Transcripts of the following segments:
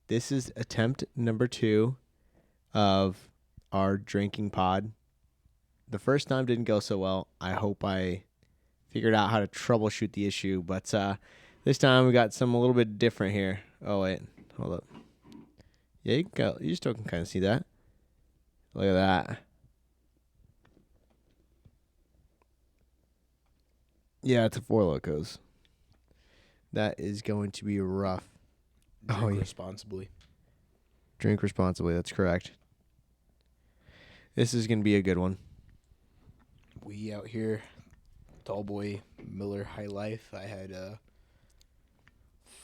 This is attempt number 2 of our drinking pod. The first time didn't go so well. I hope I figured out how to troubleshoot the issue, but this time we got something a little bit different here. Oh wait, hold up. Yeah, you still can kind of see that. Look at that. Yeah, it's a Four Locos. That is going to be rough. Drink responsibly. Drink responsibly. That's correct. This is going to be a good one. We out here, Tallboy, Miller High Life. I had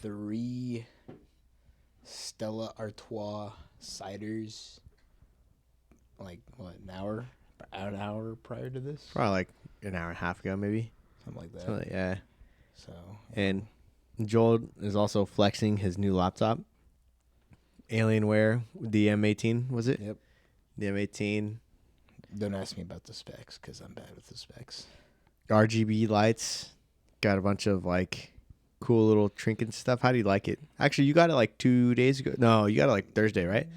3 Stella Artois ciders. Like what, an hour prior to this? Probably like an hour and a half ago, maybe. Something like that. Something like, yeah. So. And Joel is also flexing his new laptop. Alienware, the M18, was it? Yep. The M18. Don't ask me about the specs because I'm bad with the specs. RGB lights. Got a bunch of like cool little trinket stuff. How do you like it? Actually, you got it like 2 days ago. No, you got it like Thursday, right?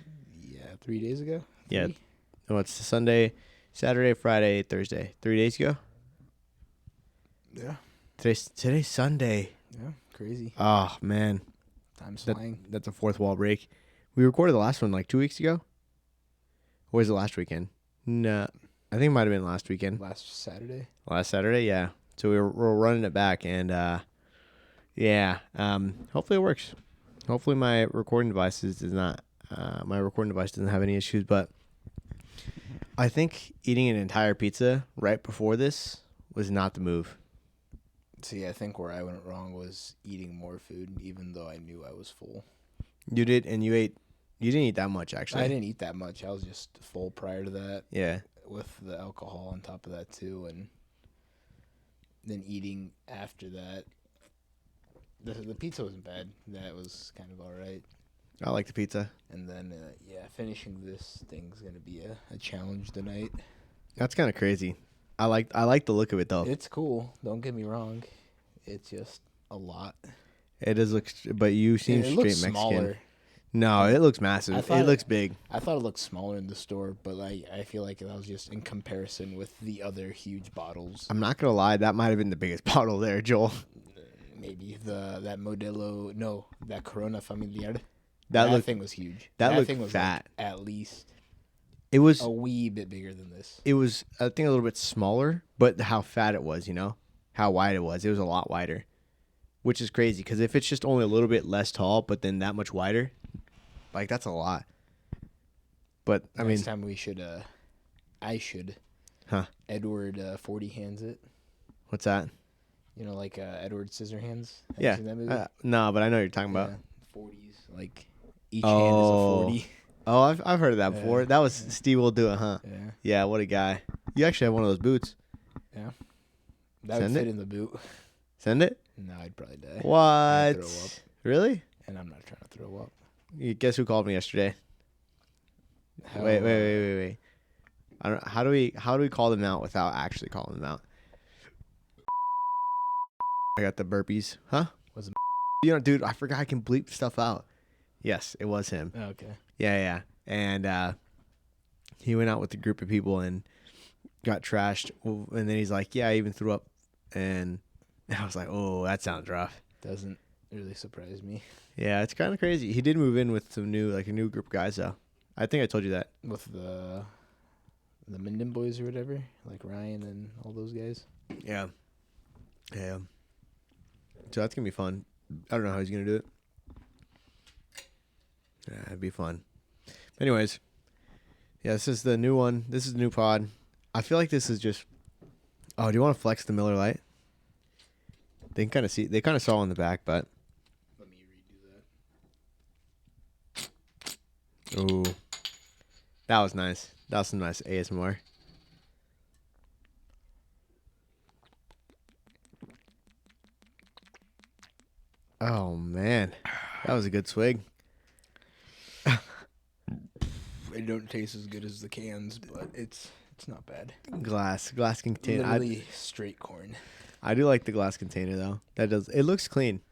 Yeah, 3 days ago. Yeah. No, it's Sunday, Saturday, Friday, Thursday. 3 days ago? Yeah. Today's Sunday. Yeah, crazy. Oh, man. Time's flying. That's a fourth wall break. We recorded the last one like 2 weeks ago. Or was it last weekend? No. I think it might have been last weekend. Last Saturday? Last Saturday, yeah. So we're running it back, and yeah. Hopefully it works. Hopefully my recording device doesn't have any issues, but I think eating an entire pizza right before this was not the move. See, I think where I went wrong was eating more food, even though I knew I was full. You did, and you didn't eat that much, actually. I didn't eat that much. I was just full prior to that. Yeah. With the alcohol on top of that, too, and then eating after that. The pizza wasn't bad. That was kind of all right. I like the pizza. And then, finishing this thing's going to be a challenge tonight. That's kind of crazy. I like the look of it, though. It's cool. Don't get me wrong. It's just a lot. It does look, but you seem It straight looks Mexican. smaller. No, it looks massive. It looks big. I thought it looked smaller in the store, but I feel like that was just in comparison with the other huge bottles. I'm not gonna lie, that might have been the biggest bottle there, Joel. Maybe that Corona Familiar. That thing was huge. That looked thing was fat. Like at least it was a wee bit bigger than this. It was, I think, a little bit smaller, but how fat it was, how wide it was. It was a lot wider, which is crazy because if it's just only a little bit less tall, but then that much wider, like that's a lot. But Next time we should, I should. Huh? Edward 40 hands it. What's that? You know, like Edward Scissorhands. Have Yeah. you seen that movie? No, but I know what you're talking about. 40s, like each hand is a 40. Oh, I've heard of that before. Yeah. That was Steve Will Do It, huh? Yeah. Yeah, what a guy. You actually have one of those boots. Yeah. That Send would fit it? in the boot. Send it? No, I'd probably die. What? I'd throw up. Really? And I'm not trying to throw up. You guess who called me yesterday? Wait. I don't. How do we call them out without actually calling them out? I got the burpees. Huh? Was it? Dude, I forgot I can bleep stuff out. Yes, it was him. Oh, okay. Yeah. And he went out with a group of people and got trashed. And then he's like, "Yeah, I even threw up." And I was like, "Oh, that sounds rough." Doesn't really surprise me. Yeah, it's kind of crazy. He did move in with a new group of guys though. I think I told you that. With the Minden boys or whatever, like Ryan and all those guys. Yeah. So that's gonna be fun. I don't know how he's gonna do it. Yeah, it'd be fun. Anyways, yeah, this is the new one. This is the new pod. I feel like this is just. Oh, do you want to flex the Miller Lite? They kind of saw in the back, but. Let me redo that. Ooh, that was nice. That was some nice ASMR. Oh man, that was a good swig. They don't taste as good as the cans, but it's not bad. Glass container. Literally straight corn. I do like the glass container though. It looks clean.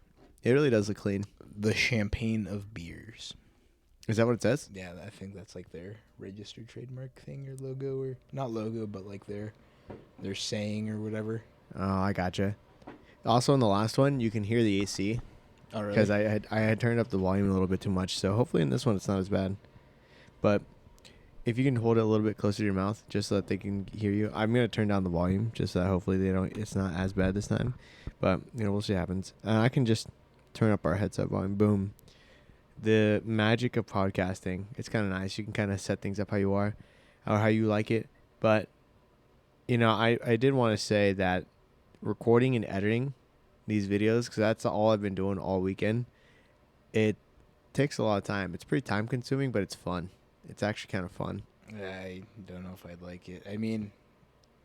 It really does look clean. The champagne of beers. Is that what it says? Yeah, I think that's like their registered trademark thing or logo, or not logo, but like their saying or whatever. Oh, I gotcha. Also, in the last one, you can hear the AC Oh, really? because I had turned up the volume a little bit too much. So hopefully in this one it's not as bad. But if you can hold it a little bit closer to your mouth, just so that they can hear you. I'm gonna turn down the volume just so that hopefully they don't. It's not as bad this time. But we'll see what happens. I can just turn up our headset volume. Boom. The magic of podcasting. It's kind of nice. You can kind of set things up how you are, or how you like it. But I did want to say that recording and editing these videos, because that's all I've been doing all weekend, it takes a lot of time. It's pretty time consuming, but it's fun. It's actually kind of fun. I don't know if I'd like it. I mean,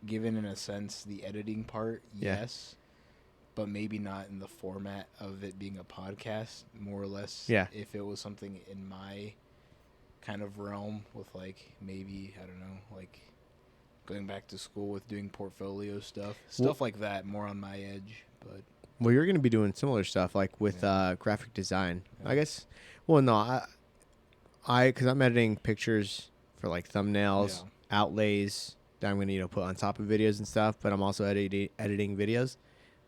given in a sense the editing part, Yeah. yes, but maybe not in the format of it being a podcast, more or less. Yeah. If it was something in my kind of realm with like maybe, I don't know, like going back to school with doing portfolio stuff like that, more on my edge. But Well, you're going to be doing similar stuff like with graphic design. Yeah. I guess. Well, no, because I'm editing pictures for like thumbnails, outlays that I'm going to put on top of videos and stuff. But I'm also editing videos.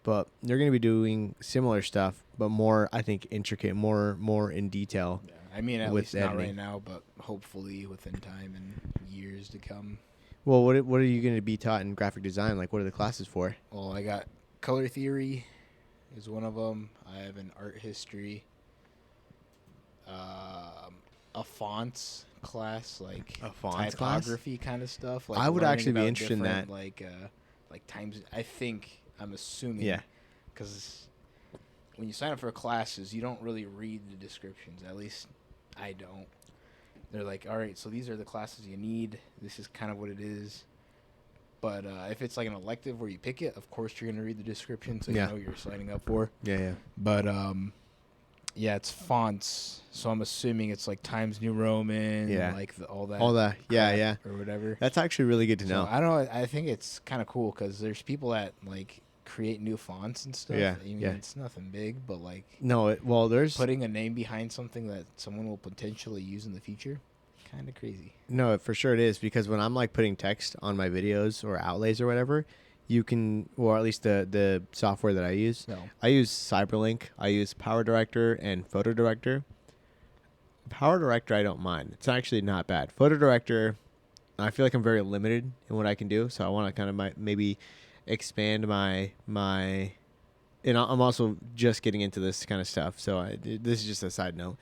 But you're going to be doing similar stuff, but more, I think, intricate, more in detail. yeah, I mean, at With least not editing. right now, but hopefully within time and years to come. Well, what are you going to be taught in graphic design? Like, what are the classes for? Well, I got color theory is one of them. I have an art history, a fonts class, like A fonts class? typography kind of stuff. Like I would learning actually be about interested in different, that. like times. I'm assuming. Yeah. Because when you sign up for classes, you don't really read the descriptions. At least I don't. They're like, all right, so these are the classes you need. This is kind of what it is. But if it's like an elective where you pick it, of course you're going to read the description so you know what you're signing up for. Yeah. But yeah, it's fonts. So I'm assuming it's like Times New Roman, Yeah. like all that. All that. Yeah, crap yeah. Or whatever. That's actually really good to So know. I don't know. I think it's kind of cool because there's people that like create new fonts and stuff. Yeah, I mean, yeah. it's nothing big, but like No, there's putting a name behind something that someone will potentially use in the future, kind of crazy. no, for sure it is, because when I'm like putting text on my videos or outlays or whatever, you can, or at least the software that I use. No. I use Cyberlink. I use Power Director and Photo Director. Power Director, I don't mind. It's actually not bad. Photo Director, I feel like I'm very limited in what I can do, so I want to kind of maybe expand my. And I'm also just getting into this kind of stuff, so this is just a side note.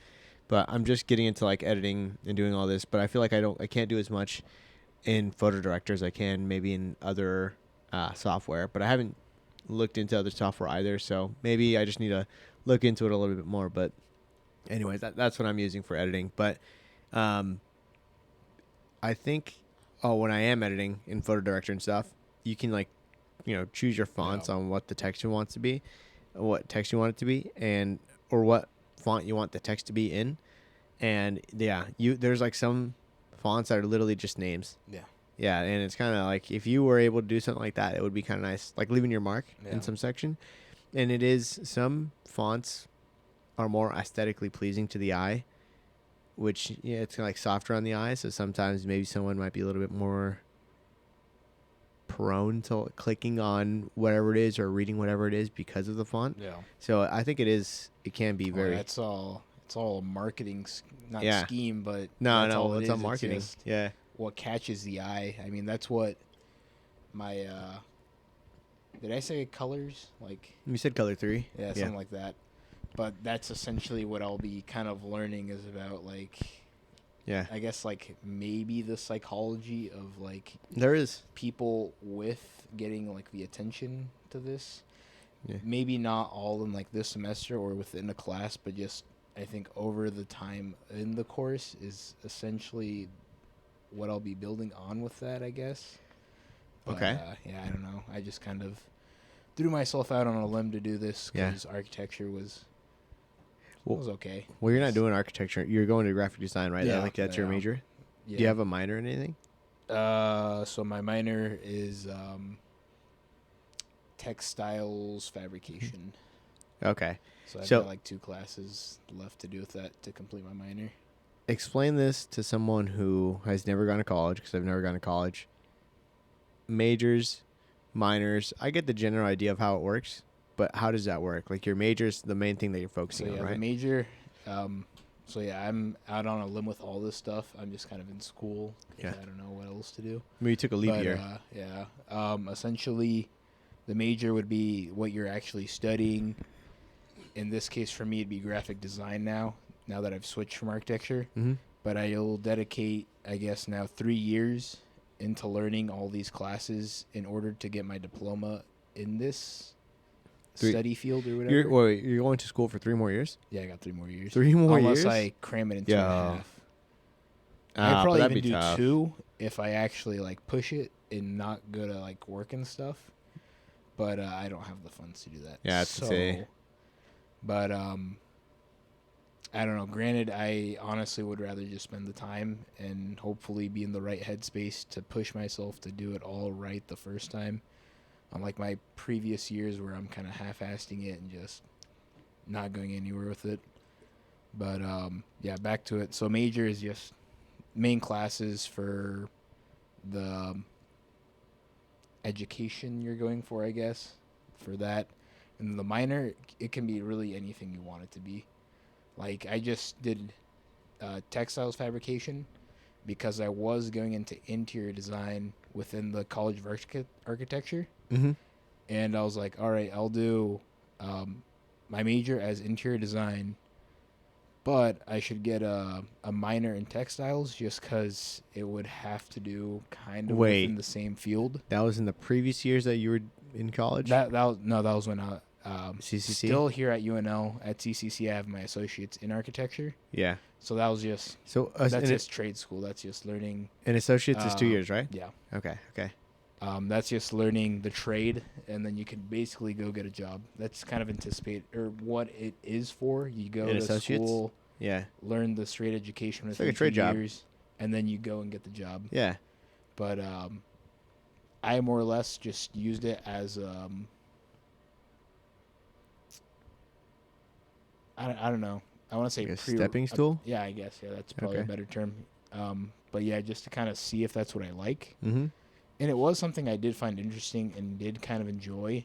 But I'm just getting into like editing and doing all this, but I feel like I can't do as much in Photo Director as I can maybe in other software. But I haven't looked into other software either, so maybe I just need to look into it a little bit more. But anyways, that's what I'm using for editing. But I think when I am editing in Photo Director and stuff, you can like choose your fonts on what the text you want to be, what text you want it to be, and or what font you want the text to be in. And yeah, there's like some fonts that are literally just names. Yeah, and it's kind of like if you were able to do something like that, it would be kind of nice, like leaving your mark in some section. And it is, some fonts are more aesthetically pleasing to the eye, which it's like softer on the eye, so sometimes maybe someone might be a little bit more prone to clicking on whatever it is or reading whatever it is because of the font. Yeah. So I think it can be very. It's all a marketing, not Yeah. scheme, but No, that's all it it's is. on marketing. It's just Yeah. what catches the eye. I mean, that's what my did I say colors? Like, You said color 3. yeah, something like that. But that's essentially what I'll be kind of learning is about, like, Yeah. I guess, like, maybe the psychology of, like, There is. people with getting, like, the attention to this. Yeah. Maybe not all in, like, this semester or within a class, but just, I think, over the time in the course is essentially what I'll be building on with that, I guess. But, Okay. yeah, I don't know. I just kind of threw myself out on a limb to do this because architecture was okay. Well, you're not doing architecture. You're going to graphic design, right? Yeah, That's your major? Yeah. Do you have a minor in anything? So my minor is textiles fabrication. Okay. So I've So- got like 2 classes left to do with that to complete my minor. explain this to someone who has never gone to college, because I've never gone to college. Majors, minors, I get the general idea of how it works, but how does that work? Like your major's the main thing that you're So focusing yeah, on, the right? major. So yeah, I'm out on a limb with all this stuff. I'm just kind of in school. Yeah. I don't know what else to do. I mean, you took a leap But year. yeah, essentially, the major would be what you're actually studying. In this case, for me, it'd be graphic design now. Now that I've switched from architecture, Mm-hmm. but I'll dedicate, I guess, now 3 years into learning all these classes in order to get my diploma in this study field or whatever. You're going to school for 3 more years? Yeah, I got 3 more years. 3 more Unless years? I cram it in 2.5. Yo. I'd But probably that'd even be do tough. 2 if I actually like push it and not go to like work and stuff. But I don't have the funds to do that. Yeah, that's insane. But I don't know. Granted, I honestly would rather just spend the time and hopefully be in the right headspace to push myself to do it all right the first time. Unlike my previous years where I'm kind of half-assing it and just not going anywhere with it. But yeah, back to it. So major is just main classes for the education you're going for, I guess, for that. And the minor, it can be really anything you want it to be. Like, I just did textiles fabrication because I was going into interior design within the College of Architecture. Mm-hmm. And I was like, all right, I'll do my major as interior design, but I should get a minor in textiles just because it would have to do kind of within the same field. That was in the previous years that you were in college? That was when I CCC? still here at UNL at CCC. I have my associates in architecture. Yeah. So that was just So that's just trade school. That's just learning. an associate's is 2 years, right? Yeah. Okay. That's just learning the trade, and then you can basically go get a job. That's kind of anticipate or what it is for. You go An to associate's? school, Yeah. learn the straight education It's within like a trade 2 job. years, and then you go and get the job. Yeah. But I more or less just used it as I don't know. I want to say Like a stepping stool? yeah, I guess. Yeah, that's probably Okay. a better term. But yeah, just to kind of see if that's what I like. Mm-hmm. And it was something I did find interesting and did kind of enjoy.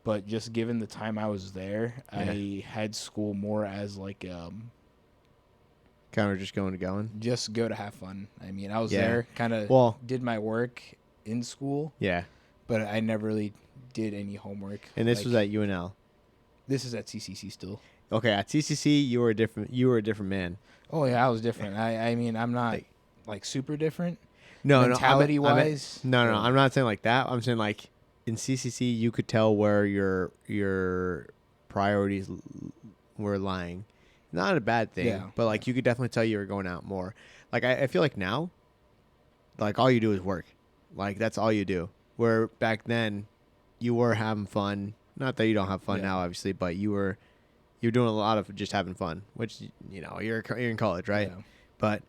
But just given the time I was there, Yeah. I had school more as like Kind of just going. just go to have fun. I mean, I was Yeah. there, kind of Well, did my work in school, yeah. but I never really did any homework. And this Like, was at UNL. this is at CCC still. Okay, at CCC you were a different man. Oh yeah, I was different. I mean, I'm not like super different. No, mentality no. wise. No, I'm not saying like that. I'm saying like in CCC you could tell where your priorities were lying. Not a bad thing, Yeah. but like you could definitely tell you were going out more. Like I feel like now, like all you do is work. Like that's all you do. Where back then, you were having fun. Not that you don't have fun Yeah. now, obviously, but you're doing a lot of just having fun, which you're in college, right? Yeah. But,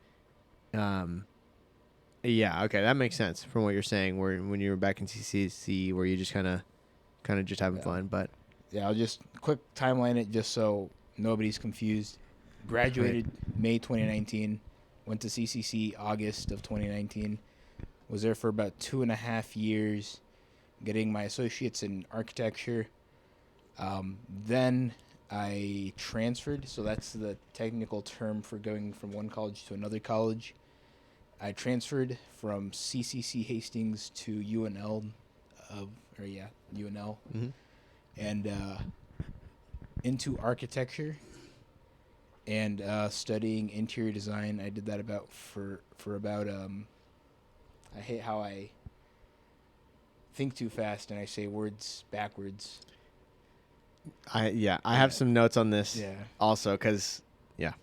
yeah, okay, that makes sense from what you're saying. Where when you were back in CCC, where you just kind of just having Yeah. fun, but Yeah, I'll just quick timeline it just so nobody's confused. Graduated May 2019, went to CCC August of 2019, was there for about 2.5 years, getting my associates in architecture. Then I transferred, so that's the technical term for going from one college to another college. I transferred from CCC Hastings to UNL, UNL. Mhm. And into architecture and studying interior design. I did that for about I hate how I think too fast and I say words backwards. I have some notes on this Yeah. also because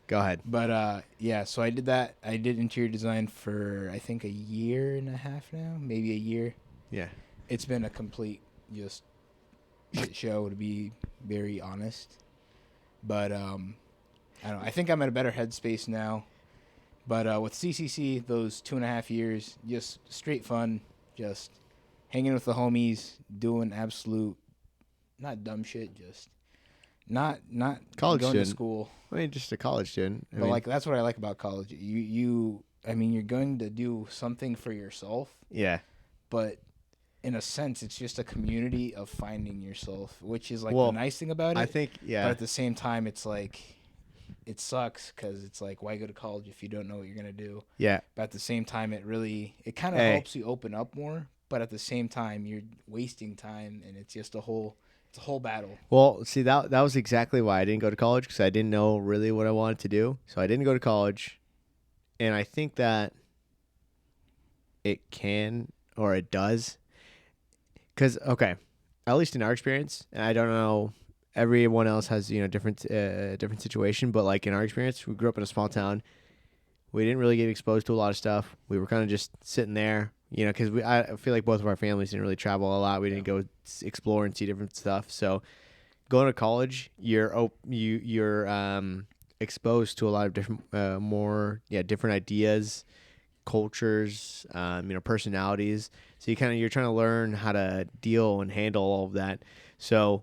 go ahead. But so I did that. I did interior design for I think a year and a half now, maybe a year. Yeah, It's been a complete just shit show, to be very honest. But I don't know. I think I'm in a better headspace now. But with CCC, those 2.5 years, just straight fun, just hanging with the homies, doing absolute, not dumb shit, just Not College going student. to school. I mean, just a college student. I But mean, like that's what I like about college. I mean, you're going to do something for yourself, yeah. but in a sense, it's just a community of finding yourself, which is like the Well, nice thing about I it. think But yeah. at the same time, it's like it sucks because it's like why go to college if you don't know what you're gonna do. Yeah. But at the same time, it kind of Hey. helps you open up more. But at the same time, you're wasting time, and it's just it's a whole battle. Well, see that was exactly why I didn't go to college because I didn't know really what I wanted to do. So I didn't go to college, and I think that it can or it does because okay, at least in our experience, and I don't know. Everyone else has different situation, but like in our experience, we grew up in a small town. We didn't really get exposed to a lot of stuff. We were kind of just sitting there, because I feel like both of our families didn't really travel a lot. We didn't go explore and see different stuff. So going to college, you're exposed to a lot of different different ideas, cultures, personalities. So you're trying to learn how to deal and handle all of that. So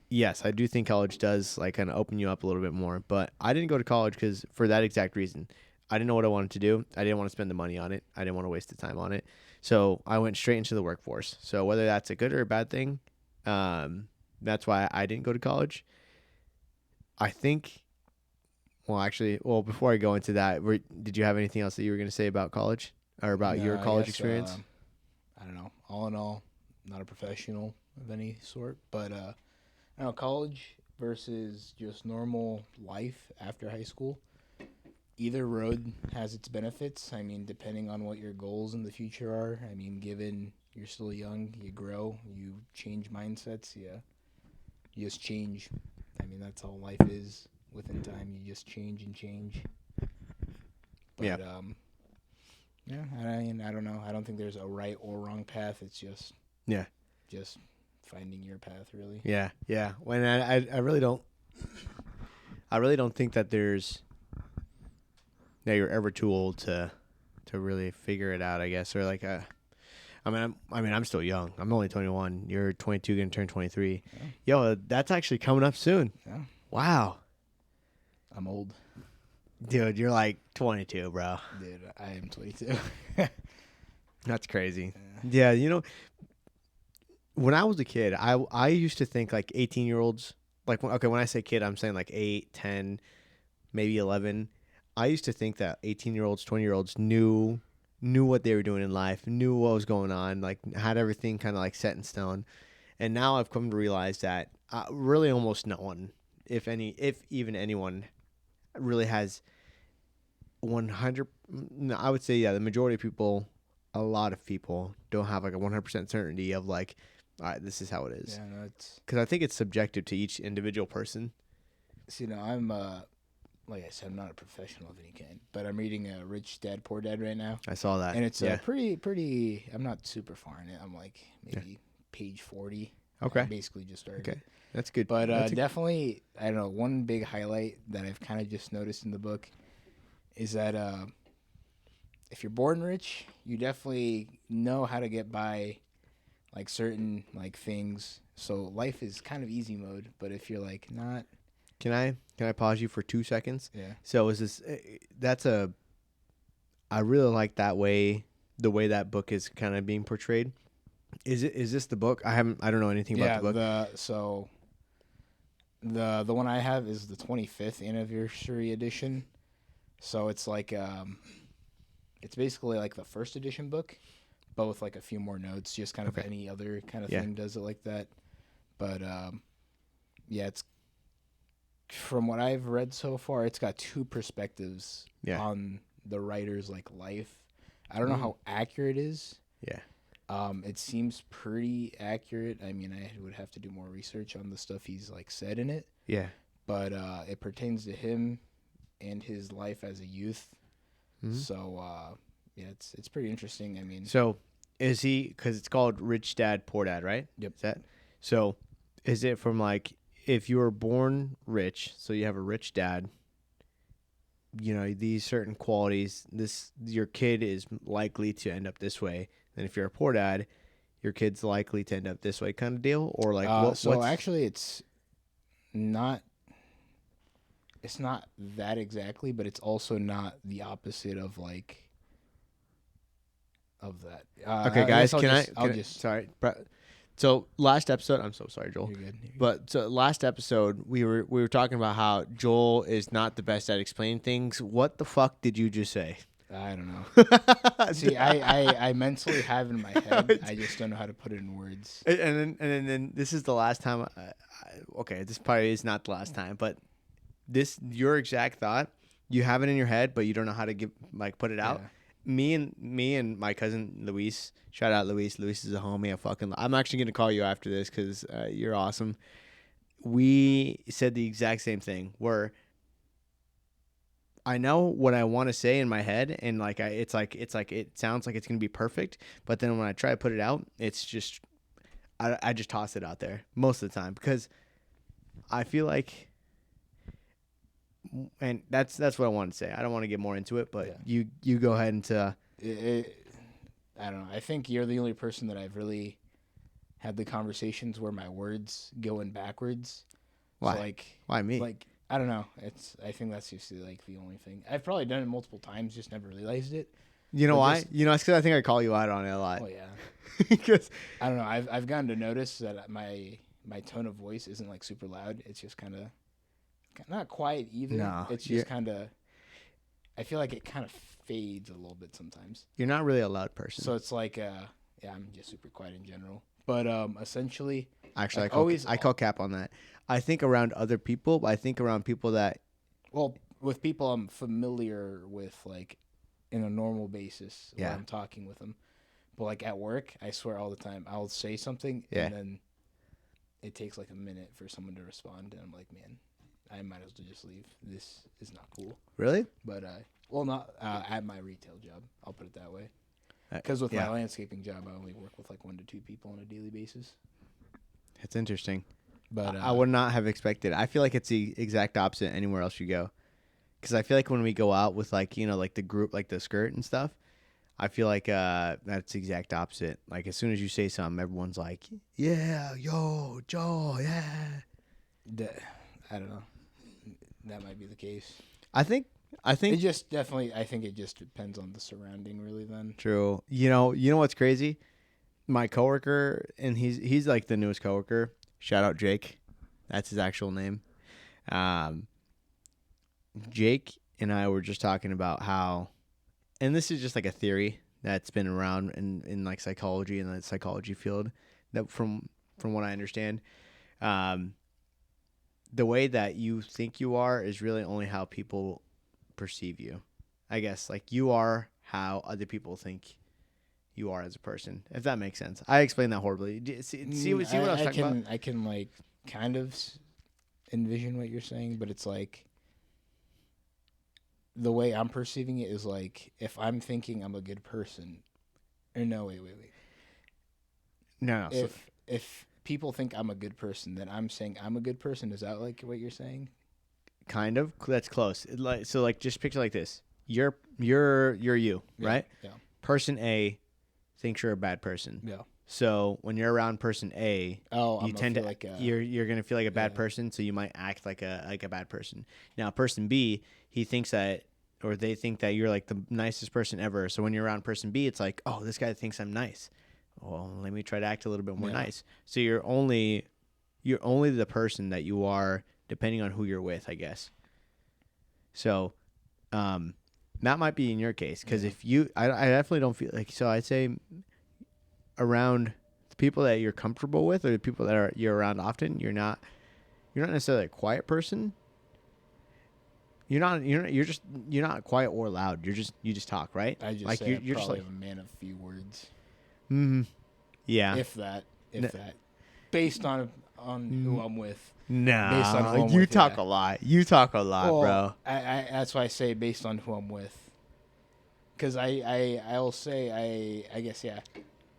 yes, I do think college does like kind of open you up a little bit more. But I didn't go to college because for that exact reason. I didn't know what I wanted to do. I didn't want to spend the money on it. I didn't want to waste the time on it. So I went straight into the workforce. So whether that's a good or a bad thing, that's why I didn't go to college. I think, before I go into that, did you have anything else that you were going to say about college or about your I college guess, experience? I don't know. All in all, not a professional of any sort, but I don't know, college versus just normal life after high school. Either road has its benefits. I mean, depending on what your goals in the future are. I mean, given you're still young, you grow, you change mindsets. Yeah, you just change. I mean, that's how life is. Within time, you just change and change. But Yeah. yeah. I mean, I don't know. I don't think there's a right or wrong path. It's just Yeah. just finding your path, really. Yeah. Yeah. When I really don't, think that you're ever too old to really figure it out, I guess, or like I'm still young. I'm only 21. You're 22, gonna turn 23. Yeah. Yo, that's actually coming up soon. Yeah. Wow, I'm old. dude, you're like 22, bro. Dude, I am 22. That's crazy. Yeah, when I was a kid, I used to think like 18-year-olds. Like, when I say kid, I'm saying like 8, 10, maybe 11. I used to think that 18-year-olds, 20-year-olds knew what they were doing in life, knew what was going on, like had everything kind of like set in stone. And now I've come to realize that really almost no one, if even anyone, really has 100. No, I would say the majority of people, a lot of people don't have like a 100% certainty of like, all right, this is how it is. Yeah, no, it's Because I think it's subjective to each individual person. see. No, I'm like I said, I'm not a professional of any kind, but I'm reading Rich Dad Poor Dad right now, I saw that, and it's yeah. pretty. I'm not super far in it. I'm like maybe page 40. Okay. I basically just started. Okay, that's good. But That's definitely, I don't know. One big highlight that I've kind of just noticed in the book is that if you're born rich, you definitely know how to get by, like certain like things. So life is kind of easy mode. But if you're like not, Can I pause you for 2 seconds? yeah, So is this? I really like the way that book is kind of being portrayed. Is this the book? I don't know anything about the book. The one I have is the 25th anniversary edition. So it's like it's basically like the first edition book, but with like a few more notes. Just kind of any other kind of thing does it like that. But yeah, it's from what I've read so far, it's got two perspectives on the writer's like life. I don't know how accurate it is. Yeah. It seems pretty accurate. I mean, I would have to do more research on the stuff he's like said in it. Yeah. But it pertains to him and his life as a youth. Mm-hmm. So yeah, it's pretty interesting. I mean, so is he, because it's called Rich Dad Poor Dad, right? Yep. Is that so? Is it from like, if you were born rich, so you have a rich dad, these certain qualities, your kid is likely to end up this way. And if you're a poor dad, your kid's likely to end up this way, kind of deal? Or like actually it's not. It's not that exactly, but it's also not the opposite of like of that. Okay, guys, I'll just. sorry, so last episode, I'm so sorry, Joel. You're good. You're good. But so last episode, we were talking about how Joel is not the best at explaining things. What the fuck did you just say? I don't know. See, I mentally have in my head. I just don't know how to put it in words. And then this is the last time. Okay, this probably is not the last time, but your exact thought, you have it in your head, but you don't know how to put it out. Yeah. Me and my cousin Luis, shout out Luis. Luis is a homie. I'm actually gonna call you after this because you're awesome. We said the exact same thing. Where I know what I want to say in my head, and it sounds like it's gonna be perfect, but then when I try to put it out, it's just I just toss it out there most of the time because I feel like. And that's what I want to say. I don't want to get more into it, but Yeah. you go ahead and I don't know. I think you're the only person that I've really had the conversations where my words go in backwards. Why? So Why me? Like I don't know. I think that's just like the only thing. I've probably done it multiple times, just never realized it. You know but why? just- It's because I think I call you out on it a lot. Oh yeah. Because I don't know. I've gotten to notice that my tone of voice isn't like super loud. It's just kind of not quiet either. No, It's just kind of. I feel like it kind of fades a little bit sometimes. you're not really a loud person. So it's like, yeah, I'm just super quiet in general. But essentially, Actually, like I call cap on that. I think around other people, but I think around people that well, with people I'm familiar with, like in a normal basis, Yeah. when I'm talking with them. But like at work, I swear all the time, I'll say something, Yeah. and then it takes like a minute for someone to respond, and I'm like, man, I might as well just leave. This is not cool. really. But well, not at my retail job. I'll put it that way. Uh, Because with yeah. my landscaping job, I only work with like 1 to 2 people on a daily basis. It's interesting. But I would not have expected. I feel like it's the exact opposite anywhere else you go. Because I feel like when we go out with like the group, like the skirt and stuff, I feel like that's the exact opposite. Like as soon as you say something, everyone's like, "Yeah, yo, Joe, yeah." I don't know. That might be the case. I think It just definitely. I think it just depends on the surrounding, really. Then. true. You know what's crazy? My coworker, and he's like the newest coworker. Shout out Jake. That's his actual name. Jake and I were just talking about how, and this is just like a theory that's been around in like psychology and the psychology field, that from what I understand, the way that you think you are is really only how people perceive you. I guess like you are how other people think you are as a person, if that makes sense. I explained that horribly. See what I was talking about? I can like kind of envision what you're saying, but it's like the way I'm perceiving it is like if I'm thinking I'm a good person, or no, wait. No. If people think I'm a good person, then I'm saying I'm a good person. Is that like what you're saying? Kind of. That's close. Like just picture like this. You're you, right? Yeah. Person A thinks you're a bad person. Yeah. So when you're around person A, Oh, you tend to like you're gonna feel like a bad yeah. person, so you might act like a bad person. Now person B, he thinks that, or they think that you're like the nicest person ever. So when you're around person B, it's like, oh, this guy thinks I'm nice. Well, let me try to act a little bit more nice. So you're only the person that you are depending on who you're with, I guess. So, that might be in your case because if I definitely don't feel like, so I'd say around the people that you're comfortable with or the people that you're around often, you're not necessarily a quiet person. You're not quiet or loud. You just talk, right? I just like say you're I'm just probably like a man of few words. Yeah. If that, based on who I'm with. No, based on who I'm you with, talk yeah. a lot. You talk a lot, bro. I that's why I say based on who I'm with. Because I'll say I guess yeah,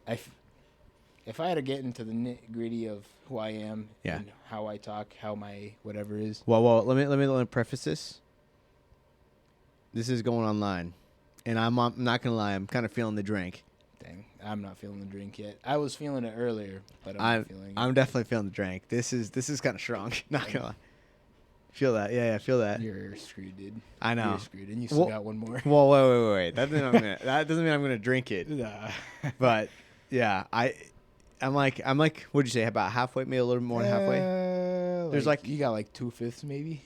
if I had to get into the nitty gritty of who I am and how I talk, how my whatever is. Well, let me preface this. This is going online, and I'm not gonna lie. I'm kind of feeling the drink. Dang, I'm not feeling the drink yet. I was feeling it earlier, but I'm not feeling it. I'm definitely feeling the drink. This is kind of strong. Not gonna lie. Feel that? Yeah, I feel that. You're screwed, dude. I know. You're screwed, and you still Well- got one more. Well, wait. That doesn't mean I'm gonna drink it. Nah. But yeah, I'm like, what'd you say? About halfway, maybe a little more than halfway. There's like- you got like 2/5 maybe.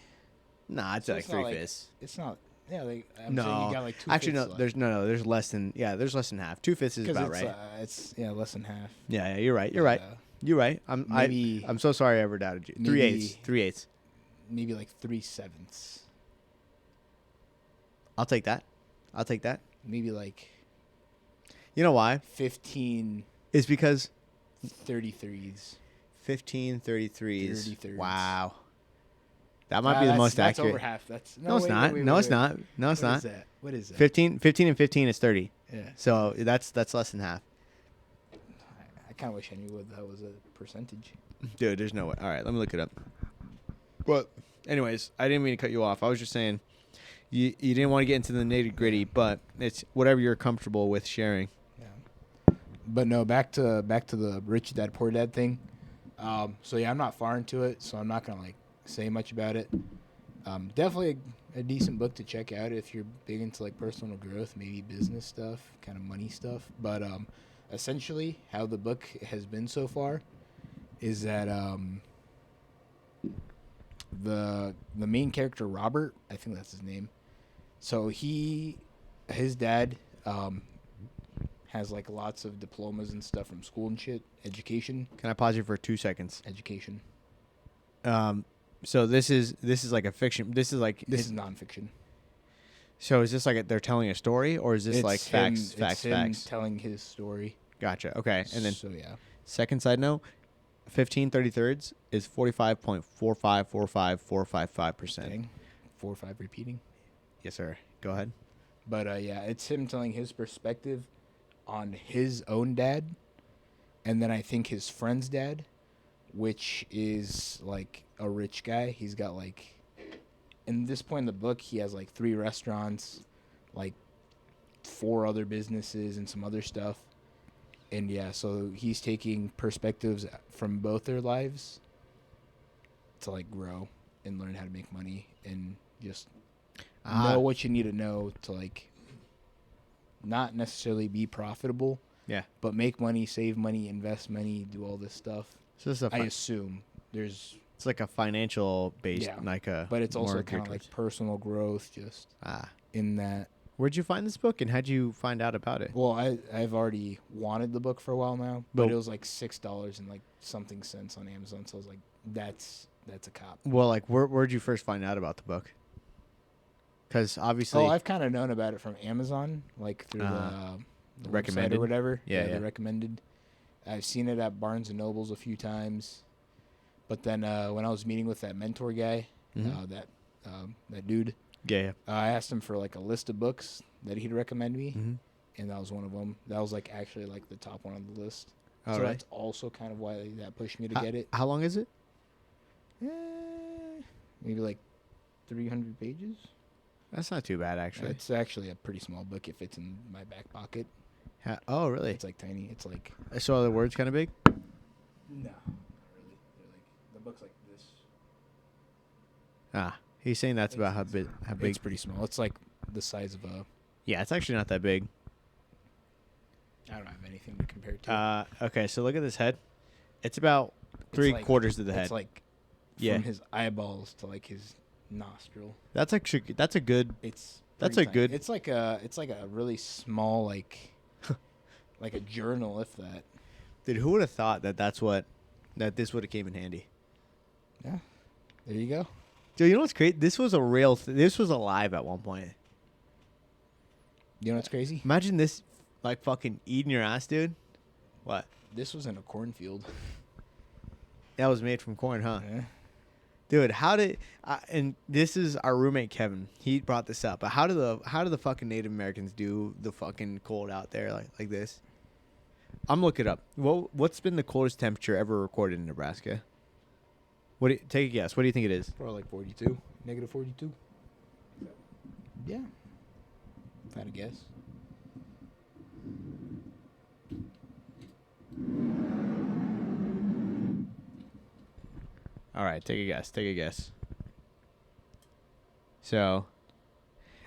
Nah, it's So like it's not like- 3/5. It's not. Yeah, like I'm saying No, you got like 2/5. actually, no. left. There's less than. Yeah, there's less than half. 2/5 is 'Cause about it's, right. It's less than half. Yeah, you're right. You're But, right. You're right. maybe I'm so sorry I ever doubted you. maybe- 3/8. 3/8. maybe like 3/7. I'll take that. I'll take that. Maybe like You know why? 15 It's because 33s. 15 33s. 33s. Wow. That might be the most that's accurate. over half. That's No, it's not. No, it's not. No, it's What not. is that? What is that? 15 and 15 is 30. Yeah. So that's less than half. I kind of wish I knew what that was a percentage. Dude, there's no way. All right, let me look it up. But anyways, I didn't mean to cut you off. I was just saying you didn't want to get into the nitty-gritty, but it's whatever you're comfortable with sharing. Yeah. But no, back to the Rich Dad Poor Dad thing. So yeah, I'm not far into it, so I'm not gonna like say much about it. Definitely a decent book to check out if you're big into like personal growth, maybe business stuff, kind of money stuff. But essentially, how the book has been so far is that the main character Robert, I think that's his name. So his dad has like lots of diplomas and stuff from school and shit, education. Can I pause you for 2 seconds? Education. So this is like a fiction. This is like This is nonfiction. So is this like they're telling a story, or is this It's like him- facts? it's him telling his story. Gotcha. Okay. And then so yeah, second side note, 15 33rds is 45.4545455%. dang, 4 or 5 repeating. Yes, sir. Go ahead. But yeah, it's him telling his perspective on his own dad, and then I think his friend's dad, which is like a rich guy. He's got like, in this point in the book, he has like 3 restaurants, like 4 other businesses and some other stuff. And yeah, so he's taking perspectives from both their lives to like grow and learn how to make money and just know what you need to know to like not necessarily be profitable, Yeah. but make money, save money, invest money, do all this stuff. So this is I assume there's, it's like a financial based, Yeah, like a. but it's also more kind of geared like towards- personal growth, just in that. Where'd you find this book, and how'd you find out about it? Well, I've already wanted the book for a while now, but But- it was like $6 and like something cents on Amazon. So I was like, that's a cop. Well, like where'd you first find out about the book? Because obviously, Oh, I've kind of known about it from Amazon, like through the website recommended? or whatever. Yeah, yeah. The recommended. I've seen it at Barnes and Nobles a few times, but then when I was meeting with that mentor guy, Mhm. that dude, yeah. I asked him for like a list of books that he'd recommend me, Mm-hmm. and that was one of them. That was like actually like the top one on the list. All so right. that's also kind of why that pushed me to get it. How long is it? Maybe like 300 pages. That's not too bad, actually. It's actually a pretty small book. It fits in my back pocket. Oh, really? It's like tiny. It's like So the words kind of big. no, not really. They're like the book's like this. He's saying that's about how big. How big? It's pretty small. It's like the size of a. Yeah, it's actually not that big. I don't have anything to compare it to. Okay, so look at this head. It's about It's 3/4 of the head. It's like Yeah. from his eyeballs to like his nostril. That's actually that's a good. It's That's pretty a tiny. good- It's like a really small like like a journal, if that. Dude, who would have thought that this would have came in handy? Yeah. There you go. Dude, you know what's great? This was a real. This was alive at one point. You know what's crazy? Imagine this, like fucking eating your ass, dude. What? This was in a cornfield. That was made from corn, huh? Yeah. Dude, how did? And this is our roommate Kevin. He brought this up. But how do the fucking Native Americans do the fucking cold out there like this? I'm looking it up. What's been the coldest temperature ever recorded in Nebraska? Take a guess. What do you think it is? Probably like 42. Negative 42. Yeah. If I had to guess. All right, take a guess. Take a guess. So,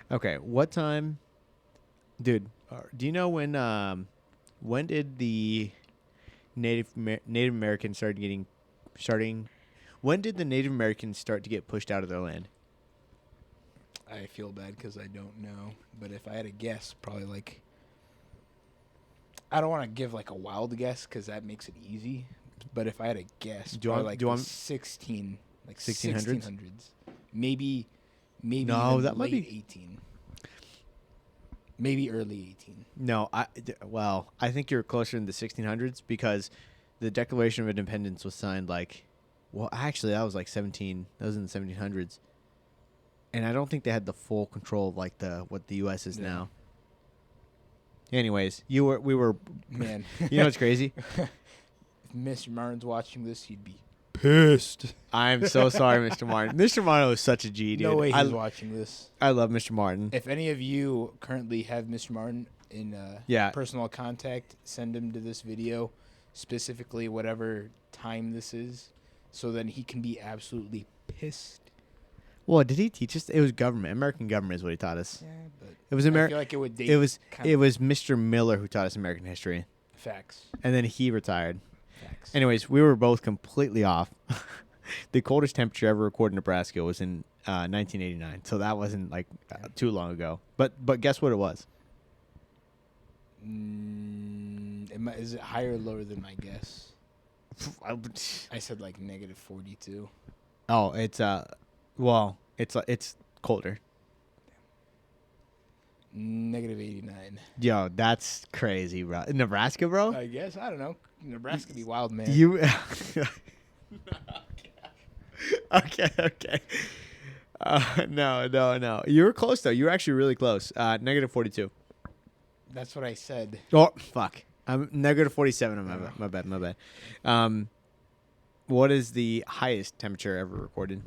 okay, what time, dude? Do you know when did the Native Americans starting? When did the Native Americans start to get pushed out of their land? I feel bad because I don't know, but if I had a guess, probably like I don't want to give like a wild guess because that makes it easy. But if I had a guess, Do you probably want- like do you the want- 16, like 1600s? 1600s, maybe No, even that might late be- 18, maybe early 18. No, I think you're closer in the 1600s because the Declaration of Independence was signed actually that was like 17. That was in the 1700s, and I don't think they had the full control of like what the U.S. is Yeah. now. Anyways, we were, Man, you know what's crazy? if Mr. Martin's watching this, he'd be pissed. I'm so sorry, Mr. Martin. Mr. Martin was such a G, dude. No way he's watching this. I love Mr. Martin. If any of you currently have Mr. Martin in Yeah. personal contact, send him to this video, specifically whatever time this is, so then he can be absolutely pissed. Well, did he teach us? It was government. American government is what he taught us. Yeah, but It was I American. feel like it would date It was kind of Mr. Miller who taught us American history, facts. and then he retired. Facts. Anyways, we were both completely off. The coldest temperature ever recorded in Nebraska was in 1989, so that wasn't like too long ago. But guess what it was? Is it higher or lower than my guess? I said like negative 42. Oh, it's it's colder. Negative 89. Yo, that's crazy, bro. Nebraska, bro. I guess. I don't know. Nebraska be wild, man. You. Okay. No. You were close though. You were actually really close. Negative 42. That's what I said. Oh fuck! I'm negative 47. My bad. What is the highest temperature ever recorded?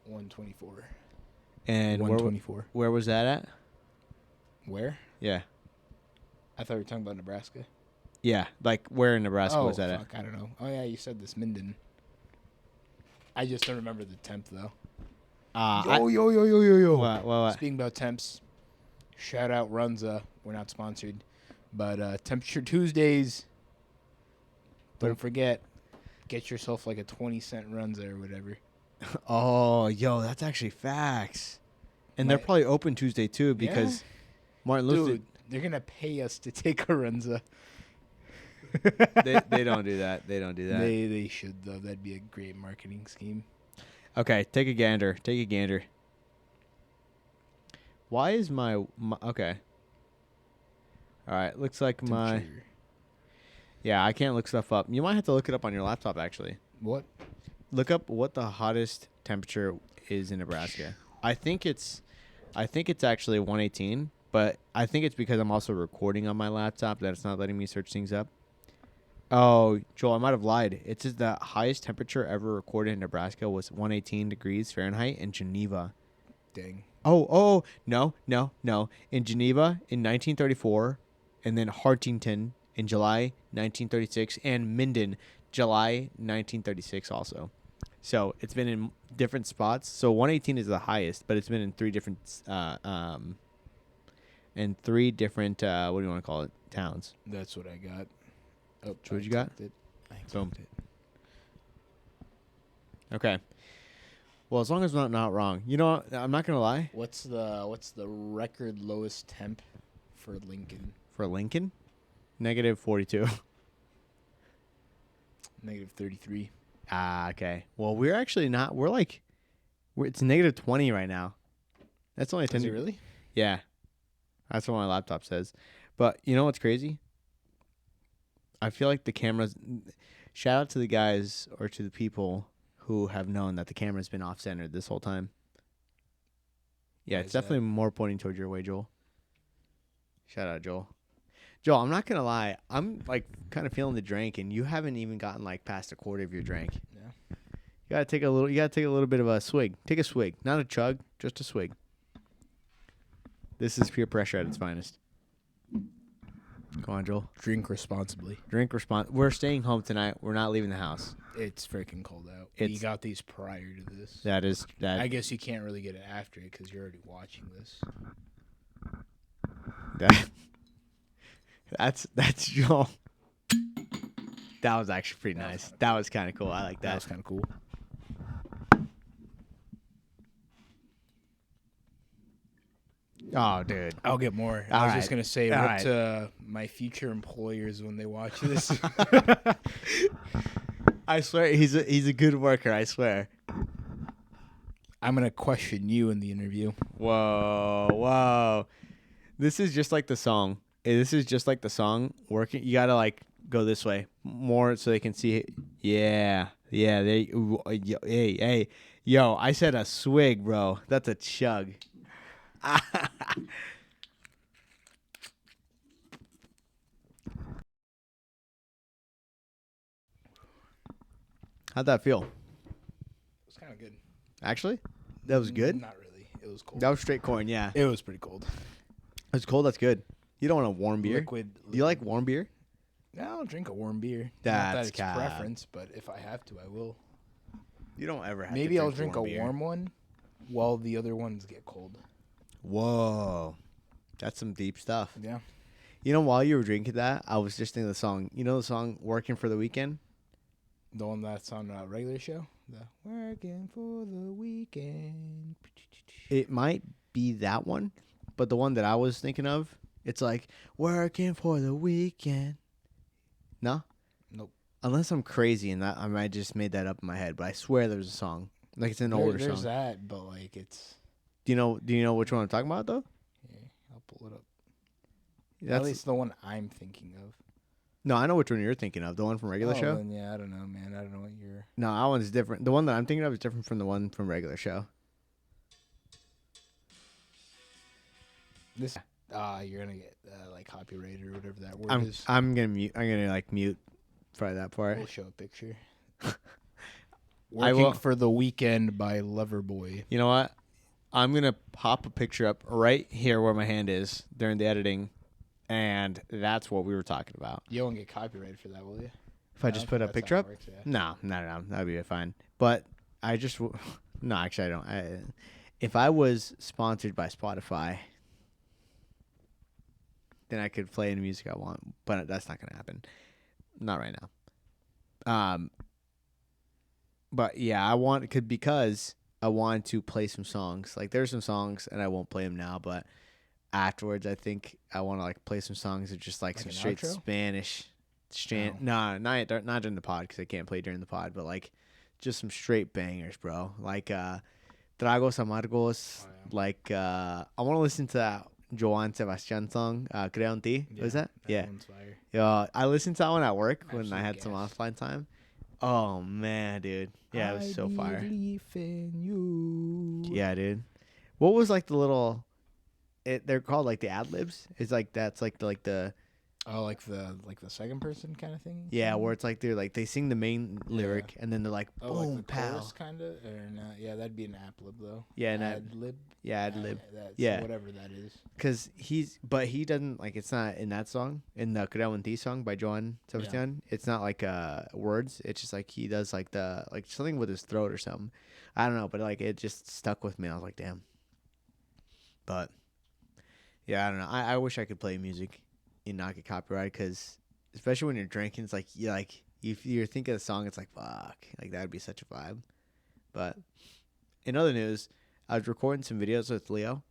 124. And 124. where was that at? Where? Yeah. I thought we were talking about Nebraska. Yeah, like where in Nebraska was that fuck, I don't know. Oh, yeah, you said this Minden. I just don't remember the temp, though. at? Yo. What? Speaking about temps, shout out Runza. We're not sponsored. But Temperature Tuesdays, don't forget, get yourself like a 20-cent Runza or whatever. Oh, yo, that's actually facts. And they're probably open Tuesday too because Martin Luther. Dude, they're going to pay us to take a Runza. They don't do that. They don't do that. They should, though. That'd be a great marketing scheme. Okay, take a gander. Why is my okay? All right, looks like Temperature. yeah. I can't look stuff up. You might have to look it up on your laptop actually. What? Look up what the hottest temperature is in Nebraska. I think it's actually 118, but I think it's because I'm also recording on my laptop that it's not letting me search things up. Oh, Joel, I might have lied. It says the highest temperature ever recorded in Nebraska was 118 degrees Fahrenheit in Geneva. Dang. Oh, no. In Geneva in 1934, and then Hartington in July 1936, and Minden, July 1936 also. So it's been in different spots. So 118 is the highest, but it's been in three different what do you want to call it, towns. That's what I got. Oh, What you got? I Boom. clicked it. Okay. Well, as long as I'm not wrong. You know what? I'm not going to lie. What's the record lowest temp for Lincoln? For Lincoln, negative 42. Negative 33. Ah, okay. Well, we're actually not. It's negative 20 right now. That's only 10. Is it really? Yeah. That's what my laptop says. But you know what's crazy? I feel like the cameras. Shout out to the guys or to the people who have known that the camera's been off centered this whole time. Yeah, Why it's is that? definitely more pointing towards your way, Joel. Shout out, Joel. Joel, I'm not gonna lie. I'm like kind of feeling the drink, and you haven't even gotten like past a quarter of your drink. Yeah. You gotta take a little bit of a swig. Take a swig, not a chug, just a swig. This is peer pressure at its finest. Come on, Joel. Drink responsibly. We're staying home tonight. We're not leaving the house. It's freaking cold out. We got these prior to this. That is that. I guess you can't really get it after it because you're already watching this. That's Joel. That was actually pretty nice. That was kind of cool. I like that. That was kind of cool. Oh, dude. I'll get more. I was just going to say what my future employers, when they watch this. I swear, he's a good worker. I swear. I'm going to question you in the interview. Whoa. This is just like the song. Working. You got to like go this way more so they can see it. Yeah. Hey. Yo, I said a swig, bro. That's a chug. How'd that feel? It was kind of good. Actually, that was good. Not really. It was cold. That was straight corn. Yeah, It was pretty cold. it's cold. That's good. You don't want a warm beer. Liquid. Do you like warm beer? No, I'll drink a warm beer. Not That's that it's cap. preference, but if I have to, I will. You don't ever have. Maybe to I'll drink a beer. warm one while the other ones get cold. Whoa, that's some deep stuff. Yeah. You know, while you were drinking that, I was just thinking the song. You know the song "Working for the Weekend"? The one that's on a regular show? The Working for the Weekend. It might be that one, but the one that I was thinking of, it's like "Working for the Weekend." No? Nope. Unless I'm crazy and that I might just made that up in my head, but I swear there's a song. Like it's an older There's song. that, but like it's... Do you know which one I'm talking about though? Yeah, I'll pull it up. That's At least the one I'm thinking of. No, I know which one you're thinking of. The one from regular show? Then, yeah, I don't know, man. I don't know what you're... No, that one's different. The one that I'm thinking of is different from the one from regular show. This... you're gonna get like copyrighted or whatever that word is. I'm gonna mute for that part. We'll show a picture. I Working will- for the Weekend by Loverboy. You know what? I'm gonna pop a picture up right here where my hand is during the editing, and that's what we were talking about. You won't get copyrighted for that, will you? If I just put a That's picture how up, it works, yeah. no, that'd be fine. But I just no, actually I don't. If I was sponsored by Spotify, then I could play any music I want. But that's not gonna happen. Not right now. But yeah, because I want to play some songs. Like there's some songs, and I won't play them now. But afterwards, I think I want to like play some songs that just like some an straight outro? Spanish. No. No, not during the pod because I can't play during the pod. But like, just some straight bangers, bro. Like Tragos Amargos. Oh, yeah. Like I want to listen to that Joan Sebastian song, Creo en Ti. Was that? Yeah. One's fire. Yeah, I listened to that one at work when I Absolute had some gas. offline time. Oh man, dude. Yeah, it was so fire. I believe in you. Yeah, dude. What was like the little? They're called like the ad libs. It's like that's like the Oh, like the second person kind of thing. yeah, where it's like they sing the main lyric and then they're like Oh, boom like the pow. chorus kind of, or not? Yeah, that'd be an ad lib though. Yeah, an ad lib. Yeah, ad lib. That's Yeah. whatever that is. Because he doesn't like it's not in that song in the Creo en Ti song by Joan Sebastian. It's not like words. It's just like he does like the like something with his throat or something. I don't know, but like it just stuck with me. I was like, damn. But yeah, I don't know. I wish I could play music and not get copyrighted because especially when you're drinking, it's like if you're thinking of the song, it's like fuck, like that would be such a vibe. But in other news, I was recording some videos with Leo.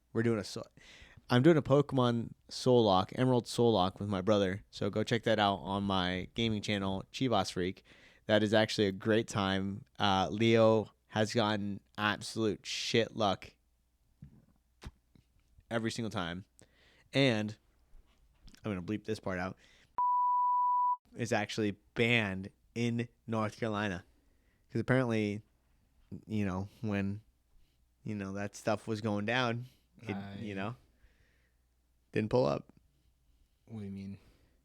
I'm doing a Pokemon Soul Lock, Emerald Soul Lock with my brother. So go check that out on my gaming channel, Chivas Freak. That is actually a great time. Leo has gotten absolute shit luck every single time. And I'm going to bleep this part out. Is actually banned in North Carolina. Because apparently, when, that stuff was going down, it, didn't pull up. What do you mean?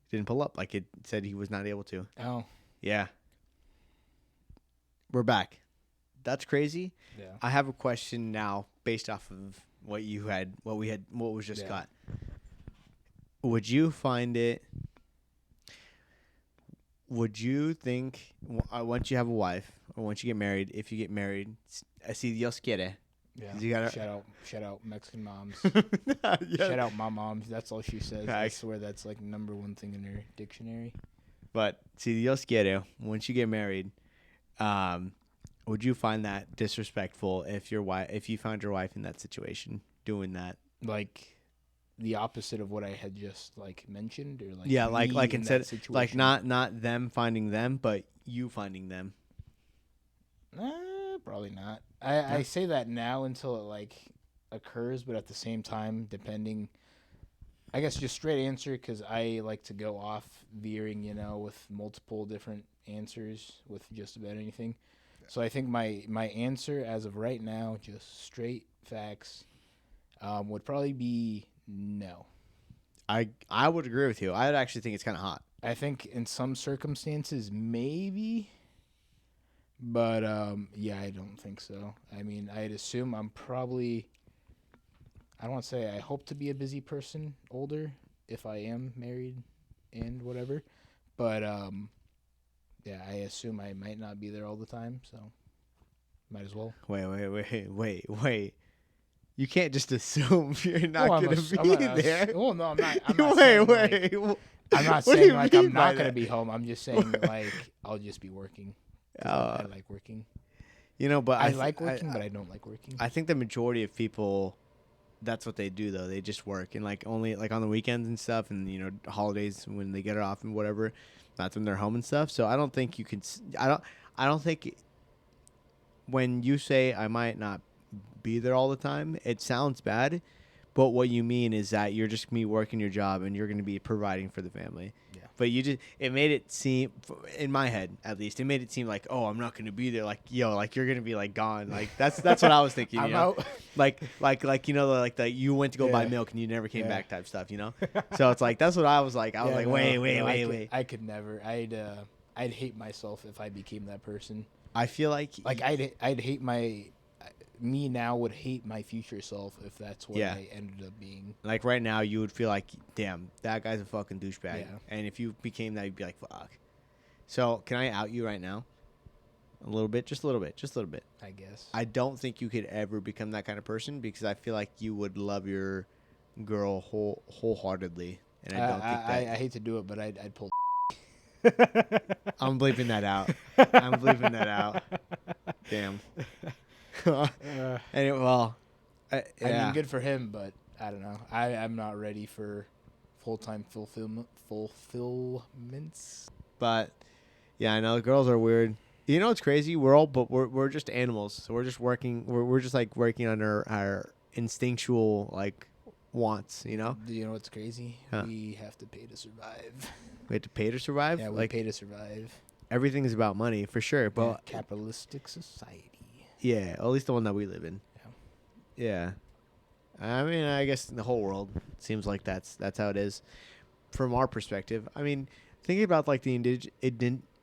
Didn't pull up. Like it said he was not able to. Oh, Yeah. We're back. That's crazy. yeah. I have a question now based off of what was just Yeah. cut. Would you find it would you think once you have a wife or once you get married, if you get married, si Dios quiere, Yeah. you gotta Shout out Mexican moms. yeah. Shout out my mom. That's all she says. I Facts. swear that's like number one thing in her dictionary. But si Dios quiere, once you get married, would you find that disrespectful if you found your wife in that situation doing that? Like the opposite of what I had just like mentioned, or like Yeah, me like in instead that situation? like not them finding them, but you finding them. Probably not. I say that now until it like occurs, but at the same time, depending, I guess just straight answer, because I like to go off veering, with multiple different answers with just about anything. So I think my answer as of right now, just straight facts, would probably be no. I would agree with you. I'd actually think it's kind of hot. I think in some circumstances maybe, but yeah, I don't think so. I mean, I'd assume I'm probably, I don't want to say I hope to be a busy person older if I am married and whatever, but yeah, I assume I might not be there all the time, so might as well. Wait. You can't just assume you're not Well, going to be there. Well, no, I'm not. I'm not saying, like, I'm not What do saying you like mean I'm by not gonna that? be home. I'm just saying like I'll just be working. 'Cause I like working. But I like working, but I don't like working. I think the majority of people, that's what they do though. They just work and like only like on the weekends and stuff, and holidays when they get it off and whatever. That's when they're home and stuff. So I don't think you can. I don't think when you say I might not be there all the time, it sounds bad. But what you mean is that you're just me working your job and you're going to be providing for the family. Yeah. But it made it seem, in my head at least, it made it seem like, oh, I'm not going to be there. Like, yo, like you're going to be like gone. Like that's what I was thinking. I'm out. Like you went to go buy Yeah. milk and you never came Yeah. back type stuff. So it's like that's what I was like. I was Yeah, like, no, wait. I could never. I'd hate myself if I became that person. I feel like I'd hate me now would hate my future self if that's what Yeah. I ended up being. like right now you would feel like, damn, that guy's a fucking douchebag. Yeah. And if you became that, you'd be like, fuck. So can I out you right now? A little bit, just a little bit. I guess. I don't think you could ever become that kind of person because I feel like you would love your girl wholeheartedly, and I don't think that. I hate to do it, but I'd pull. I'm bleeping that out. I'm bleeping that out. Damn. Anyway, well, I yeah. mean, good for him, but I don't know. I'm not ready for full-time fulfillments. But yeah, I know girls are weird. You know what's crazy? We're just animals. So we're just working. We're just like working on our instinctual like wants. Do you know what's crazy? Huh. We have to pay to survive. We have to pay to survive. Yeah, we like pay to survive. everything is about money for sure. But Capitalistic society. yeah, at least the one that we live in. Yeah. I mean, I guess in the whole world it seems like that's how it is from our perspective. I mean, thinking about like the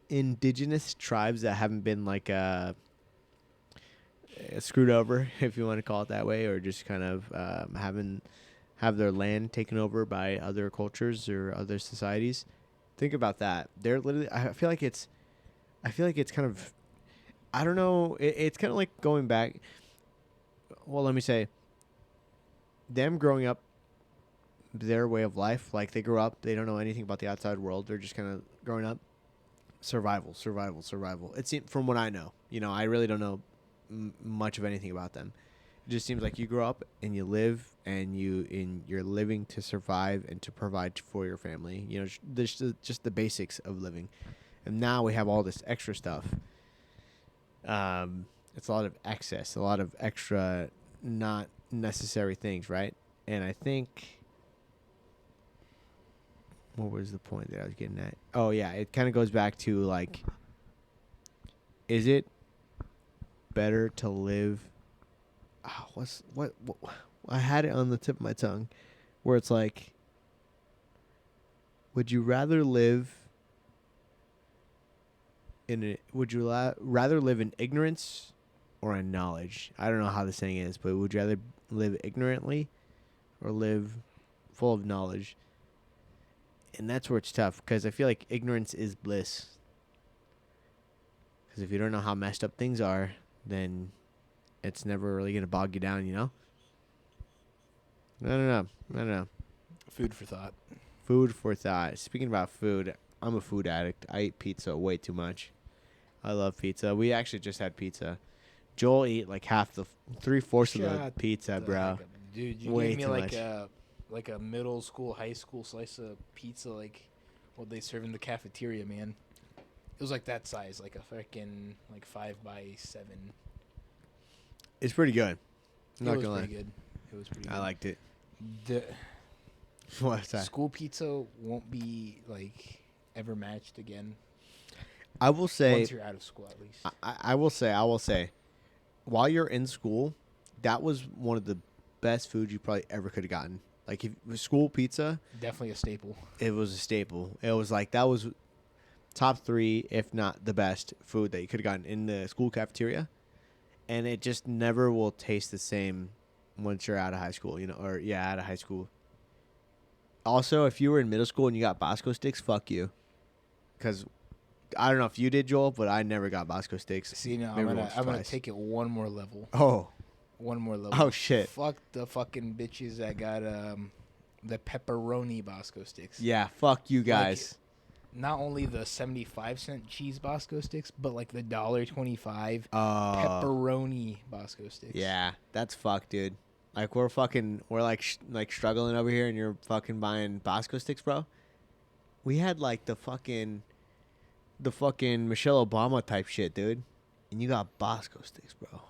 indigenous tribes that haven't been like screwed over, if you want to call it that way, or just kind of have their land taken over by other cultures or other societies. Think about that. They're literally. I feel like it's kind of. I don't know. It's kind of like going back. Well, let me say. Them growing up, their way of life, like they grew up, they don't know anything about the outside world. They're just kind of growing up. Survival. It's from what I know. I really don't know much of anything about them. It just seems like you grow up and you live and you're living to survive and to provide for your family. There's just the basics of living. And now we have all this extra stuff. It's a lot of excess, a lot of extra not necessary things, right? And I think, what was the point that I was getting at? Oh yeah, it kind of goes back to like, is it better to live? What? I had it on the tip of my tongue, where it's like, would you rather live rather live in ignorance or in knowledge? I don't know how the saying is, but would you rather live ignorantly or live full of knowledge? And that's where it's tough, because I feel like ignorance is bliss. Because if you don't know how messed up things are, then it's never really gonna bog you down. You know. I don't know. I don't know. Food for thought. Food for thought. Speaking about food, I'm a food addict. I eat pizza way too much. I love pizza. We actually just had pizza. Joel ate like half the 3/4 of the Shut pizza, The bro. heck up. Dude, you Way gave me too like much. a middle school, high school slice of pizza, like what they serve in the cafeteria, man. It was like that size, like a freaking like 5x7. It's pretty good. I'm It not was gonna pretty lie. good. It was pretty good. I liked it. The What's that? school pizza won't be like ever matched again. I will say. Once you're out of school, at least. I will say, while you're in school, that was one of the best foods you probably ever could have gotten. Like if school pizza, Definitely a staple. it was a staple. It was like that was top 3, if not the best food that you could have gotten in the school cafeteria, and it just never will taste the same once you're out of high school. Or out of high school. Also, if you were in middle school and you got Bosco sticks, fuck you, because I don't know if you did, Joel, but I never got Bosco sticks. See, now Maybe I'm once or gonna twice. take it one more level. Oh. One more level. Oh, shit. Fuck the fucking bitches that got the pepperoni Bosco sticks. Yeah, fuck you guys. Not only the 75-cent cheese Bosco sticks, but like the $1.25 Oh. pepperoni Bosco sticks. Yeah, that's fucked, dude. Like we're like struggling over here, and you're fucking buying Bosco sticks, bro. We had like the fucking Michelle Obama type shit, dude, and you got Bosco sticks, bro.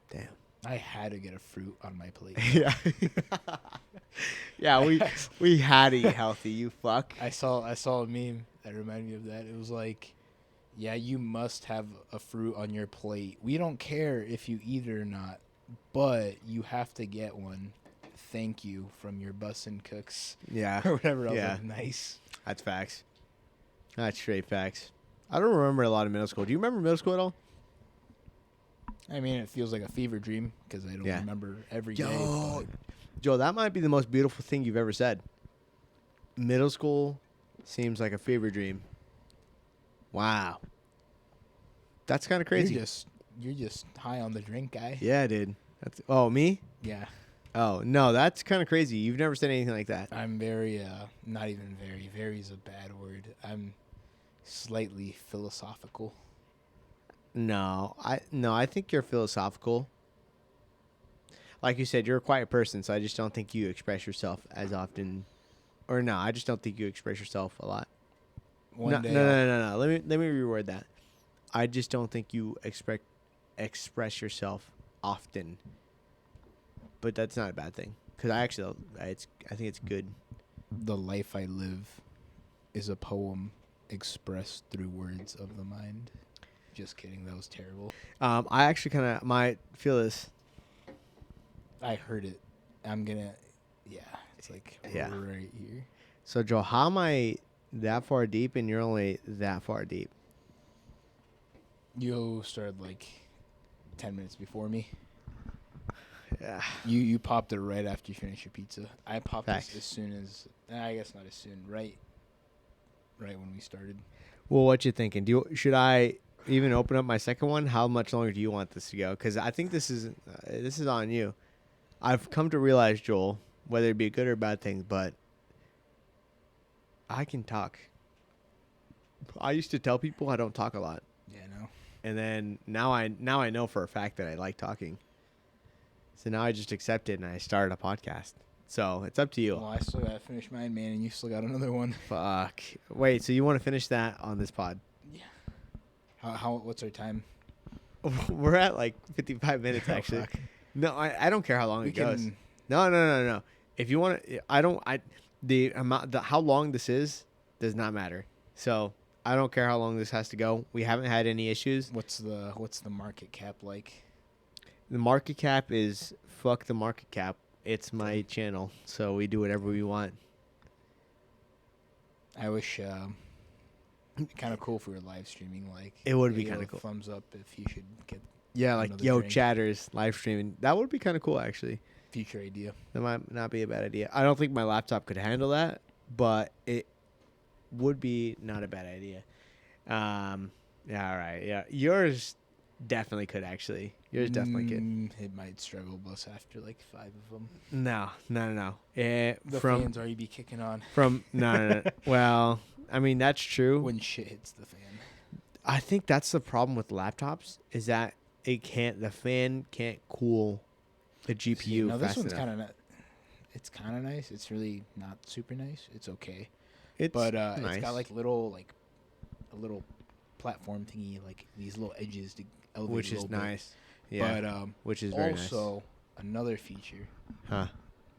Damn. I had to get a fruit on my plate. Yeah. Yeah, we had to eat healthy. You fuck. I saw a meme that reminded me of that. It was like, yeah, you must have a fruit on your plate. We don't care if you eat it or not, but you have to get one. Thank you from your bussin' cooks Yeah. or whatever else. Yeah. Like, nice. That's facts. That's straight facts. I don't remember a lot of middle school. Do you remember middle school at all? I mean, it feels like a fever dream because I don't Yeah. remember every day. Yo, but Joe, that might be the most beautiful thing you've ever said. Middle school seems like a fever dream. Wow. That's kind of crazy. You're just high on the drink, guy. Yeah, dude. Me? Yeah. Oh, no, that's kind of crazy. You've never said anything like that. I'm very, not even very. Very is a bad word. I'm slightly philosophical. No, I think you're philosophical. Like you said, you're a quiet person, so I just don't think you express yourself as often. Or no, I just don't think you express yourself a lot. One day. No. Let me reword that. I just don't think you express yourself often. But that's not a bad thing, because I think it's good. The life I live is a poem expressed through words of the mind. Just kidding. That was terrible. I actually kind of might feel this. I heard it. I'm gonna. Yeah. It's like Yeah. right here. So Joe, how am I that far deep and you're only that far deep? You started like 10 minutes before me. Yeah. You popped it right after you finished your pizza. I popped Facts. this as soon as. I guess not as soon. Right when we started. Well, what you thinking? Should I even open up my second one? How much longer do you want this to go? Because I think this is on you. I've come to realize, Joel, whether it be a good or bad thing, but I can talk. I used to tell people I don't talk a lot, Yeah, no. and then now I know for a fact that I like talking. So now I just accept it and I started a podcast. So it's up to you. Well, I still gotta finish mine, man, and you still got another one. Fuck. Wait, so you want to finish that on this pod? Yeah. How? What's our time? We're at like 55 minutes Oh, actually. fuck. No, I don't care how long We it goes. can. No. If you want to, the amount, how long this is does not matter. So I don't care how long this has to go. We haven't had any issues. What's the market cap like? The market cap is fuck the market cap. It's my channel, so we do whatever we want. I wish. Kind of cool if we were live streaming. Like It would be maybe kinda a cool. Thumbs up if you should get Yeah, like Another yo drink. chatters live streaming. That would be kind of cool actually. future idea. That might not be a bad idea. I don't think my laptop could handle that, but it would be not a bad idea. Yeah, all right. Yeah, yours definitely could actually. Yours definitely could. It might struggle bus after like 5 of them. No, no, no, no. The From fans already be kicking on no, no, no. Well, I mean that's true. when shit hits the fan. I think that's the problem with laptops is that the fan can't cool the GPU No, this fast one's enough. kind of it's kind of nice. It's really not super nice. It's okay, It's but nice. it's got like a little platform thingy, like these little edges to elevate, which a is little bit. nice. Yeah, But which is very also another feature. nice. Huh,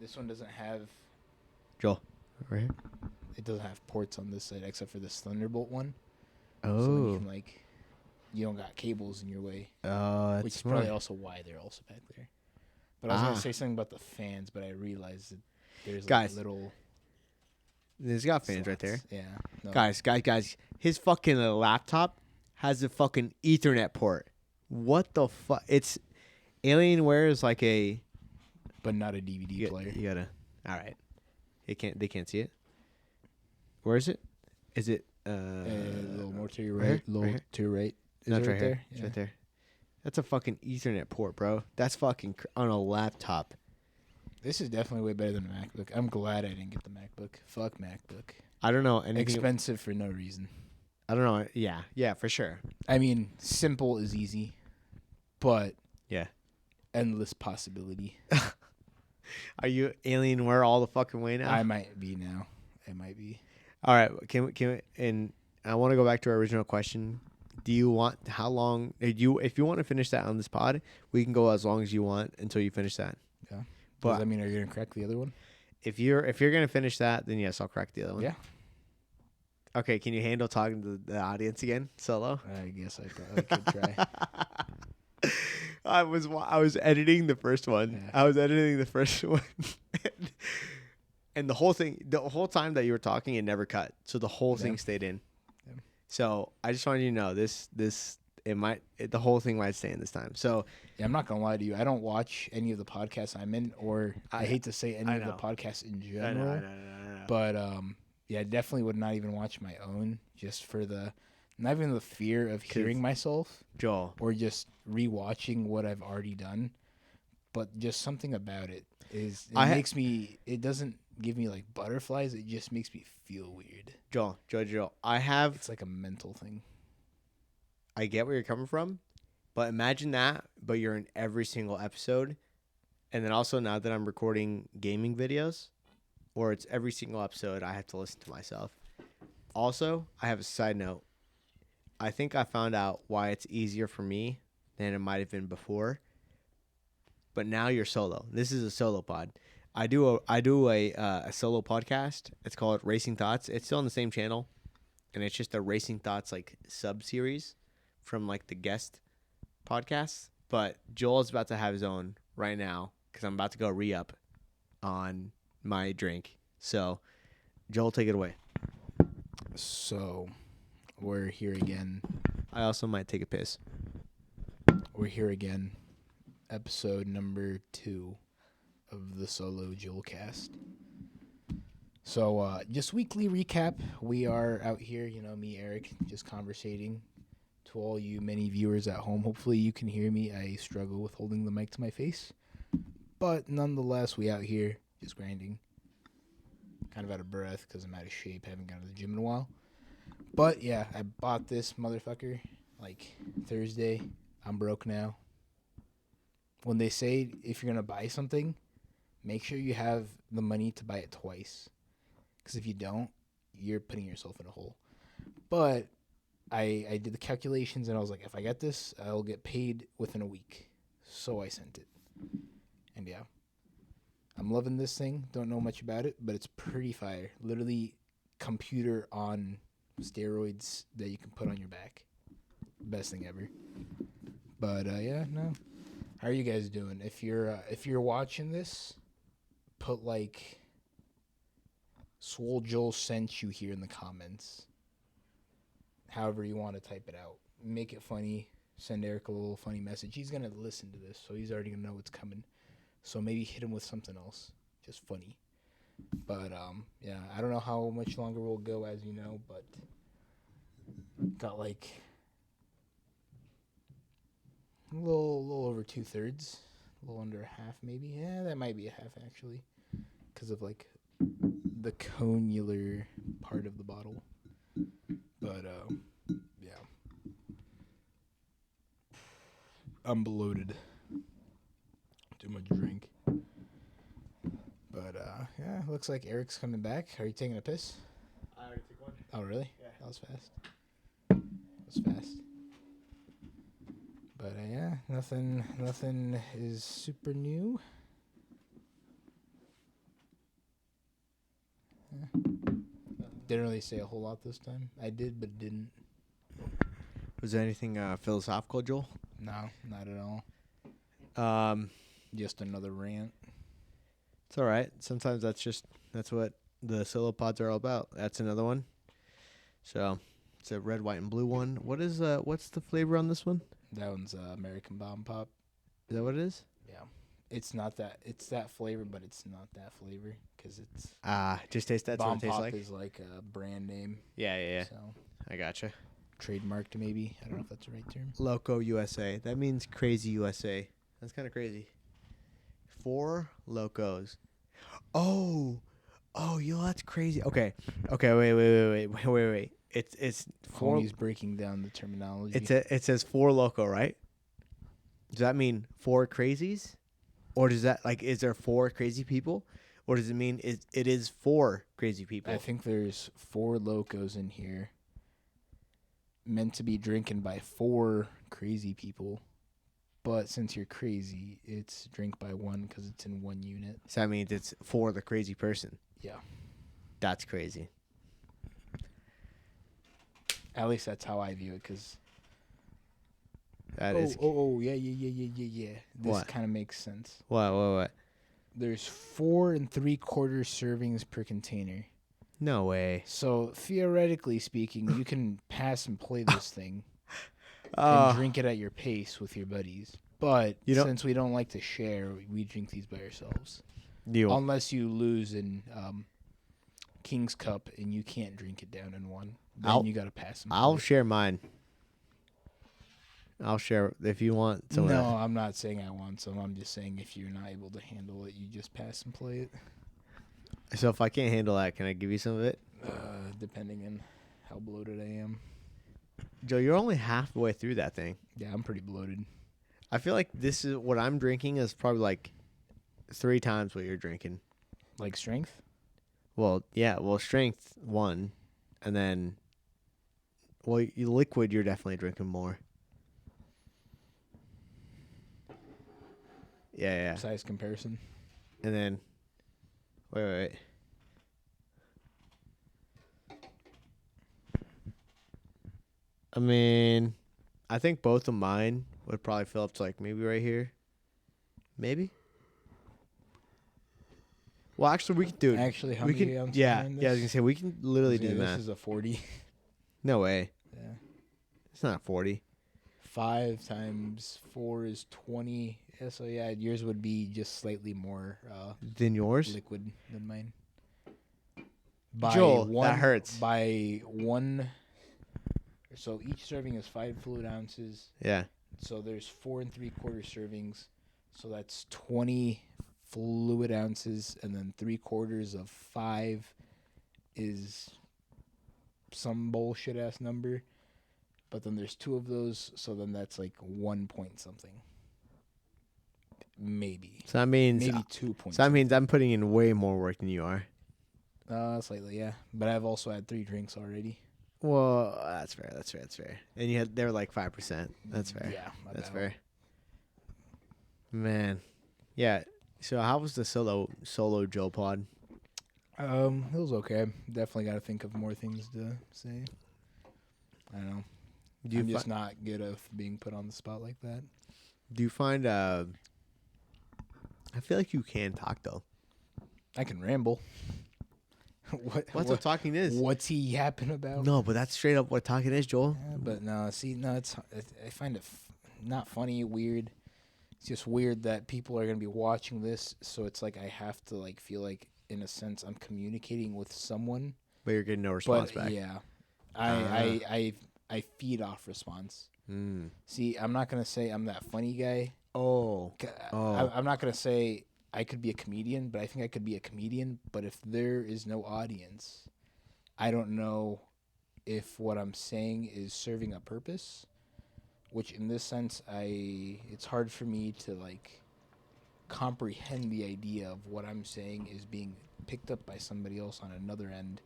This one doesn't have Joel? Right here. it doesn't have ports on this side except for this Thunderbolt one. Oh, So then you can you don't got cables in your way, that's which is smart. probably also why they're also back there. But I was gonna Ah. say something about the fans, but I realized that there's Guys, little. There's got fans right there. slots. Yeah. No. Guys. His fucking laptop has a fucking Ethernet port. What the fuck? It's Alienware is like a. But not a DVD player. You gotta. All right. They can't see it. Where is it? Is it? A little more to your right right. here? Little Right here? to your right. Is No, it it's right there? here. It's right there. That's a fucking Ethernet port, bro. That's fucking on a laptop. This is definitely way better than a MacBook. I'm glad I didn't get the MacBook. Fuck MacBook. I don't know anything. Expensive for no reason. I don't know. Yeah, for sure. I mean, simple is easy, but Yeah. endless possibility. Are you Alienware all the fucking way now? I might be now. I might be. All right, can we, and I want to go back to our original question. Do you want if you want to finish that on this pod, we can go as long as you want until you finish that. Yeah. But Does that mean are you gonna crack the other one? if you're gonna finish that, then yes, I'll crack the other one. Yeah. Okay, can you handle talking to the audience again solo? I guess I could try. I was editing the first one. Yeah. I was editing the first one. And the whole time that you were talking, it never cut. So the whole thing stayed in. Yeah. So I just wanted you to know the whole thing might stay in this time. So Yeah, I'm not gonna lie to you. I don't watch any of the podcasts I'm in, or I hate to say any I of the know. podcasts in I general. know. But yeah, I definitely would not even watch my own just for not even the fear of hearing myself Joel, or just rewatching what I've already done, but just something about it it doesn't give me like butterflies. It just makes me feel weird. Joel. It's like a mental thing. I get where you're coming from, but imagine that, but you're in every single episode. And then also now that I'm recording gaming videos, or it's every single episode, I have to listen to myself. Also, I have a side note. I think I found out why it's easier for me than it might have been before. But now you're solo. This is a solo pod. I do a solo podcast. It's called Racing Thoughts. It's still on the same channel, and it's just a Racing Thoughts like sub series from like the guest podcasts. But Joel's about to have his own right now because I'm about to go re-up on my drink. So, Joel, take it away. So, we're here again. I also might take a piss. We're here again. Episode number 2 of the Solo Joel cast. So, just weekly recap. We are out here, me, Eric, just conversating. To all you many viewers at home, hopefully you can hear me. I struggle with holding the mic to my face. But nonetheless, we out here just grinding. Kind of out of breath because I'm out of shape. Haven't gone to the gym in a while. But yeah, I bought this motherfucker like Thursday. I'm broke now. When they say if you're going to buy something, make sure you have the money to buy it twice. Because if you don't, you're putting yourself in a hole. But I did the calculations and I was like, if I get this, I'll get paid within a week. So I sent it. And yeah, I'm loving this thing. Don't know much about it, but it's pretty fire. Literally computer on steroids that you can put on your back. Best thing ever. But yeah, no. How are you guys doing? If you're watching this, put like Swole Joel sent you here in the comments. However you want to type it out. Make it funny. Send Eric a little funny message. He's going to listen to this, so he's already going to know what's coming. So maybe hit him with something else. Just funny. But, yeah, I don't know how much longer we'll go, as you know, but got like A little over 2/3. A little under a half, maybe. Yeah, that might be a half actually, because of like the conular part of the bottle. But yeah, I'm bloated. Too much drink. But yeah, looks like Eric's coming back. Are you taking a piss? I already took one. Oh really? Yeah. That was fast. That was fast. But yeah, nothing is super new. Yeah. Didn't really say a whole lot this time. I did, but didn't. Was there anything philosophical, Joel? No, not at all. Um, Just another rant. it's all right. Sometimes that's what the solo pods are all about. That's another one. So it's a red, white, and blue one. What's the flavor on this one? That one's American Bomb Pop. Is that what it is? Yeah, it's not that. It's that flavor, but it's not that flavor because it's Just taste that's what Bomb it tastes Pop like. is like a brand name. Yeah. So I gotcha. trademarked maybe. I don't know if that's the right term. Loco USA. That means crazy USA. That's kind of crazy. 4 locos. Oh, that's crazy. Okay. Wait. It's 4. Homie's breaking down the terminology. It says 4 loco, right? Does that mean 4 crazies, or does that is there 4 crazy people, or does it mean it is 4 crazy people? I think there's 4 locos in here meant to be drinking by 4 crazy people. But since you're crazy, it's drink by 1 because it's in 1 unit. So that means it's for the crazy person. Yeah. That's crazy. At least that's how I view it because... That is. Yeah. This What? kind of makes sense. What? There's 4 3/4 servings per container. No way. So theoretically speaking, you can pass and play this thing and Oh, drink it at your pace with your buddies. But since we don't like to share, we drink these by ourselves. Unless you lose in King's Cup and you can't drink it down in one, then you got to pass and play. I'll share mine. I'll share if you want some. No, I'm not saying I want some. I'm just saying if you're not able to handle it, you just pass and play it. So if I can't handle that, can I give you some of it? Depending on how bloated I am. Joe, you're only halfway through that thing. Yeah, I'm pretty bloated. I feel like this is what I'm drinking is probably like 3 times what you're drinking. Like strength? Well, yeah. Well, strength 1, and then, liquid you're definitely drinking more. Yeah. Size comparison. And then, wait. I mean, I think both of mine would probably fill up to like maybe right here. Maybe. Well, actually, we can do it. Actually, how We many can, ounces yeah, are in this? yeah. I was gonna say we can literally do the This math. is a 40. No way. Yeah. It's not 40. 5 times 4 is 20. Yeah, so yeah, yours would be just slightly more Than yours? liquid than mine. Joel, that hurts. By 1. So each serving is 5 fluid ounces. Yeah. So there's 4 3/4 servings. So that's 20 fluid ounces, and then 3/4 of 5 is some bullshit ass number. But then there's 2 of those, so then that's like 1 point something. Maybe. So that means. Maybe 2 points. So that means I'm putting in way more work than you are. Slightly, yeah. But I've also had 3 drinks already. Well, that's fair. And they were like 5%. That's fair. Yeah, That's about. fair. Man. Yeah. So how was the solo Joe pod? It was okay. Definitely got to think of more things to say. I don't know. I'm just not good at being put on the spot like that. Do you find I feel like you can talk though. I can ramble. What talking is? What's he yapping about? No, but that's straight up what talking is, Joel. Yeah, but no, I find it not funny, weird. It's just weird that people are going to be watching this, so it's like I have to like feel like in a sense I'm communicating with someone. But you're getting no response But back. yeah. I feed off response. Mm. See, I'm not gonna say I'm that funny guy. Oh. Oh. I'm not gonna say I could be a comedian, but I think I could be a comedian. But if there is no audience, I don't know if what I'm saying is serving a purpose. Which, in this sense, it's hard for me to like comprehend the idea of what I'm saying is being picked up by somebody else on another end.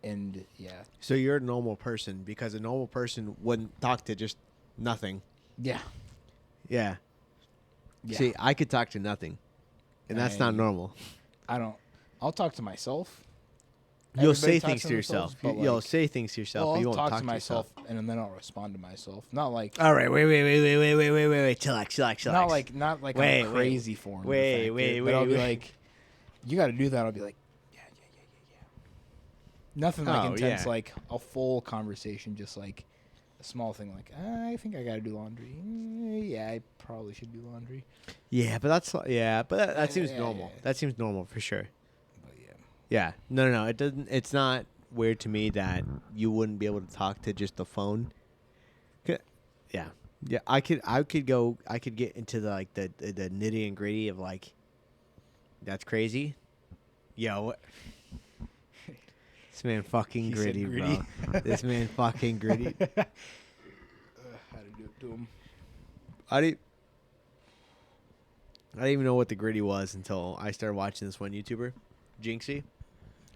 And yeah, So you're a normal person because a normal person wouldn't talk to just nothing. yeah, Yeah. yeah. See, I could talk to nothing, and that's not normal. I don't. I'll talk to myself. You'll Everybody say talks things to yourself. themselves, but, You'll like, say things to yourself, well, but you I'll won't talk to yourself. myself, and then I'll respond to myself. Not like, All right, wait. Chillax. not like Wait, I'm crazy for him. wait, But I'll be wait. like, you got to do that. I'll be like, yeah. Nothing like Oh, intense, yeah. like a full conversation, just like a small thing, like I think I got to do laundry. Yeah, I probably should do laundry. Yeah, but that seems yeah, normal. yeah. That seems normal for sure. But yeah, Yeah. No. It doesn't. It's not weird to me that you wouldn't be able to talk to just the phone. Yeah. Yeah. I could get into the nitty and gritty of like, that's crazy. Yo, what? This man fucking He said gritty, gritty. bro. This man fucking gritty. how to do it to him? I didn't even know what the gritty was until I started watching this one YouTuber, Jinxie.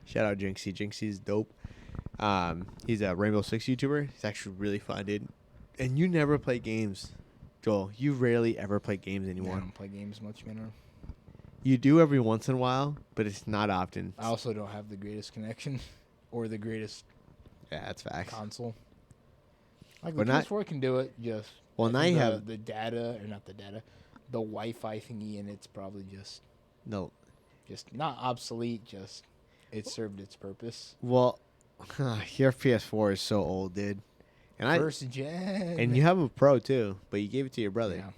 Shout out Jinxie. Jinxie's dope. He's a Rainbow Six YouTuber. He's actually really fun, dude. And you never play games, Joel. You rarely ever play games I anymore. don't play games much, man. You do every once in a while, but it's not often. I also don't have the greatest connection or the greatest Yeah, that's facts. console. Like But the not- PS4 can do it. Just Well, I now think you the, have the data, or not the data, the Wi-Fi thingy, and it's probably just not obsolete. Just it served its purpose. Well, your PS4 is so old, dude. And First gen. and you have a Pro too, but you gave it to your brother. Yeah.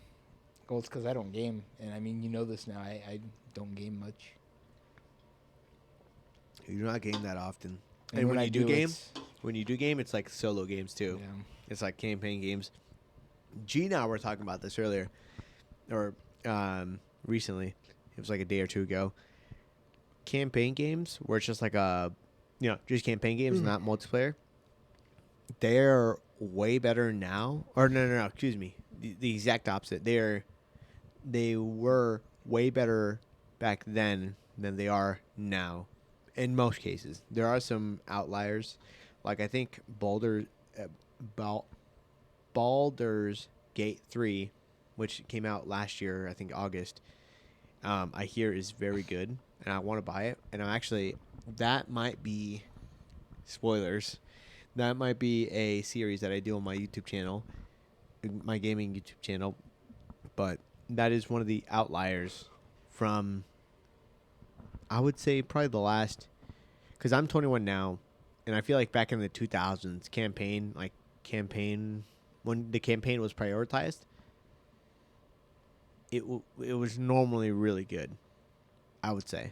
Well, it's because I don't game, and I mean, you know this now. I don't game much. You do not game that often. And And when I you do game, it's- it's like solo games too. yeah. It's like campaign games. G and I were talking about this earlier, or recently. It was like a day or two ago. Campaign games, where it's just like just campaign games, not multiplayer. They're way better now. Or no. Excuse me. The exact opposite. They were way better back then than they are now. In most cases, there are some outliers. Like I think Baldur's Gate 3, which came out last year, I think August, I hear is very good, and I want to buy it. And that might be, spoilers, that might be a series that I do on my YouTube channel, my gaming YouTube channel. But that is one of the outliers from, I would say, probably the last, because I'm 21 now, and I feel like back in the 2000s, when the campaign was prioritized, it was normally really good, I would say.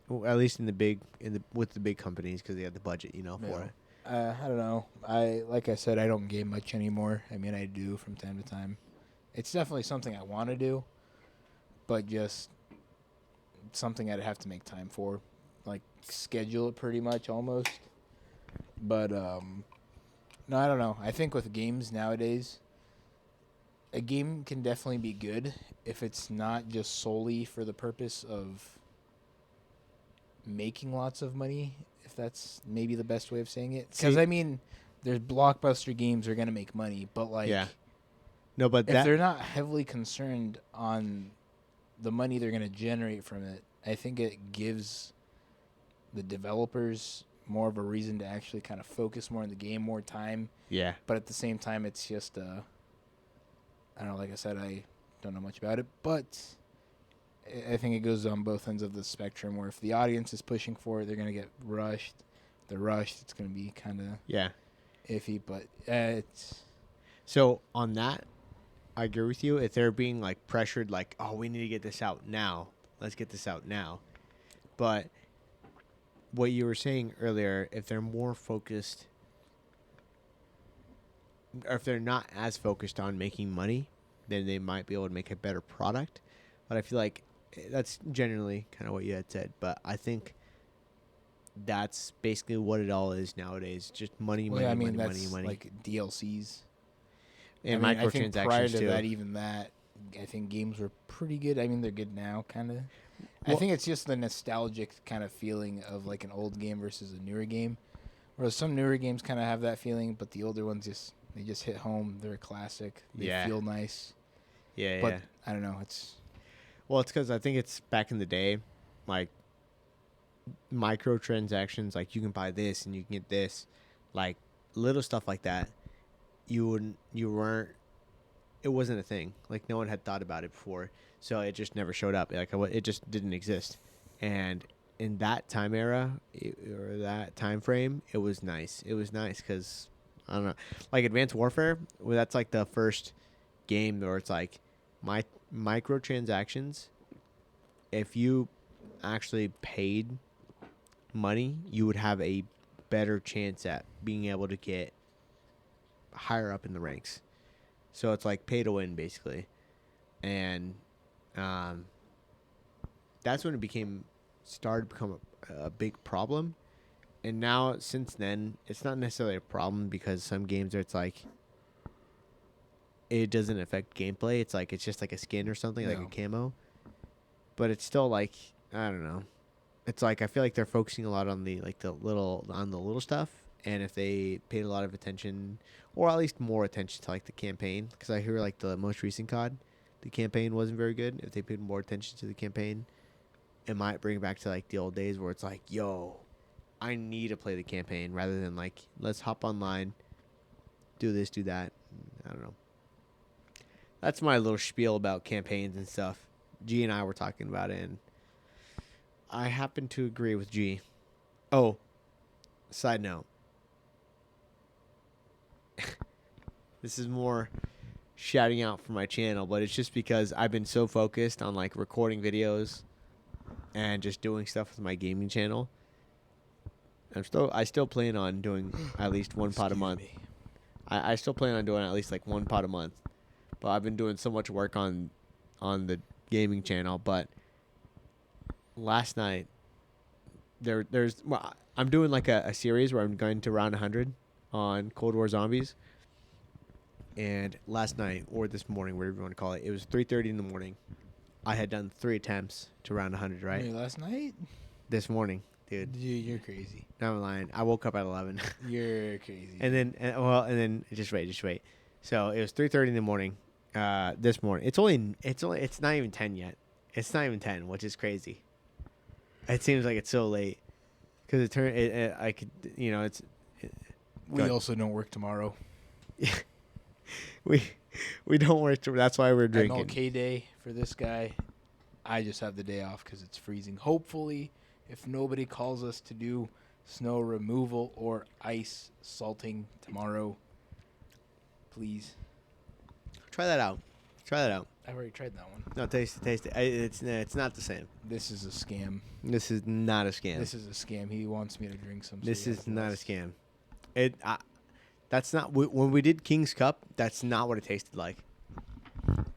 Well, at least with the big companies, because they had the budget, for it. I don't know. Like I said, I don't game much anymore. I mean, I do from time to time. It's definitely something I want to do, but just something I'd have to make time for, like schedule it pretty much almost. But no, I don't know. I think with games nowadays, a game can definitely be good if it's not just solely for the purpose of making lots of money, if that's maybe the best way of saying it. Because, I mean, there's blockbuster games that are going to make money, but, like, Yeah. No, but if they're not heavily concerned on the money they're going to generate from it, I think it gives the developers more of a reason to actually kind of focus more on the game, more time. Yeah. But at the same time, it's just, I don't know, like I said, I don't know much about it, but I think it goes on both ends of the spectrum, where if the audience is pushing for it, they're going to get rushed. If they're rushed, it's going to be kind of iffy, but it's... So, on that, I agree with you. If they're being, like, pressured, like, oh, we need to get this out now. Let's get this out now. But what you were saying earlier, if they're more focused or if they're not as focused on making money, then they might be able to make a better product. But I feel like that's generally kind of what you had said. But I think that's basically what it all is nowadays. Just money, Well, money, yeah, I money, mean money, that's money, like DLCs. and I think prior microtransactions to too. that, even that, I think games were pretty good. I mean, they're good now, kind of. I Well- think it's just the nostalgic kind of feeling of like an old game versus a newer game. Whereas some newer games kind of have that feeling, but the older ones they just hit home. They're a classic. They Yeah. feel nice. Yeah, But yeah. I don't know. It's Well, it's because I think it's back in the day, like microtransactions, like you can buy this and you can get this, like little stuff like that. You weren't. It wasn't a thing. Like no one had thought about it before, so it just never showed up. Like it just didn't exist. And in that time era or that time frame, it was nice. It was nice because I don't know, like Advanced Warfare. Well, that's like the first game where it's like my microtransactions. If you actually paid money, you would have a better chance at being able to get higher up in the ranks. So it's like pay to win basically, and that's when it started to become a big problem. And now since then, it's not necessarily a problem because some games it's like it doesn't affect gameplay. It's like it's just like a skin or something, like No. a camo. But it's still like I don't know. It's like I feel like they're focusing a lot on the little stuff, and if they paid a lot of attention, or at least more attention to like the campaign, because I hear like the most recent COD, the campaign wasn't very good. If they paid more attention to the campaign, it might bring back to like the old days where it's like, yo, I need to play the campaign rather than like let's hop online, do this, do that. I don't know. That's my little spiel about campaigns and stuff. G and I were talking about it, and I happen to agree with G. Oh, side note. This is more shouting out for my channel, but it's just because I've been so focused on like recording videos and just doing stuff with my gaming channel. I still plan on doing at least one pod a month. I still plan on doing at least like one pod a month. But I've been doing so much work on the gaming channel, but last night I'm doing like a series where I'm going to round 100 on Cold War Zombies. And last night or this morning, whatever you want to call it, it was 3:30 in the morning. I had done 3 attempts to round 100, right? Wait, last night? This morning, dude. You're crazy. No, I'm lying. I woke up at 11. You're crazy. and then just wait. So it was 3:30 in the morning. This morning. It's not even 10 yet. It's not even 10, which is crazy. It seems like it's so late because I could, it's. We also don't work tomorrow. We don't work. That's why we're drinking. MLK Day for this guy. I just have the day off because it's freezing. Hopefully, if nobody calls us to do snow removal or ice salting tomorrow, please. Try that out. I've already tried that one. No, taste it. It's not the same. This is a scam. This is not a scam. This is a scam. He wants me to drink some. This is not a scam. That's not when we did King's Cup. That's not what it tasted like.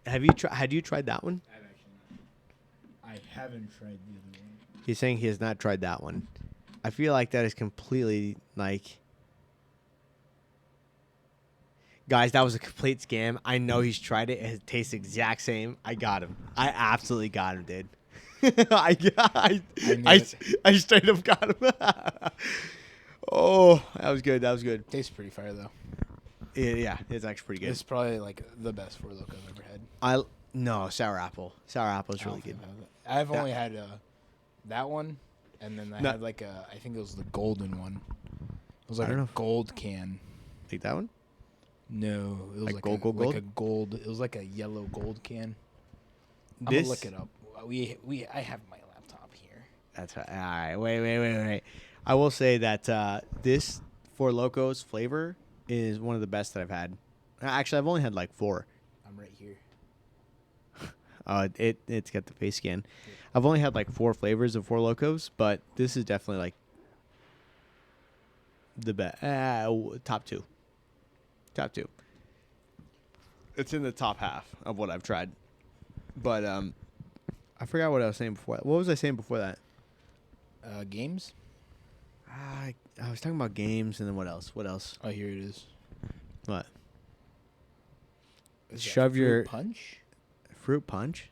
Had you tried that one? I've actually not. I haven't tried the other one. He's saying he has not tried that one. I feel like that is completely like. Guys, that was a complete scam. I know he's tried it. It tastes the exact same. I got him. I absolutely got him, dude. I straight up got him. Oh, that was good. Tastes pretty fire though. Yeah, it's actually pretty good. It's probably like the best Four Loko I've ever had. No, sour apple. Sour apple is I don't really good. think I've only had that one, and then I had like I think it was the golden one. It was like a gold can. Like that one? No, it was Like like gold? like a gold. It was like a yellow gold can. I'm gonna look it up. I have my laptop here. That's right. All right. Wait. I will say that this Four Loco's flavor is one of the best that I've had. Actually, I've only had like 4. I'm right here. It's got the face scan. I've only had like 4 flavors of Four Locos, but this is definitely like the best. Top 2. It's in the top half of what I've tried. But I forgot what I was saying before. What was I saying before that? Games? I was talking about games, and then what else? What else? Oh, here it is. What? Is that Shove your Fruit punch. fruit punch.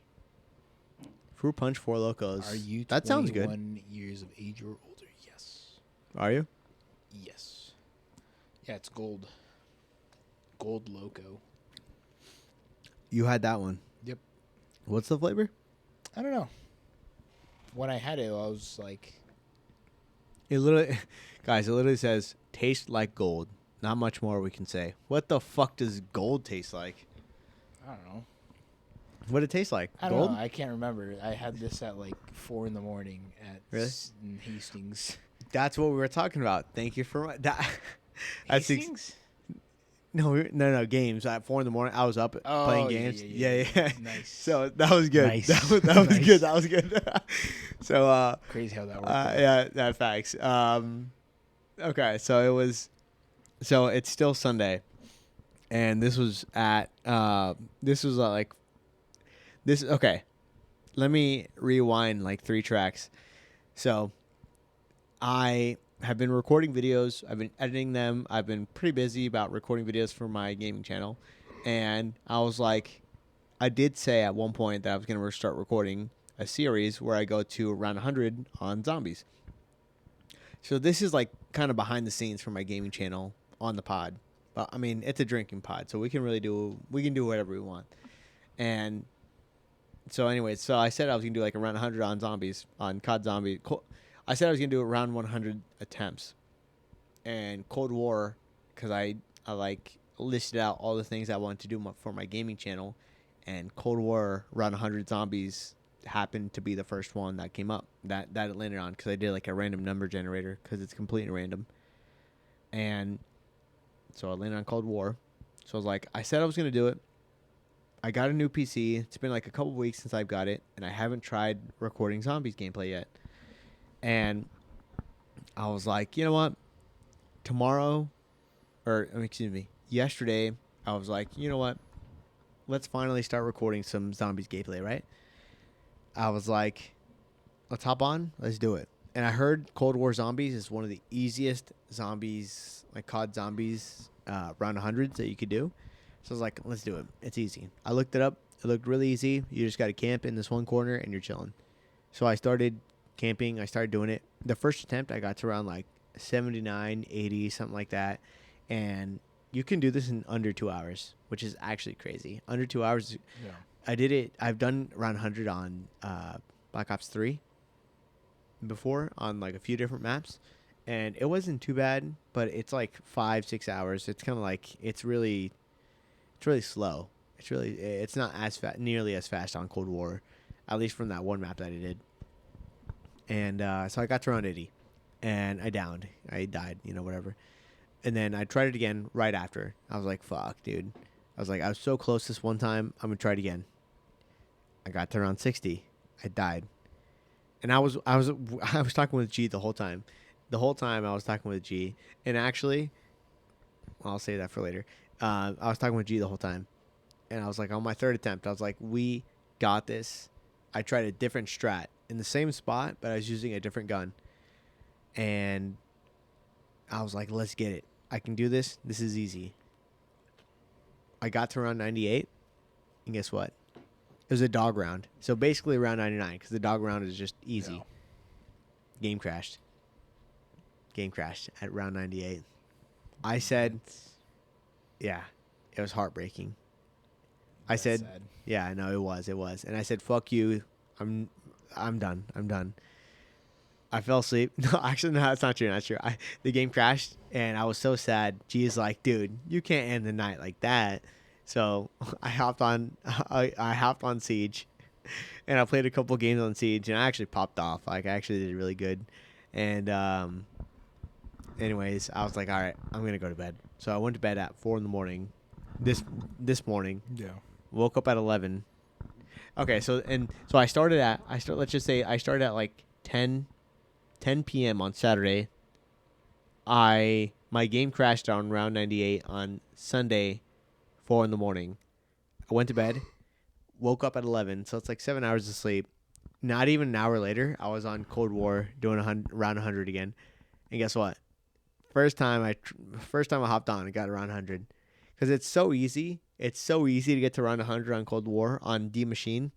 Fruit punch, Four Locos. Are you That sounds good. 21 years of age or older? Yes. Are you? Yes. Yeah, it's gold. Gold Loco. You had that one. Yep. What's the flavor? I don't know. When I had it, I was like, It literally, guys, it literally says taste like gold. Not much more we can say. What the fuck does gold taste like? I don't know. What it tastes like? I don't Gold? know. I can't remember. I had this at like 4 in the morning at Really? in Hastings. That's what we were talking about. Thank you for that. That's Hastings? no games at 4 in the morning. I was up playing games. Yeah. Nice. So that was good. Nice. That was Nice. good. That was good. So Crazy how that worked. yeah, that facts. Okay, so it's still Sunday, and this was okay. Let me rewind like 3 tracks. So I have been recording videos. I've been editing them. I've been pretty busy about recording videos for my gaming channel. And I was like, I did say at one point that I was going to start recording a series where I go to around 100 on zombies. So this is like kind of behind the scenes for my gaming channel on the pod. But I mean, it's a drinking pod, so we can do whatever we want. And so anyways, so I said I was going to do like around 100 on zombies, on COD Zombie. I said I was going to do around 100 attempts. And Cold War, because I like listed out all the things I wanted to do for my gaming channel. And Cold War, around 100 zombies, happened to be the first one that came up. That it landed on, because I did like a random number generator, because it's completely random. And so I landed on Cold War. So I was like, I said I was going to do it. I got a new PC. It's been like a couple weeks since I've got it. And I haven't tried recording zombies gameplay yet. And I was like, you know what? Yesterday, I was like, you know what? Let's finally start recording some zombies gameplay, right? I was like, let's hop on. Let's do it. And I heard Cold War Zombies is one of the easiest zombies, like COD Zombies, around 100s that you could do. So I was like, let's do it. It's easy. I looked it up. It looked really easy. You just got to camp in this one corner and you're chilling. So I started camping. I started doing it. The first attempt, I got to around like 79, 80, something like that. And you can do this in under 2 hours, which is actually crazy. Under 2 hours. Yeah. I did it. I've done around 100 on Black Ops 3 before on like a few different maps. And it wasn't too bad, but it's like 5-6 hours. It's kind of like, it's really slow. It's not nearly as fast on Cold War, at least from that one map that I did. And so I got to around 80, and I died, whatever. And then I tried it again right after. I was like, fuck, dude. I was so close this one time. I'm going to try it again. I got to around 60. I died. And I was talking with G the whole time. The whole time I was talking with G. And actually, I'll say that for later. I was talking with G the whole time. And I was like, on my 3rd attempt, I was like, we got this. I tried a different strat in the same spot, but I was using a different gun. And I was like, let's get it. I can do this. This is easy. I got to around 98. And guess what? It was a dog round. So basically around 99, because the dog round is just easy. Yeah. Game crashed at round 98. I said, yeah, it was heartbreaking. I said, sad. yeah, I know it was. And I said, fuck you. I'm done. I fell asleep. No, actually, no, that's not true. The game crashed, and I was so sad. G is like, dude, you can't end the night like that. So I hopped on Siege, and I played a couple games on Siege, and I actually popped off. Like, I actually did really good. And anyways, I was like, all right, I'm gonna go to bed. So I went to bed at 4 in the morning. This morning. Yeah. Woke up at 11. Okay, so I started at like 10 p.m. on Saturday. My game crashed on round 98 on Sunday, 4 in the morning. I went to bed, woke up at 11, so it's like 7 hours of sleep. Not even an hour later, I was on Cold War doing around 100 again. And guess what? First time I hopped on and got around 100. Because it's so easy. It's so easy to get to around 100 on Cold War on D Machine.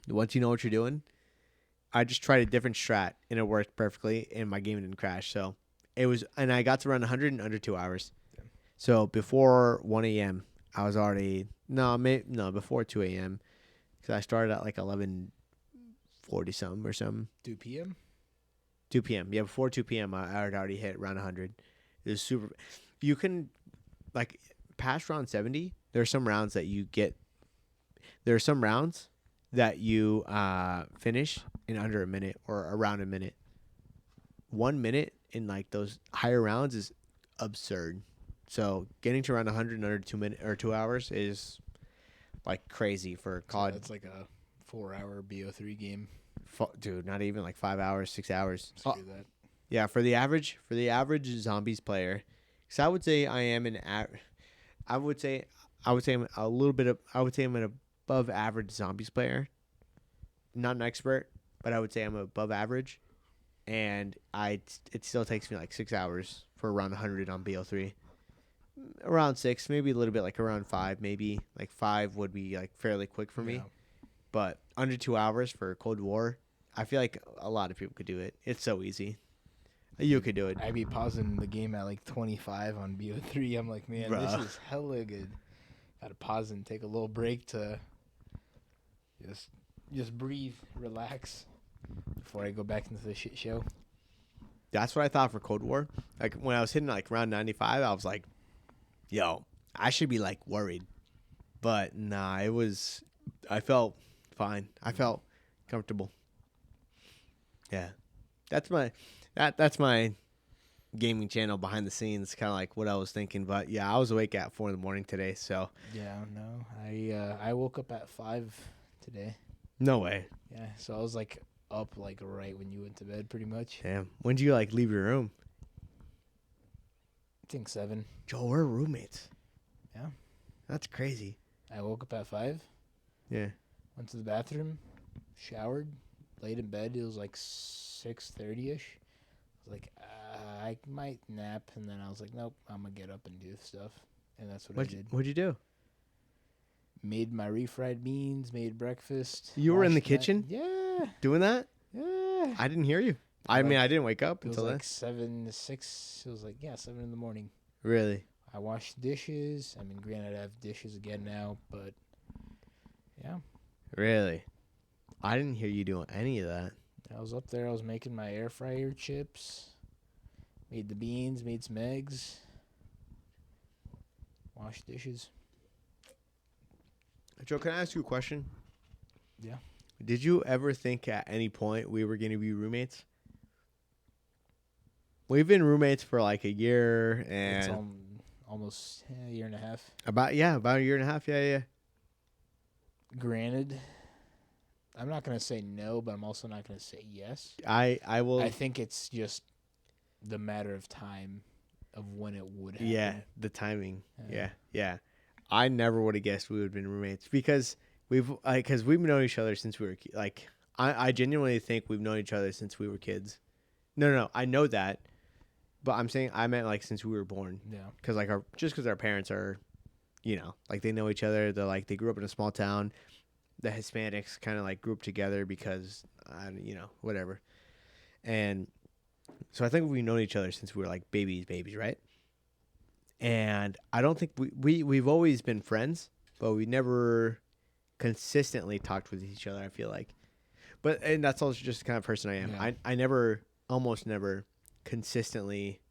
Once you know what you're doing. I just tried a different strat, and it worked perfectly, and my game didn't crash. So it was, and I got to around 100 in under 2 hours. Yeah. So before 1 a.m., I was already, before 2 a.m. Because I started at like 11:40 something or something. 2 p.m.? 2 p.m. Yeah, before 2 p.m., I had already hit around 100. It was super. You can, like, past round 70, there are some rounds that you get. There are some rounds that you finish in under a minute or around a minute. 1 minute in, like, those higher rounds is absurd. So getting to around 100 in under 2 minutes or 2 hours is, like, crazy for COD. That's like a 4-hour BO3 game. Dude, not even like 5 hours, 6 hours. Screw that. Yeah, for the average zombies player, because I would say I am I would say I'm a little bit of, I would say I'm an above average zombies player. Not an expert, but I would say I'm above average, and it still takes me like 6 hours for around 100 on BO3. Around 6, maybe a little bit like around 5, maybe like 5 would be like fairly quick for me. Yeah. But under 2 hours for Cold War, I feel like a lot of people could do it. It's so easy. You could do it. I'd be pausing the game at like 25 on BO3. I'm like, man, Bruh. this is hella good. Gotta pause and take a little break to just breathe, relax before I go back into the shit show. That's what I thought for Cold War. Like when I was hitting like around 95, I was like, yo, I should be like worried. But nah, I felt fine. I felt comfortable. Yeah. That's my gaming channel behind the scenes, kind of like what I was thinking. But yeah, I was awake at 4 a.m. today, so Yeah, no, I woke up at 5 today. no way. Yeah, so I was like up like right when you went to bed, pretty much. Damn. When did you like leave your room? I think 7. Joe, we're roommates. Yeah. That's crazy. I woke up at 5. Yeah. Went to the bathroom, showered, laid in bed. It was like 6:30ish. I was like, I might nap, and then I was like, nope, I'm gonna get up and do stuff, and that's what I did. What'd you do? Made my refried beans, made breakfast. You were in the washed kitchen? Yeah, Doing that? yeah. I didn't hear you. I mean, I didn't wake up It was until like then. 7 to 6. It was like 7 in the morning. Really? I washed dishes. I mean, granted, I have dishes again now, but yeah. Really? I didn't hear you doing any of that. I was up there. I was making my air fryer chips. Made the beans. Made some eggs. Washed dishes. Joe, can I ask you a question? Yeah. Did you ever think at any point we were going to be roommates? We've been roommates for like a year It's and almost a year and a half. about a year and a half. Yeah. Granted, I'm not going to say no, but I'm also not going to say yes. I will. I think it's just the matter of time of when it would happen. Yeah, the timing. Yeah. Yeah. I never would have guessed we would have been roommates because we've known each other since we were like. I genuinely think we've known each other since we were kids. No, I know that, but I'm saying I meant like since we were born. Yeah. Because like because our parents are, like they know each other. They're like they grew up in a small town. The Hispanics kind of like grew up together because, whatever. And so I think we've known each other since we were like babies, right? And I don't think we've always been friends, but we never consistently talked with each other, I feel like. And that's also just the kind of person I am. Yeah. I almost never consistently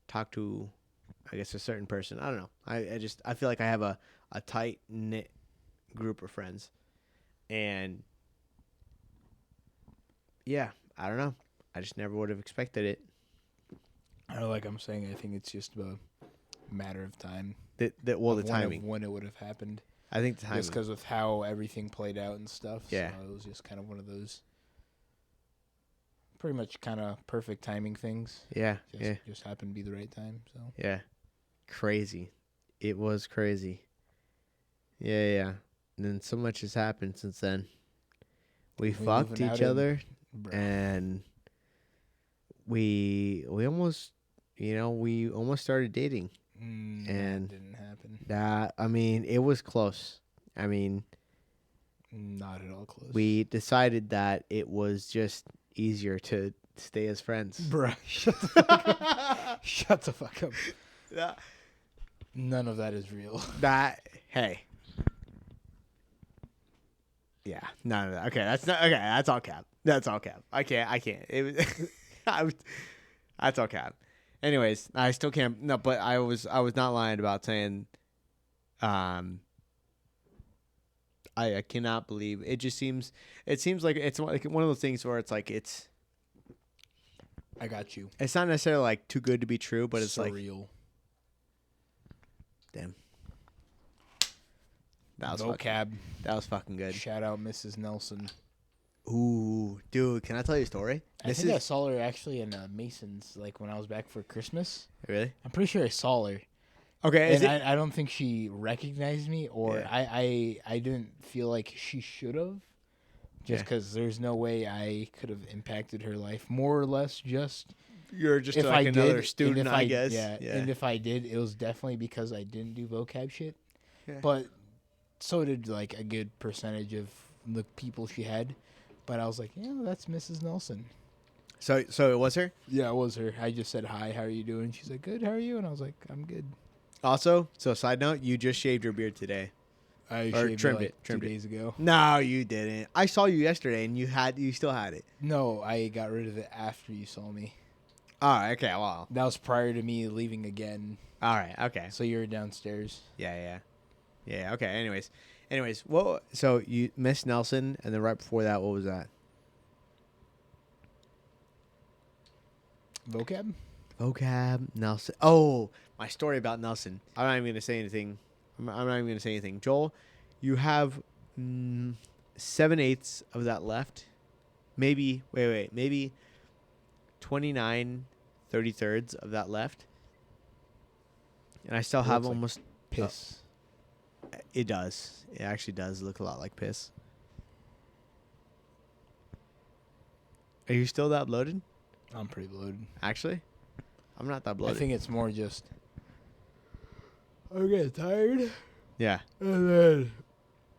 talk to, I guess, a certain person. I don't know. I feel like I have a tight knit group of friends, and yeah, I don't know. I just never would have expected it. Like I'm saying, I think it's just a matter of time. The timing. When it would have happened. I think the timing. Just because of how everything played out and stuff. Yeah. So it was just kind of one of those pretty much kind of perfect timing things. Yeah. Just happened to be the right time. So Yeah. Crazy. It was crazy. Yeah. And then so much has happened since then. We We fucked moving out each in- other, Bro. and we almost, we almost started dating. and- that didn't happen. It was close. I mean, Not at all close. we decided that it was just easier to stay as friends. Bruh, shut the fuck up. Shut the fuck up. That, None of that is real. hey. Yeah, no. Okay, that's not okay. That's all cap. That's all cap. I can't. It was, that's all cap. Anyways, I still can't. No, but I was not lying about saying, I cannot believe it. Seems like it's like one of those things where it's like it's I got you. not necessarily like too good to be true, but it's like surreal. damn. That was fucking, Vocab. that was fucking good. Shout out Mrs. Nelson. Ooh, dude, can I tell you a story? I think I saw her actually in Mason's, like when I was back for Christmas. Really? I'm pretty sure I saw her. Okay, is And it? I don't think she recognized me, or Yeah. I didn't feel like she should have. Just Yeah. because there's no way I could have impacted her life, more or less. Just You're just if like I another did, student, and if I guess. Yeah, and if I did, it was definitely because I didn't do vocab shit. Yeah. But so did like a good percentage of the people she had. But I was like, yeah, that's Mrs. Nelson. So it was her. Yeah, it was her. I just said hi. How are you doing? She's like, good. How are you? And I was like, I'm good. Also, so side note, you just shaved your beard today. I Or shaved trimmed it like it, trimmed 2 it. days ago. No, you didn't. I saw you yesterday, and you still had it. No, I got rid of it after you saw me. All right. Okay. Well. That was prior to me leaving again. All right. Okay. So you were downstairs. Yeah. Okay. Anyways. Well, so you Miss Nelson, and then right before that, what was that? Vocab? Vocab Nelson. Oh, my story about Nelson. I'm not even gonna say anything. I'm not even gonna say anything. Joel, you have 7/8 of that left. Maybe wait. Maybe 29 33rds of that left. And I still It have looks like almost. Piss. It does. It actually does look a lot like piss. Are you still that bloated? I'm pretty bloated. Actually, I'm not that I bloated. think it's more just I'm getting tired. Yeah. And then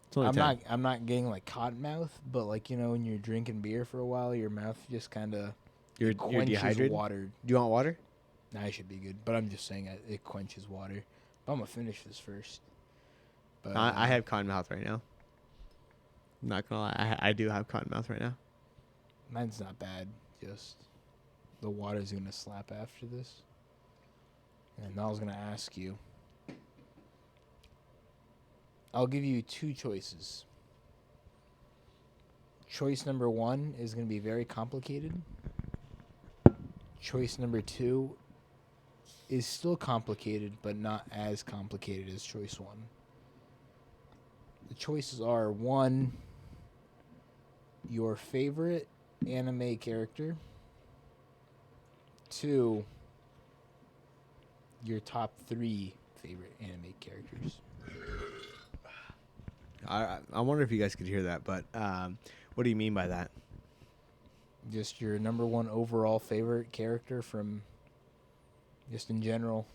It's only 10. I'm not getting like cotton mouth, but like when you're drinking beer for a while, your mouth just kind of You're quenches dehydrated. water. Do you want water? Nah, I should be good, but I'm just saying it quenches water. But I'm gonna finish this first. But I have cotton mouth right now. I'm not gonna lie, I do have cotton mouth right now. mine's not bad. Just the water's gonna slap after this. And I was gonna ask you. I'll give you two choices. Choice number 1 is gonna be very complicated. Choice number 2 is still complicated, but not as complicated as choice 1. The choices are 1, your favorite anime character. 2, your top 3 favorite anime characters. I wonder if you guys could hear that, but what do you mean by that? Just your number 1 overall favorite character from just in general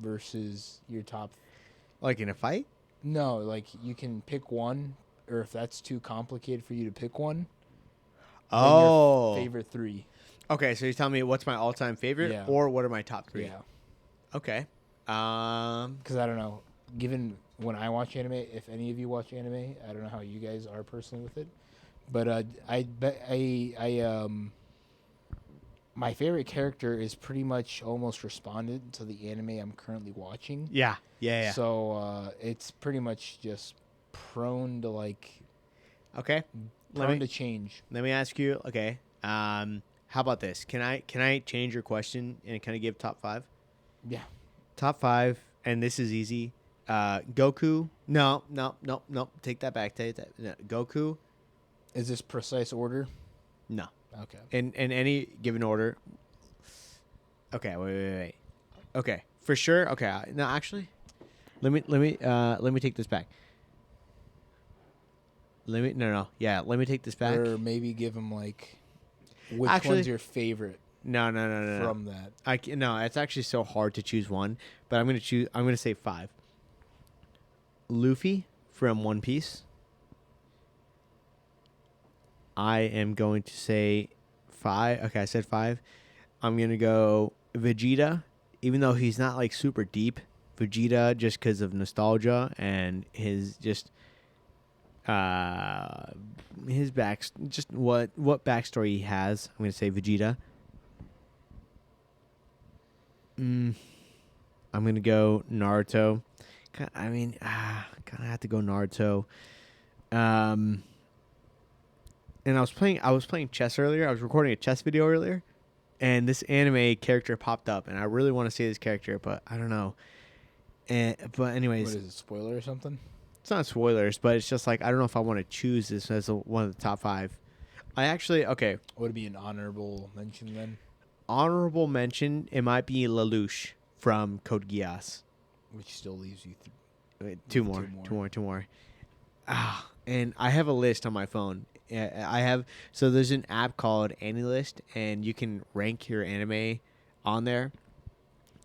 versus your top. Like in a fight? No, like you can pick one, or if that's too complicated for you to pick one, then your Oh. favorite 3. Okay, so you're telling me what's my all-time favorite, Yeah. or what are my top 3? Yeah. Okay. Because I don't know, given when I watch anime, if any of you watch anime, I don't know how you guys are personally with it, but my favorite character is pretty much almost responded to the anime I'm currently watching. Yeah. So it's pretty much just prone to like Okay. prone to change. Let me ask you. Okay. How about this? Can I change your question and kind of give top 5? Yeah. Top 5, and this is easy. Goku. No. Take that back. Take that. No. Goku. Is this precise order? No. Okay. In any given order. Okay. Wait. Okay. For sure. Okay. No, actually, let me take this back. Let me let me take this back. Or maybe give them like, which Actually, one's your favorite no. from that? No, it's actually so hard to choose one, but I'm gonna say 5. Luffy from One Piece. I am going to say 5. Okay, I said 5. I'm gonna go Vegeta, even though he's not like super deep. Vegeta, just because of nostalgia and his just his just what backstory he has. I'm gonna say Vegeta. I'm gonna go Naruto. I mean, kind of have to go Naruto. And I was playing chess earlier. I was recording a chess video earlier, and this anime character popped up, and I really want to see this character, but I don't know. But anyways, What is it? Spoiler or something? it's not spoilers, but it's just like I don't know if I want to choose this as one of the top 5. I actually Would it be an honorable mention then? Honorable mention. It might be Lelouch from Code Geass. Which still leaves you Two more. And I have a list on my phone. So there's an app called AniList, and you can rank your anime on there.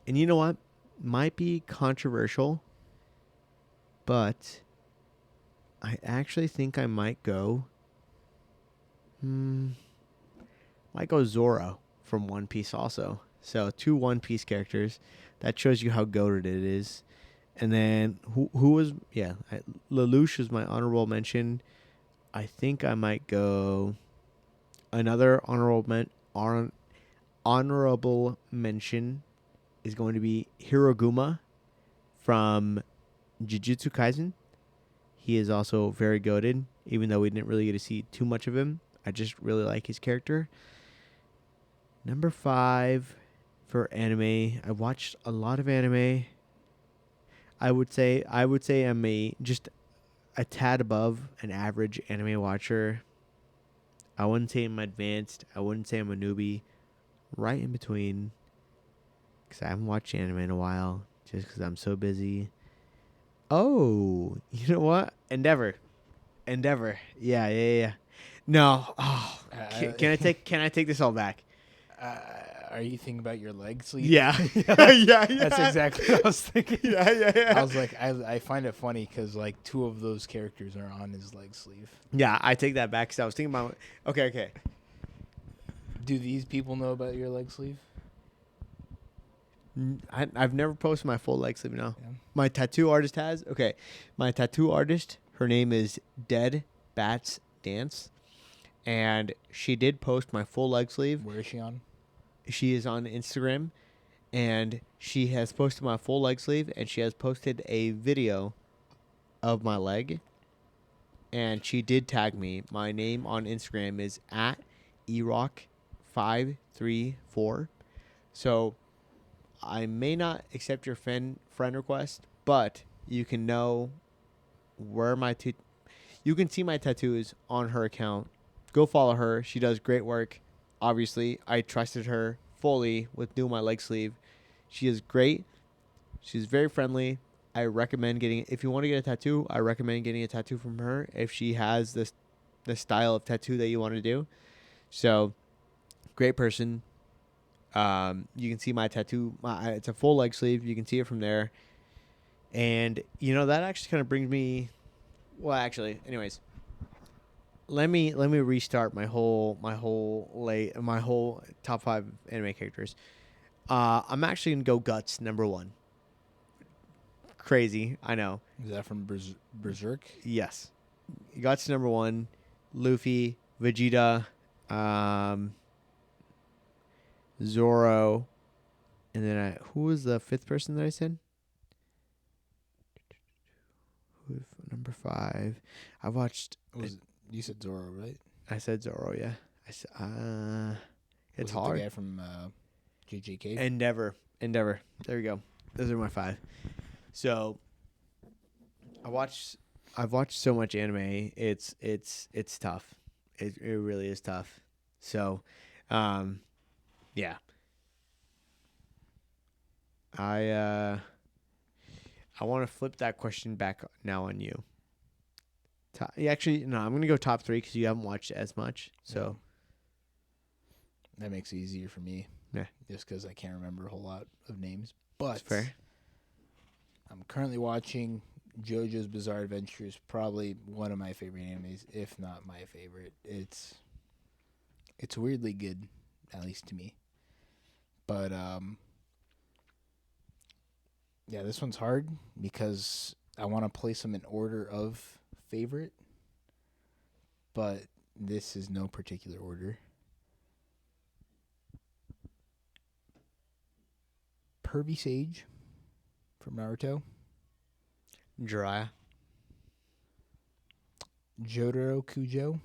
And you know what? Might be controversial, but I actually think I might go. Might go Zoro from One Piece also. So 2 One Piece characters. That shows you how goated it is. And then who was Lelouch is my honorable mention. I think I might go another honorable mention is going to be Hiroguma from Jujutsu Kaisen. He is also very goated, even though we didn't really get to see too much of him. I just really like his character. Number 5 for anime. I watched a lot of anime. I would say I'm just a tad above an average anime watcher. I wouldn't say I'm advanced. I wouldn't say I'm a newbie. Right in between. Because I haven't watched anime in a while. Just because I'm so busy. Oh, you know what? Endeavor. Yeah. No. Oh, can I take this all back? Are you thinking about your leg sleeve? Yeah. yeah. That's exactly what I was thinking. Yeah. I was like, I find it funny because like 2 of those characters are on his leg sleeve. Yeah, I take that back because I was thinking about. Okay. Do these people know about your leg sleeve? I've never posted my full leg sleeve. No, Yeah. my tattoo artist has. Okay, my tattoo artist. Her name is Dead Bats Dance, and she did post my full leg sleeve. Where is she on? She is on Instagram, and she has posted my full leg sleeve, and she has posted a video of my leg, and she did tag me. My name on Instagram is at erock534. So I may not accept your friend request, but you can know where you can see my tattoos on her account. Go follow her. She does great work. Obviously, I trusted her fully with doing my leg sleeve. She is great. She's very friendly. I recommend if you want to get a tattoo, I recommend getting a tattoo from her if she has the style of tattoo that you want to do. So, great person. You can see my tattoo. It's a full leg sleeve. You can see it from there. And, that actually kind of brings me... Well, actually, anyways... Let me restart my whole top 5 anime characters. I'm actually gonna go Guts number 1. Crazy, I know. Is that from Berserk? Yes, Guts number 1. Luffy, Vegeta, Zoro, and then who was the 5th person that I said? Number 5. I watched. You said Zoro, right? I said Zoro, yeah. It's hard. The guy from JJK? Endeavor. There we go. Those are my 5. So I've watched so much anime. It's tough. It really is tough. So, yeah. I want to flip that question back now on you. Yeah, actually, no. I'm gonna go top 3 because you haven't watched as much. So that makes it easier for me. Yeah. Just because I can't remember a whole lot of names. But it's fair. I'm currently watching JoJo's Bizarre Adventures, probably one of my favorite animes, if not my favorite. It's weirdly good, at least to me. But yeah, this one's hard because I want to place them in order of favorite, but this is no particular order. Pervy Sage from Naruto. Jiraiya. Jotaro Kujo.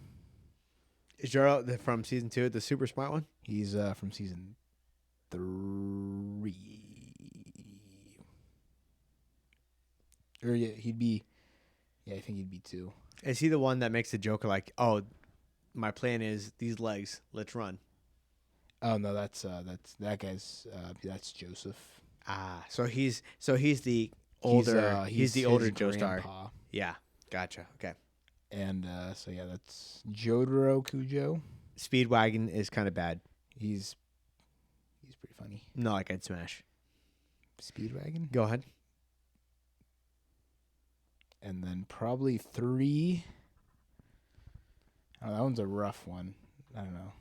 Is Jiraiya from season 2 the super smart one? He's from season 3. Or yeah, he'd be. Yeah, I think he'd be 2. Is he the one that makes the joke like, "Oh, my plan is these legs. Let's run." Oh no, that's that guy's. That's Joseph. Ah, so he's the older. He's the older his Joestar. grandpa. Yeah, gotcha. Okay. And so yeah, that's Jotaro Kujo. Speedwagon is kind of bad. He's pretty funny. Not like I'd smash. Speedwagon. Go ahead. And then probably 3. Oh, that one's a rough one. I don't know.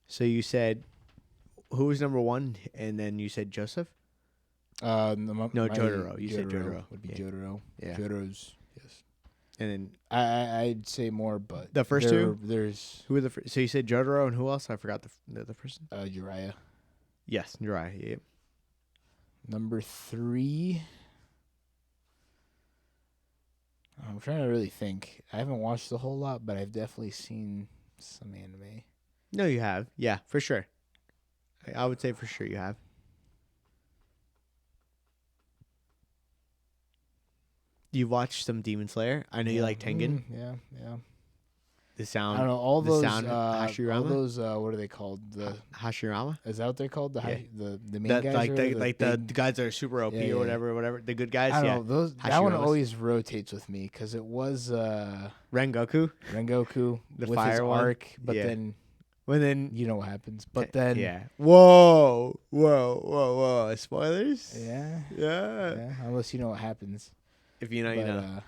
So you said who was number 1, and then you said Joseph. No, Jotaro. You said Jotaro. Would be Yeah. Jotaro. Yeah. Jotaro's yes. And then I'd say more, but the first 2. There's Who were the? So you said Jotaro, and who else? I forgot the other person. Jiraiya. Yes, Jiraiya. Yep. Number 3. I'm trying to really think. I haven't watched a whole lot, but I've definitely seen some anime. No, you have. Yeah, for sure. I would say for sure you have. You watched some Demon Slayer. I know you like Tengen. Yeah. The sound. I don't know all the those. sound Hashirama? All those. What are they called? The Hashirama. is that what they're called? Yeah. The main guys. The guys that are super OP Yeah, or whatever. The good guys. I don't yeah. know. That one Hashiramas. always rotates with me because it was Rengoku. Rengoku The with fire his one? arc, but Yeah. then Then you know what happens. But then yeah. Whoa. Spoilers. yeah, Yeah. unless you know what happens. If you know, you But, know.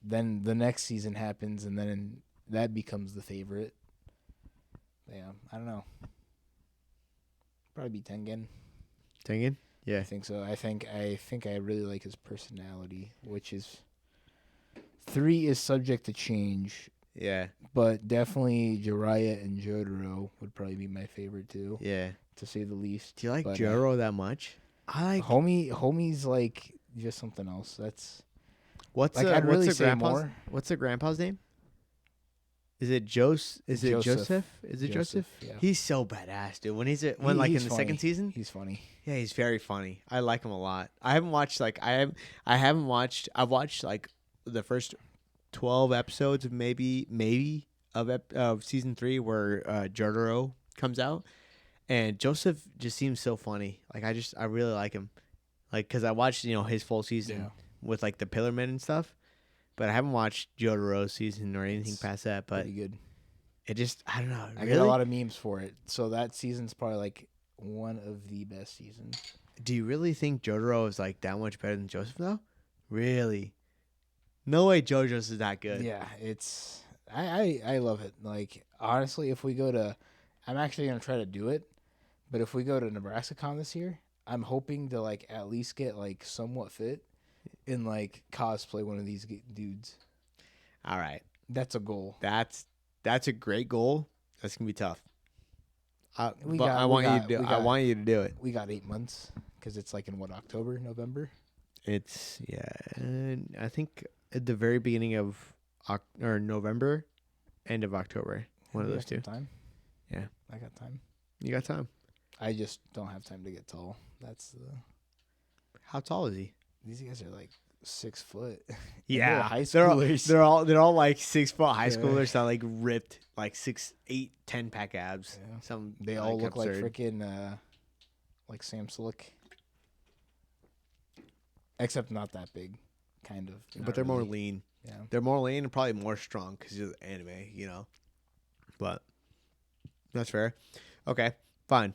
then the next season happens, and then that becomes the favorite. Yeah, I don't know. Probably be Tengen. Tengen. Yeah. I think so. I think I really like his personality, which is 3 is subject to change, Yeah. but definitely Jiraiya and Jotaro would probably be my favorite too, Yeah. to say the least. Do you like But, Jotaro that much? I like. Homie's like just something else. That's What's like the, I'd what's really the say grandpa's? more. What's the grandpa's name? Is it Joseph? Is it Joseph? Is it Joseph? Yeah. He's so badass, dude. When he's in He's the funny. second season, He's funny. yeah, he's very funny. I like him a lot. I haven't watched I've watched like the first 12 episodes of maybe of season 3 where Jotaro comes out, and Joseph just seems so funny. Like I really like him, like because I watched his full season with like the Pillarmen and stuff, but I haven't watched Jotaro's season or anything past that. But Pretty good. it just I don't know. I get a lot of memes for it. So that season's probably like one of the best seasons. Do you really think Jotaro is like that much better than Joseph though? Really? No way JoJo's is that good. Yeah, it's I love it. Like honestly, if we go to, I'm actually gonna try to do it, but if we go to NebraskaCon this year, I'm hoping to like at least get like somewhat fit and like cosplay one of these dudes. All right. That's a goal. That's a great goal. That's gonna be tough. I We want you to do it. We got 8 months because it's like in what, October, November. It's I think at the very beginning of or November, end of October. One of We those got some two. Time. Yeah. I got time. You got time. I just don't have time to get tall. That's the. How tall is he? These guys are like 6 foot. And Yeah, they're high they're schoolers. they're all like 6 foot high Yeah. schoolers that like ripped like 6, 8, 10 pack abs. Yeah. Some They all look absurd. like freaking like Sam Slick. Except not that big, kind of. but Not they're more really. lean. Yeah. They're more lean and probably more strong because of the anime, you know. But that's fair. Okay, fine.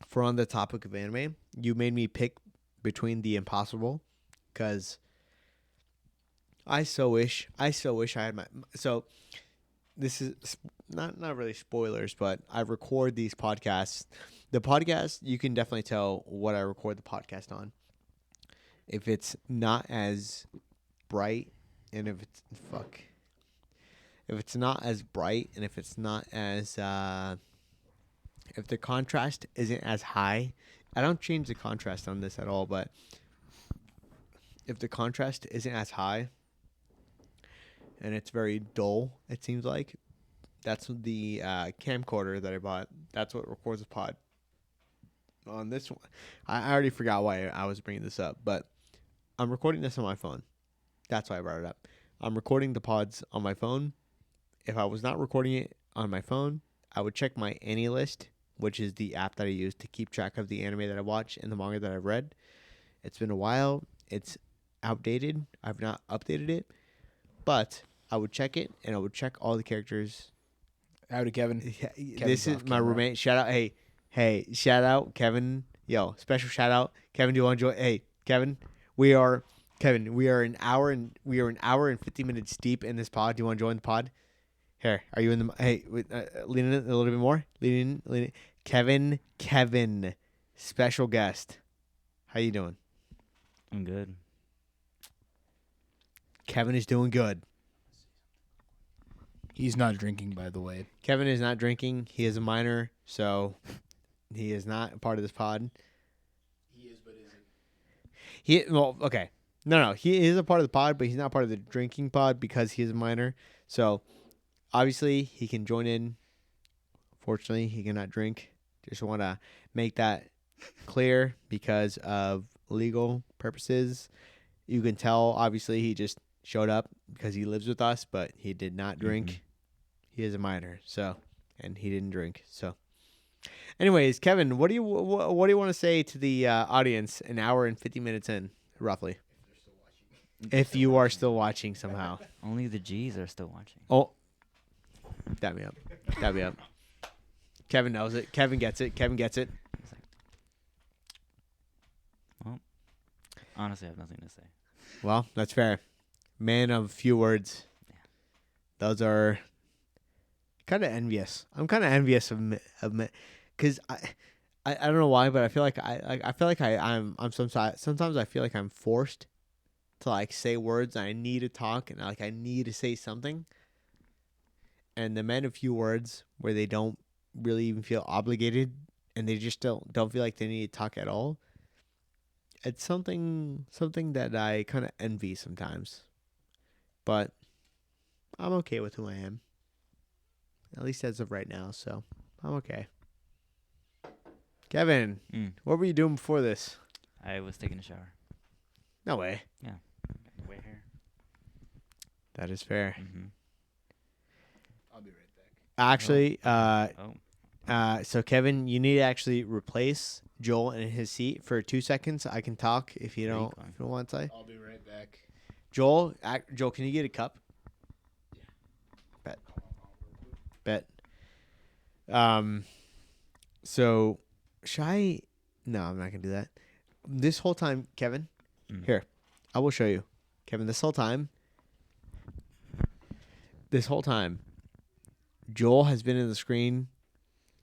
For on the topic of anime, you made me pick between The Impossible because I so wish I had my. So this is not really spoilers, but I record these podcasts. The podcast, you can definitely tell what I record the podcast on. If it's not as bright, and if it's not as bright, and if it's not as if the contrast isn't as high, I don't change the contrast on this at all, but if the contrast isn't as high and it's very dull, it seems like that's the camcorder that I bought. That's what records the pod. On this one, I already forgot why I was bringing this up, but I'm recording this on my phone. That's why I brought it up. I'm recording the pods on my phone. If I was not recording it on my phone, I would check my AniList, which is the app that I use to keep track of the anime that I watch and the manga that I've read. It's been a while. It's outdated. I've not updated it, but I would check it and I would check all the characters. Howdy, Kevin. This is my roommate. Shout out. Hey, shout out, Kevin. Yo, special shout out. Kevin, do you want to join? Hey, Kevin, we are an hour and 50 minutes deep in this pod. Do you want to join the pod? Here, are you in the? Hey, lean in a little bit more. Lean in. Kevin, special guest. How you doing? I'm good. Kevin is doing good. He's not drinking, by the way. Kevin is not drinking. He is a minor, so he is not a part of this pod. He is, but isn't. Okay. No, he is a part of the pod, but he's not part of the drinking pod because he is a minor. So obviously he can join in. Fortunately, he cannot drink. Just want to make that clear because of legal purposes. You can tell, obviously, he just showed up because he lives with us, but he did not drink. Mhm. He is a minor, so, and he didn't drink. So, anyways, Kevin, what do you want to say to the audience? An hour and 50 minutes in, roughly. If you are still watching somehow. Only the G's are still watching. Oh, dab me up. Kevin knows it. Kevin gets it. Well, honestly, I have nothing to say. Well, that's fair. Man of few words. Yeah. Those are kind of envious. I'm kind of envious of because I don't know why, but I feel like I'm sometimes I feel like I'm forced to like say words and I need to talk and I need to say something. And the men of few words where they don't really even feel obligated and they just don't feel like they need to talk at all. It's something that I kind of envy sometimes. But I'm okay with who I am. At least as of right now, so I'm okay. Kevin, what were you doing before this? I was taking a shower. No way. Yeah. Wet hair. That is fair. Mm-hmm. I'll be right back. Actually, Oh. so Kevin, you need to actually replace Joel in his seat for 2 seconds. I can talk if you There you don't go. want to say. I'll be right back. Joel, can you get a cup? Bet. So, should I? No, I'm not gonna do that. This whole time, Kevin, here, I will show you, Kevin. This whole time, Joel has been in the screen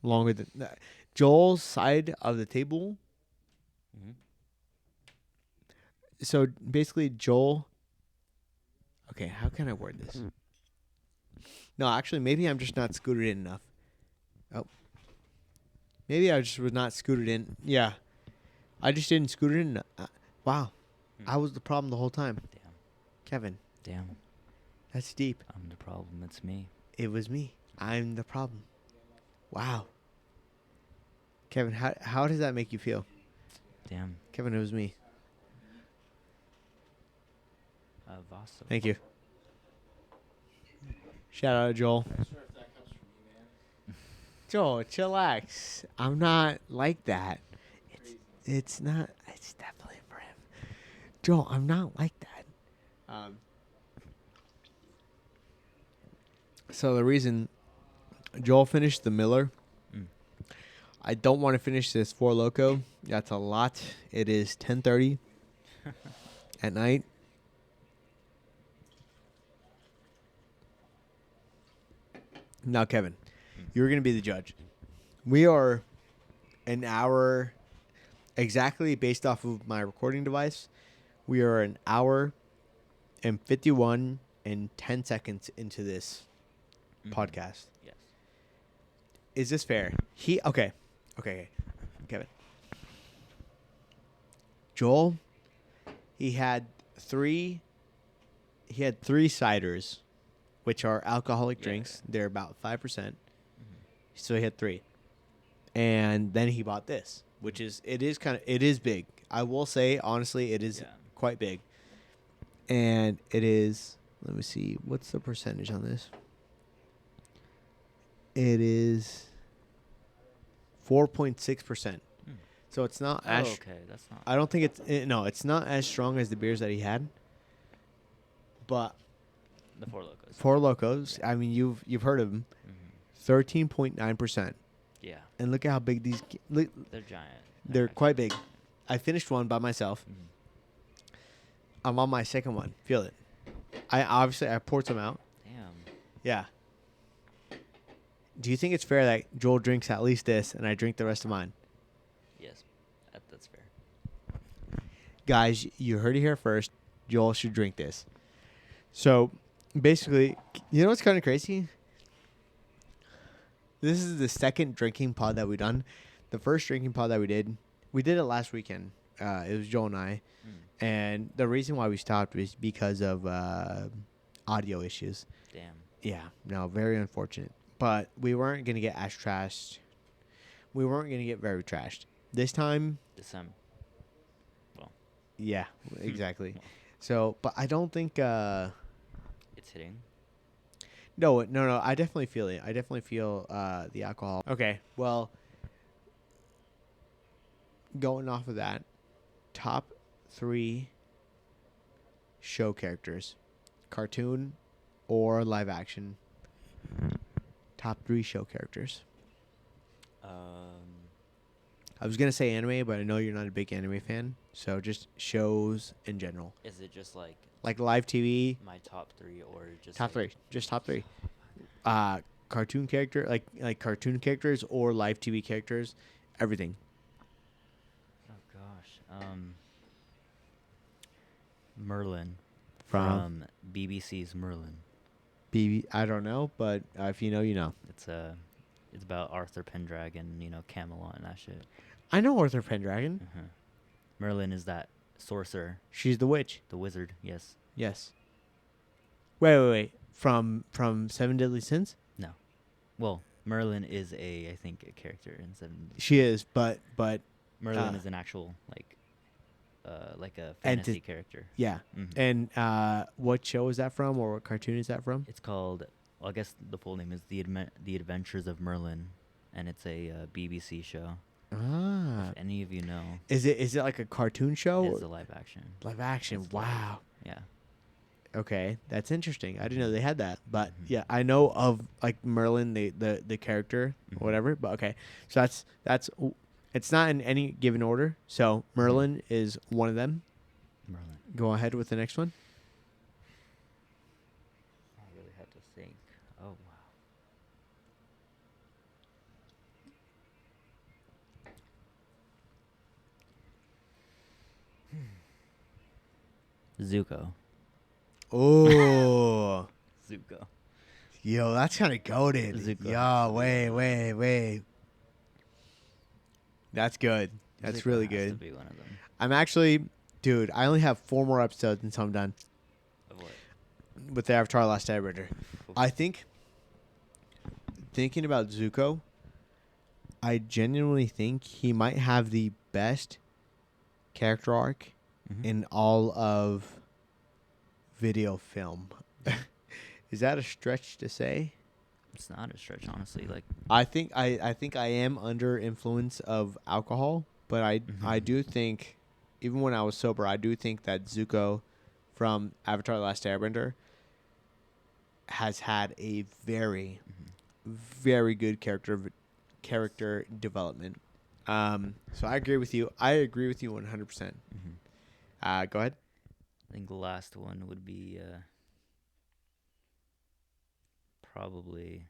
longer than Joel's side of the table. Mhm. So basically, Joel. Okay, how can I word this? No, actually, maybe I'm just not scooted in enough. Oh. Maybe I just was not scooted in. Yeah. I just didn't scoot it in. Wow. I was the problem the whole time. Damn. Kevin, Damn. that's deep. I'm the problem. It's me. It was me. I'm the problem. Wow. Kevin, how does that make you feel? Damn. Kevin, it was me. Vaso. Thank you. Shout out to Joel. I'm not sure if that comes from you, man. Joel, chillax. I'm not like that. It's not. It's definitely for him. Joel, I'm not like that. So the reason Joel finished the Miller, Mm. I don't want to finish this Four Loco. That's a lot. It is 10:30 at night. Now, Kevin, you're going to be the judge. We are an hour exactly based off of my recording device. We are an hour and 51 and 10 seconds into this Mhm. podcast. Yes. Is this fair? Okay, Kevin. Joel, he had three ciders, which are alcoholic Yeah. drinks. They're about 5%. Mhm. So he had 3. And then he bought this, which is it is big. I will say honestly, it is Yeah. quite big. And it is, let me see, what's the percentage on this? It is 4.6%. Mm. So it's not Oh, as okay. That's not. I don't think it's not as strong as the beers that he had. But The Four Locos. Four Locos, Yeah. I mean you've heard of them. Mhm. 13.9%. Yeah. And look at how big these look, They're giant. they're actually quite big. giant. I finished one by myself. Mhm. I'm on my second one. Feel it. I poured some out. Damn. Yeah. Do you think it's fair that Joel drinks at least this and I drink the rest of mine? Yes. That's fair. Guys, you heard it here first. Joel should drink this. So, basically, you know what's kind of crazy? This is the second drinking pod that we've done. The first drinking pod that we did it last weekend. It was Joel and I. Mm. And the reason why we stopped was because of audio issues. Damn. Yeah, no, very unfortunate. But we weren't going to get as trashed. We weren't going to get very trashed. This time, December. Well, yeah, exactly. Well. So, but I don't think... it's hitting. No, I definitely feel it. I definitely feel the alcohol. Okay, well, going off of that, top 3 show characters, cartoon or live action. Top 3 show characters. I was gonna say anime, but I know you're not a big anime fan, so just shows in general, Is it just like like live TV. my top 3 or just Top like, 3, just top 3. Cartoon character, like cartoon characters or live TV characters, everything. Oh gosh. Merlin From BBC's Merlin. BB, I don't know, but if you know, you know. It's about Arthur Pendragon, Camelot and that shit. I know Arthur Pendragon. Uh-huh. Merlin is that sorcerer, She's the witch. the wizard. Yes. Yes. Wait. From Seven Deadly Sins? No. Well, Merlin is I think a character in Seven. She is, but Merlin uh, is an actual like a fantasy character. yeah. Mhm. And what show is that from, or what cartoon is that from? It's called. Well, I guess the full name is The Adventures of Merlin, and it's a BBC show. Ah. If any of you know, Is it like a cartoon show? it's or a live action. live action. It's live. Wow. Yeah. Okay, that's interesting. I didn't know they had that, but Mhm. yeah, I know of like Merlin, the character, Mhm. or whatever. But okay, so that's it's not in any given order. So Merlin is one of them. Merlin. Go ahead with the next one. I really had to think. Oh wow. Zuko. Oh, Zuko. yo, that's kind of goaded. Zuko Yo, has to be wait. That's good. That's Zuko really has to good. be one of them. I'm actually, dude. I only have 4 more episodes until I'm done Of what? with the Avatar: Last Airbender. I think, thinking about Zuko, I genuinely think he might have the best character arc Mhm. in all of video film. Is that a stretch to say? It's not a stretch, honestly. Like, I think I am under influence of alcohol, but I Mhm. do think, even when I was sober, I do think that Zuko from Avatar: The Last Airbender has had a very, Mhm. very good character development. So I agree with you. I agree with you 100%. Mhm. Go ahead. I think the last one would be probably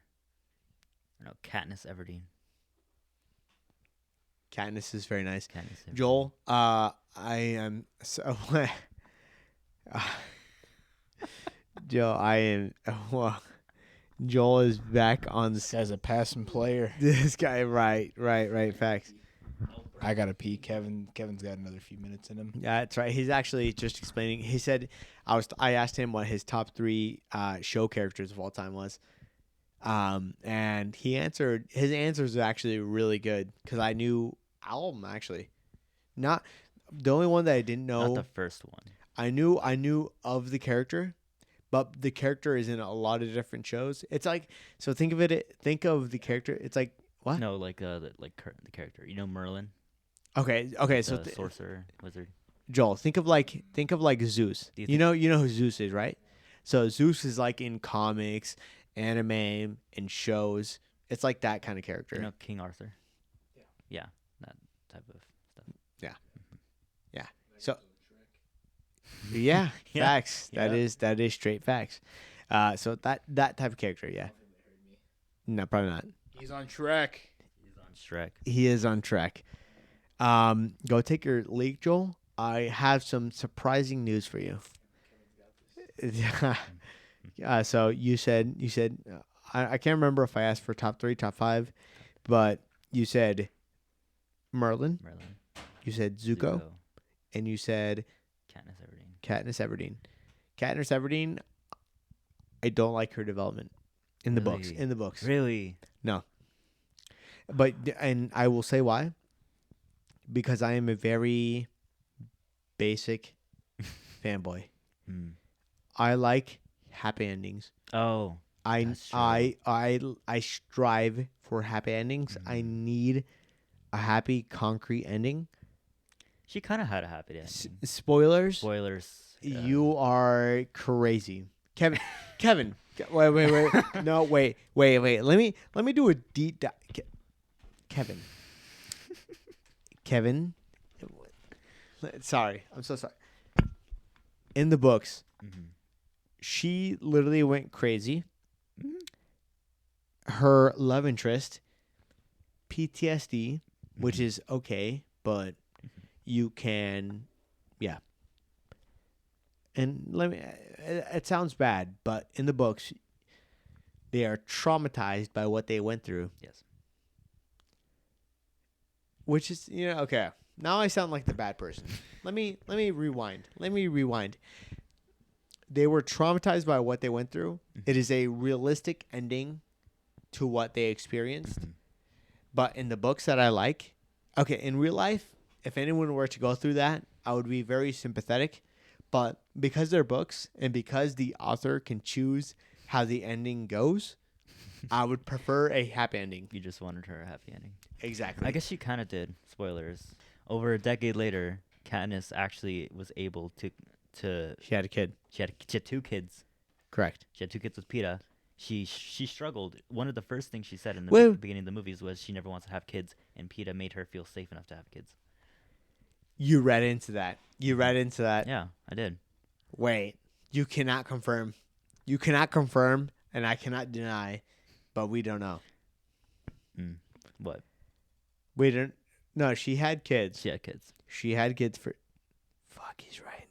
I don't know Katniss Everdeen. Katniss is very nice. Katniss Everdeen. Joel, I am so. Joel, I am. Well, Joel is back on This guy's a passing player. this guy. Right. Facts. I gotta pee. Kevin's got another few minutes in him. Yeah, that's right. He's actually just explaining. He said, I asked him what his top 3 show characters of all time was, and he answered. His answers are actually really good because I knew all of them actually. Not the only one that I didn't know. Not the first one. I knew of the character, but the character is in a lot of different shows. It's like, so think of it. Think of the character. It's like what? No, like the character. You know Merlin, Okay. So the sorcerer wizard. Joel, think of like Zeus. Do you You know who Zeus is, right? So Zeus is like in comics, anime, and shows. It's like that kind of character. You know King Arthur. Yeah, that type of stuff. So yeah, Yeah. facts. Yeah. That is straight facts. So that type of character, yeah. No, probably not. He's on track. He's on Shrek. He is on track. Go take your leak, Joel. I have some surprising news for you. So you said I can't remember if I asked for top 3, top 5, but you said Merlin, Merlin. you said Zuko, and you said Katniss Everdeen. Katniss Everdeen. Katniss Everdeen, I don't like her development in the books. Really? In the books, Really? no. But and I will say why. Because I am a very basic fanboy. Mm. I like happy endings. Oh. I That's true. I strive for happy endings. I Mm. need a happy concrete ending. She kind of had a happy ending. Spoilers. Spoilers. You are crazy, Kevin. Kevin, wait. No, wait. Let me do a deep dive. Kevin. Sorry, I'm so sorry. In the books, Mhm. she literally went crazy. Mhm. Her love interest, PTSD, which Mhm. is okay, but you can, yeah. And it sounds bad, but in the books, they are traumatized by what they went through, Yes. which is, okay. Now I sound like the bad person. Let me rewind. They were traumatized by what they went through. Mhm. It is a realistic ending to what they experienced. Mhm. But in the books that I like, okay, in real life, if anyone were to go through that, I would be very sympathetic. But because they're books and because the author can choose how the ending goes, I would prefer a happy ending. You just wanted her a happy ending. Exactly. I guess she kind of did. Spoilers. Over a decade later, Katniss actually was able to. She had a kid. She had 2 kids. Correct. She had 2 kids with Peeta. She struggled. One of the first things she said in the Well- beginning of the movies was she never wants to have kids, and Peeta made her feel safe enough to have kids. You read into that. Yeah, I did. Wait. You cannot confirm, and I cannot deny, but we don't know. Mm. What? We don't. No, she had kids. She had kids. She had kids for. Fuck, he's right.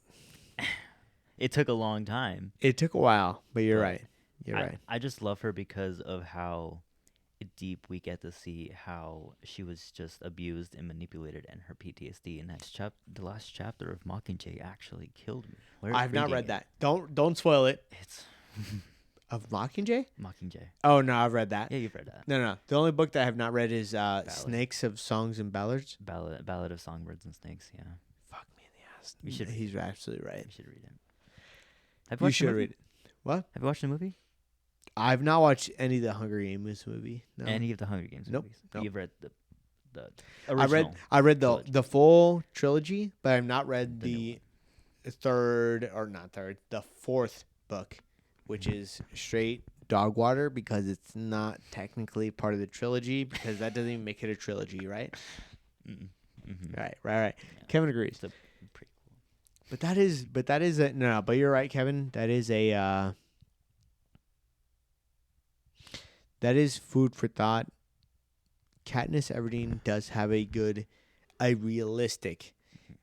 It took a long time. It took a while, but you're But right. You're right. I just love her because of how deep we get to see how she was just abused and manipulated and her PTSD. And the last chapter of Mockingjay actually killed me. I've not Reading read it, that. Don't spoil it. It's Of Mockingjay? Mockingjay. Oh no, I've read that. Yeah, you've read that. No. The only book that I have not read is Snakes of Songs and Ballads. Ballad of Songbirds and Snakes. Yeah, Fuck me in the ass. We should- He's absolutely right. you should read it. Have You watched the should movie? read it. What? Have you watched the movie? I've not watched any of the Hunger Games movie. No. Any of the Hunger Games Nope, movies? nope. You've read the original. I read trilogy. the full trilogy, but I've not read The new the third or not third, the fourth book, which is straight dog water because it's not technically part of the trilogy because that doesn't even make it a trilogy, right? Mm-hmm. Right. Yeah. Kevin agrees. It's a prequel. But that is a no. But you're right, Kevin. That is a that is food for thought. Katniss Everdeen does have a realistic,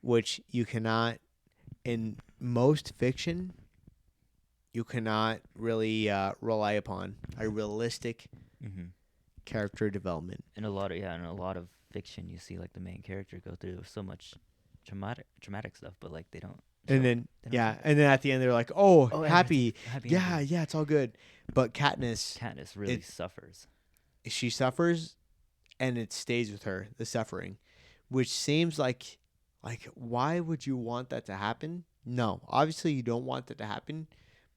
which you cannot in most fiction. You cannot really rely upon a realistic Mm-hmm. character development. In a lot of fiction, you see like the main character go through so much traumatic stuff, but like they don't. And show- then they don't show- and then at the end they're like, "Oh, happy, everything's happy yeah, ending. yeah, it's all good." But Katniss, Katniss really it- suffers. she suffers, and it stays with her the suffering, which seems like why would you want that to happen? No, obviously you don't want that to happen,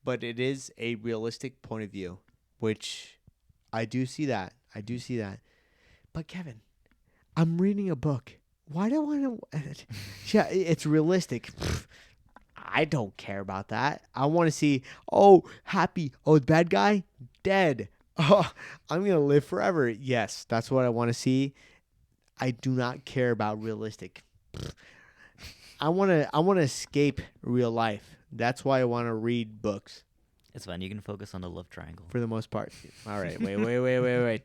but it is a realistic point of view, which I do see that. But Kevin, I'm reading a book. Why do I want to? Yeah, it's realistic. Pfft, I don't care about that. I want to see. Oh, happy. Oh, the bad guy dead. Oh, I'm gonna live forever. Yes, that's what I want to see. I do not care about realistic. Pfft. I want to escape real life. That's why I want to read books It's fine. You can focus on the love triangle. for the most part. All right, wait.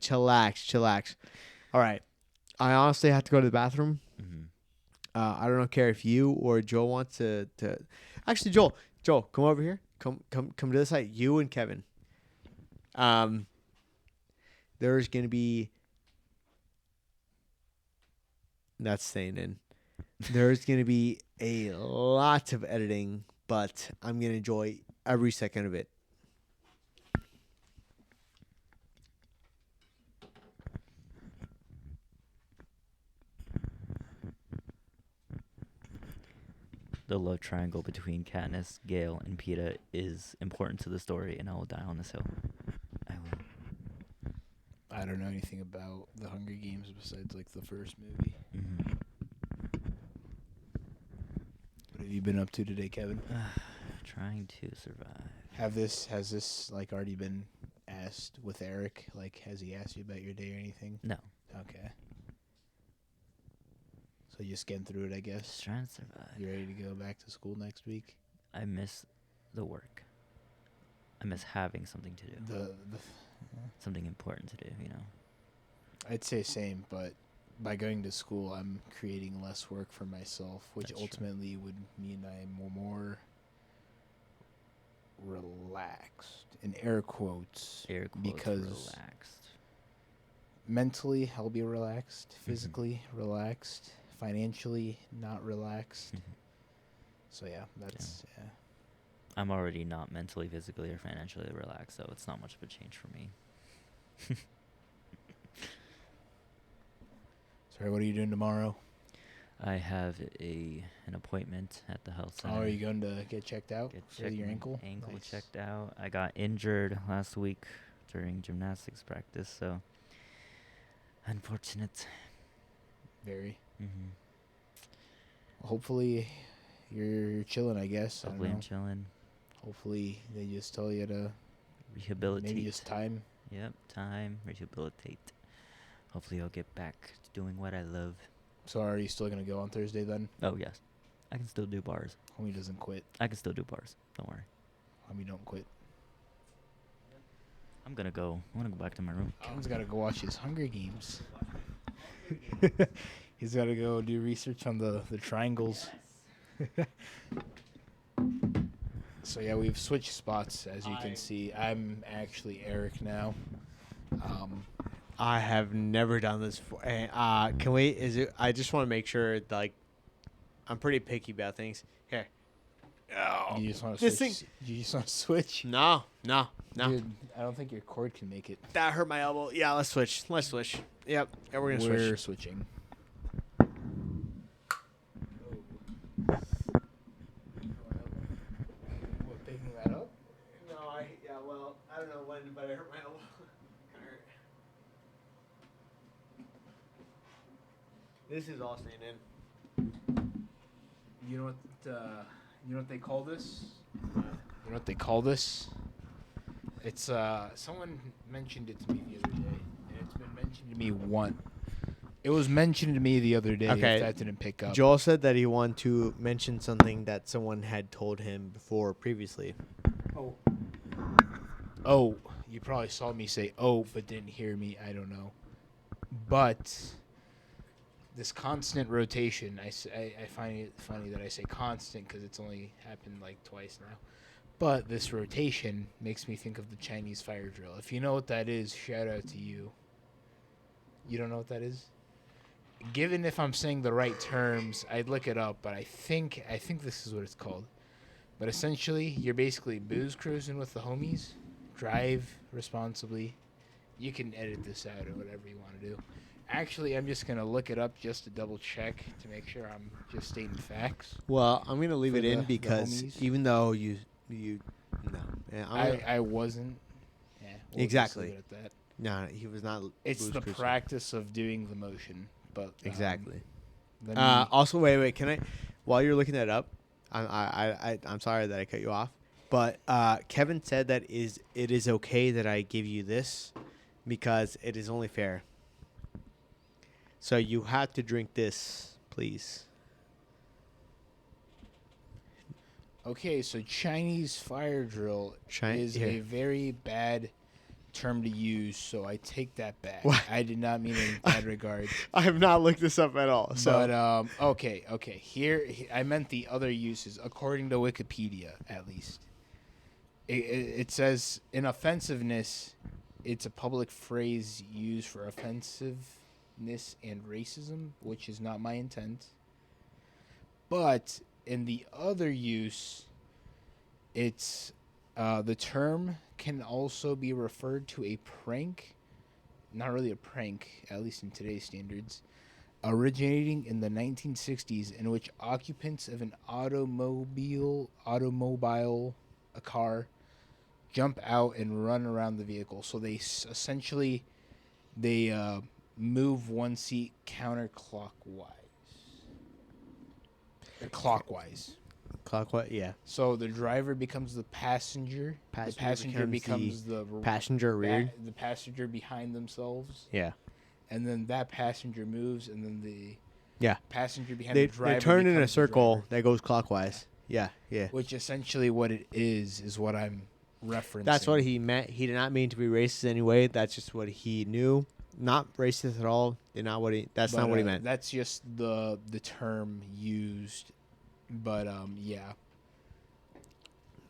Chillax. All right. I honestly have to go to the bathroom. Mm-hmm. I don't care if you or Joel wants to. Actually, Joel, come over here. Come to the side. You and Kevin. There's gonna be. That's staying in. There's gonna be a lot of editing, but I'm gonna enjoy every second of it. The love triangle between Katniss, Gale, and Peeta is important to the story, and I will die on this hill. I will. I don't know anything about the Hunger Games besides like the first movie. Mm-hmm. What have you been up to today, Kevin? Trying to survive. Has this like already been asked with Eric? Like, has he asked you about your day or anything? No, Okay. So you just getting through it, I guess. just trying to survive. You ready to go back to school next week? I miss the work. I miss having something to do, The something important to do. You know. I'd say same, but by going to school, I'm creating less work for myself, which That's true. ultimately would mean I'm more relaxed, in air quotes, Air quotes, because relaxed. mentally I'll be relaxed, physically relaxed, financially not relaxed. Mhm. So yeah, that's yeah. I'm already not mentally, physically, or financially relaxed, so it's not much of a change for me. Sorry, what are you doing tomorrow? I have an appointment at the health center. Oh, are you going to get checked out Get for checked your my ankle? Ankle Nice. checked out. I got injured last week during gymnastics practice, so unfortunate. Very. Mm-hmm. Hopefully, you're chilling. I guess. Hopefully I I'm don't know. chilling. Hopefully, they just tell you to Rehabilitate. maybe just time. Yep, time. Rehabilitate. Hopefully I'll get back to doing what I love. So are you still gonna go on Thursday then? Oh, yes. I can still do bars. Homie doesn't quit. I can still do bars. Don't worry. Homie don't quit. I'm gonna go back to my room. Kevin's gotta go watch his Hunger Games. He's gotta go do research on the triangles. So yeah, we've switched spots as you can see. I'm actually Eric now. I have never done this before. Can we? Is it? I just want to make sure. Like, I'm pretty picky about things. Here. Oh, You just want to this switch. You just want to switch. No. Dude, I don't think your cord can make it. That hurt my elbow. Yeah, let's switch. Yep. Yeah, we're gonna We're switch. switching. What, picking that up? No, well, I don't know when, but I hurt my elbow. This is all staying in. You know what? You know what they call this? You know what they call this? It's someone mentioned it to me the other day, and it's been mentioned to me once. It was mentioned to me the other day. Okay. If that didn't pick up. Joel said that he wanted to mention something that someone had told him before previously. Oh, you probably saw me say "oh," but didn't hear me. I don't know. But this constant rotation, I find it funny that I say constant because it's only happened like twice now. But this rotation makes me think of the Chinese fire drill. If you know what that is, shout out to you. You don't know what that is? Given if I'm saying the right terms, I'd look it up, but I think this is what it's called. But essentially, you're basically booze cruising with the homies, drive responsibly. You can edit this out or whatever you want to do. Actually, I'm just gonna look it up just to double check to make sure I'm just stating facts. Well, I'm gonna leave For it in the because homies. even though you no, yeah, I wasn't. Yeah, we'll Exactly. Just leave it at that. no, he was not. It's booze the cruising. practice of doing the motion, but Exactly. let me- Also, wait. Can I? While you're looking that up, I'm sorry that I cut you off, but Kevin said that it is okay that I give you this because it is only fair. So you have to drink this, please. Okay, so Chinese fire drill is Here. a very bad term to use, so I take that back. What? I did not mean it in bad regard. I have not looked this up at all. So But okay. Here I meant the other uses, according to Wikipedia, at least. It says in offensiveness, it's a public phrase used for offensiveness and racism, which is not my intent. But in the other use, it's the term can also be referred to a prank, not really a prank, at least in today's standards, originating in the 1960s, in which occupants of an automobile, a car, jump out and run around the vehicle. So they essentially move one seat counterclockwise. Clockwise. clockwise, yeah. So the driver becomes the passenger. The passenger becomes the Passenger rear. the passenger behind themselves, Yeah. and then that passenger moves, and then the Yeah. passenger behind They the driver turn in a becomes the circle driver. that goes clockwise. Yeah. Which essentially what it is what I'm referencing. That's what he meant. He did not mean to be racist anyway. That's just what he knew. Not racist at all. That's not what he meant. That's just the term used, but yeah.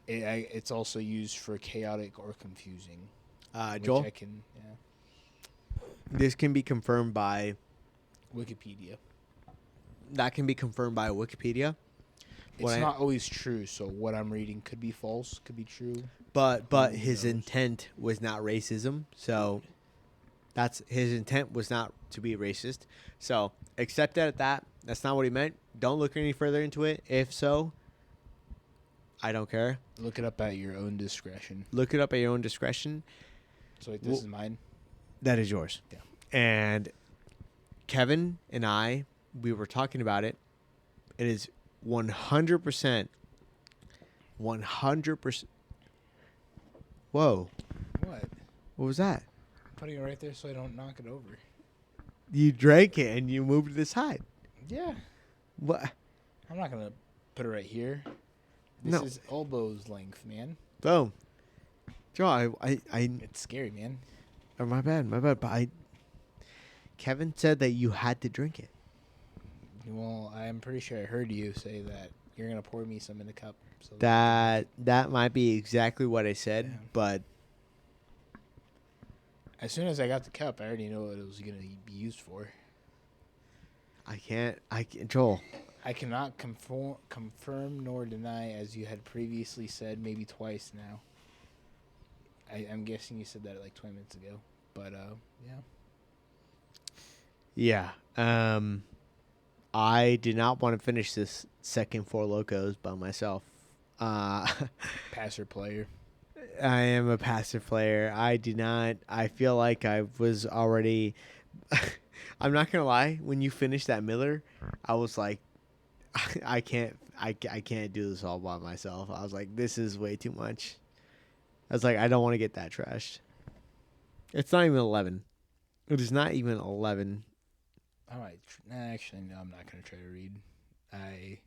It's also used for chaotic or confusing. Which Joel, I can, this can be confirmed by Wikipedia. that can be confirmed by Wikipedia. It's not always true, so what I'm reading could be false, could be true. But Who his knows? intent was not racism. So that's his intent was not to be racist. So accept that at that. That's not what he meant. Don't look any further into it. If so, I don't care. Look it up at your own discretion. Look it up at your own discretion. So this Well- is mine. That is yours. Yeah. And Kevin and I, we were talking about it. It is 100%. 100%. Whoa. What? What was that? I'm putting it right there so I don't knock it over. You drank it and you moved to the side. Yeah. What? I'm not going to put it right here. This No. is elbows length, man. Boom. Joe, I It's scary, man. oh, my bad. But Kevin said that you had to drink it. Well, I'm pretty sure I heard you say that you're going to pour me some in the cup. So That might be exactly what I said, Yeah. but as soon as I got the cup, I already know what it was going to be used for. I can't, Joel. I cannot confirm nor deny, as you had previously said, maybe twice now. I'm guessing you said that like 20 minutes ago. But, yeah. Yeah. I did not want to finish this second Four Locos by myself. Passer player. I am a passive player. I feel like I was already. I'm not gonna lie. When you finished that Miller, I was like, I can't do this all by myself. I was like, this is way too much. I was like, I don't want to get that trashed. It's not even 11. It is not even 11. I might. Actually, no. I'm not gonna try to read. I'm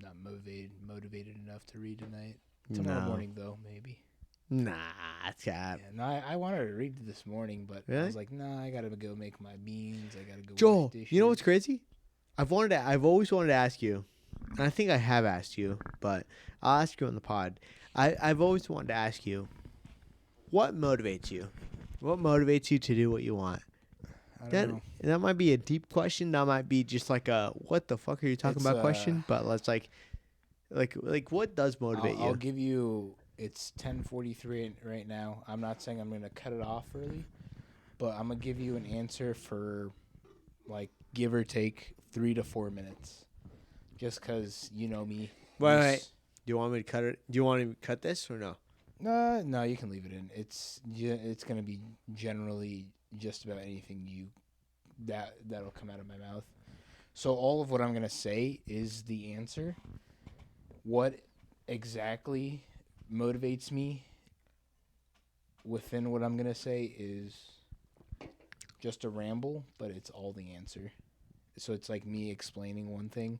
not motivated enough to read tonight. Tomorrow morning, though, maybe. Nah, it's cap. Yeah, no, I wanted to read this morning, but I Really? was like, nah, I gotta go make my beans. I gotta go Joel, wash dishes. you know what's crazy? I've always wanted to ask you, and I think I have asked you, but I'll ask you on the pod. I've always wanted to ask you, what motivates you? What motivates you to do what you want? I don't know. That might be a deep question. That might be just like a what the fuck are you talking It's, about question. But let's like what does motivate I'll you? give you. It's 10:43 right now. I'm not saying I'm gonna cut it off early, but I'm gonna give you an answer for, like, give or take 3 to 4 minutes, just because you know me. Wait. Do you want me to cut it? Do you want to cut this or no? No, you can leave it in. It's gonna be generally just about anything that'll come out of my mouth. So all of what I'm gonna say is the answer. What exactly motivates me within what I'm gonna say is just a ramble, but it's all the answer. So it's like me explaining one thing,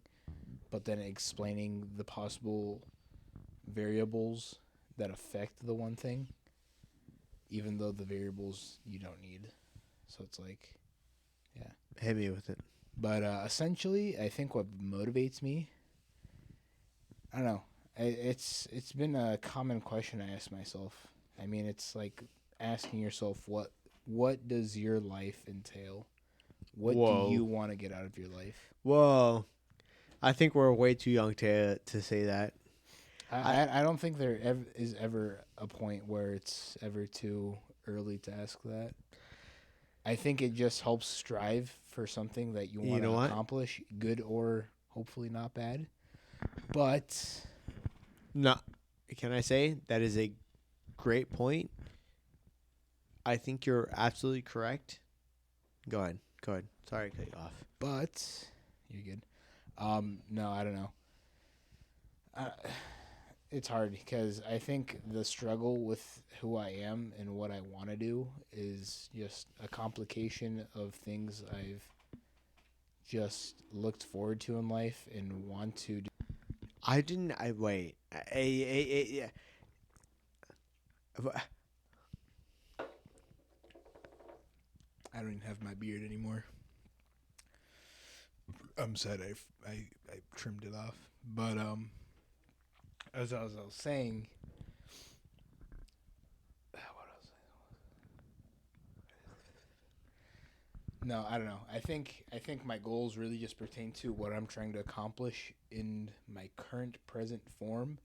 but then explaining the possible variables that affect the one thing, even though the variables you don't need. So it's like, yeah. Hit me with it. But essentially, I think what motivates me, I don't know. It's been a common question I ask myself. I mean, it's like asking yourself, what does your life entail? What Whoa. do you want to get out of your life? Whoa, I think we're way too young to say that. I don't think there is ever a point where it's ever too early to ask that. I think it just helps strive for something that you want to accomplish, good or hopefully not bad. But no, can I say that is a great point? I think you're absolutely correct. Go ahead. Sorry to cut you off. But you're good. No, I don't know. It's hard because I think the struggle with who I am and what I want to do is just a complication of things I've just looked forward to in life and want to do. Wait. Yeah. I don't even have my beard anymore. I'm sad I trimmed it off. But as I was saying, no, I don't know. I think my goals really just pertain to what I'm trying to accomplish in my current present form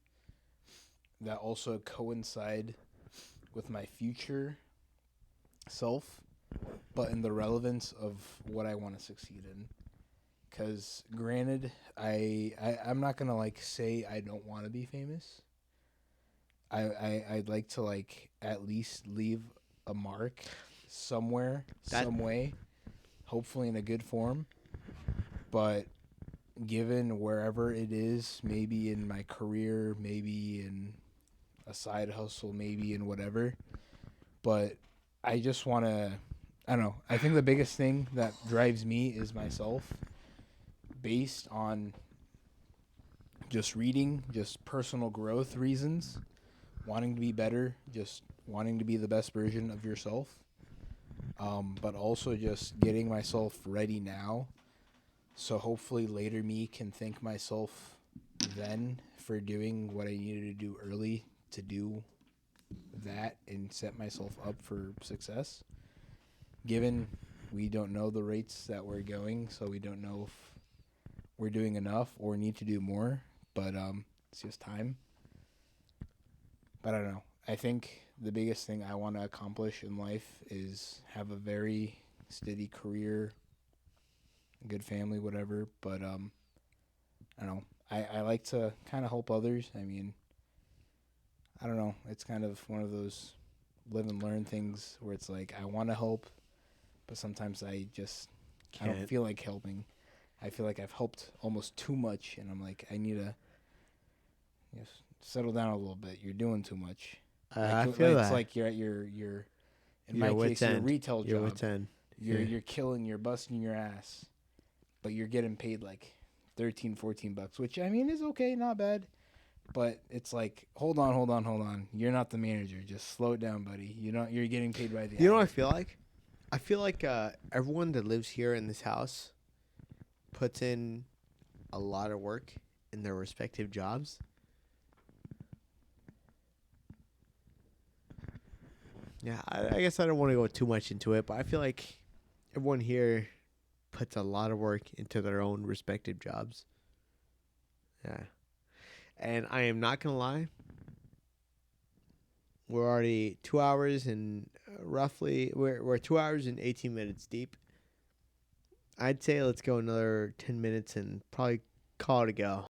that also coincide with my future self, but in the relevance of what I want to succeed in. Because granted, I'm not gonna like say I don't want to be famous. I'd like to like at least leave a mark somewhere, some way, hopefully in a good form. But given wherever it is, maybe in my career, maybe in a side hustle, maybe in whatever. But I just want to, I don't know. I think the biggest thing that drives me is myself, based on just reading, just personal growth reasons, wanting to be better, just wanting to be the best version of yourself. But also just getting myself ready now, so hopefully later me can thank myself then for doing what I needed to do early to do that and set myself up for success. Given we don't know the rates that we're going, so we don't know if we're doing enough or need to do more, but it's just time. But I don't know. I think the biggest thing I want to accomplish in life is have a very steady career, good family, whatever. But I don't know. I like to kind of help others. I mean, I don't know. It's kind of one of those live and learn things where it's like I want to help, but sometimes I don't feel like helping. I feel like I've helped almost too much, and I'm like, I need to just settle down a little bit. You're doing too much. I Like, feel it's that. like you're at your in Your my wit's case, your end. retail Your job. wit's end. You're killing, you're busting your ass, but you're getting paid like 13, 14 bucks, which I mean is okay, not bad. But it's like, hold on. You're not the manager. Just slow it down, buddy. You're getting paid by the You know what I hour. feel like? I feel like everyone that lives here in this house puts in a lot of work in their respective jobs. Yeah, I guess I don't want to go too much into it, but I feel like everyone here puts a lot of work into their own respective jobs. Yeah. And I am not going to lie. We're already 2 hours and we're 2 hours and 18 minutes deep. I'd say let's go another 10 minutes and probably call it a go.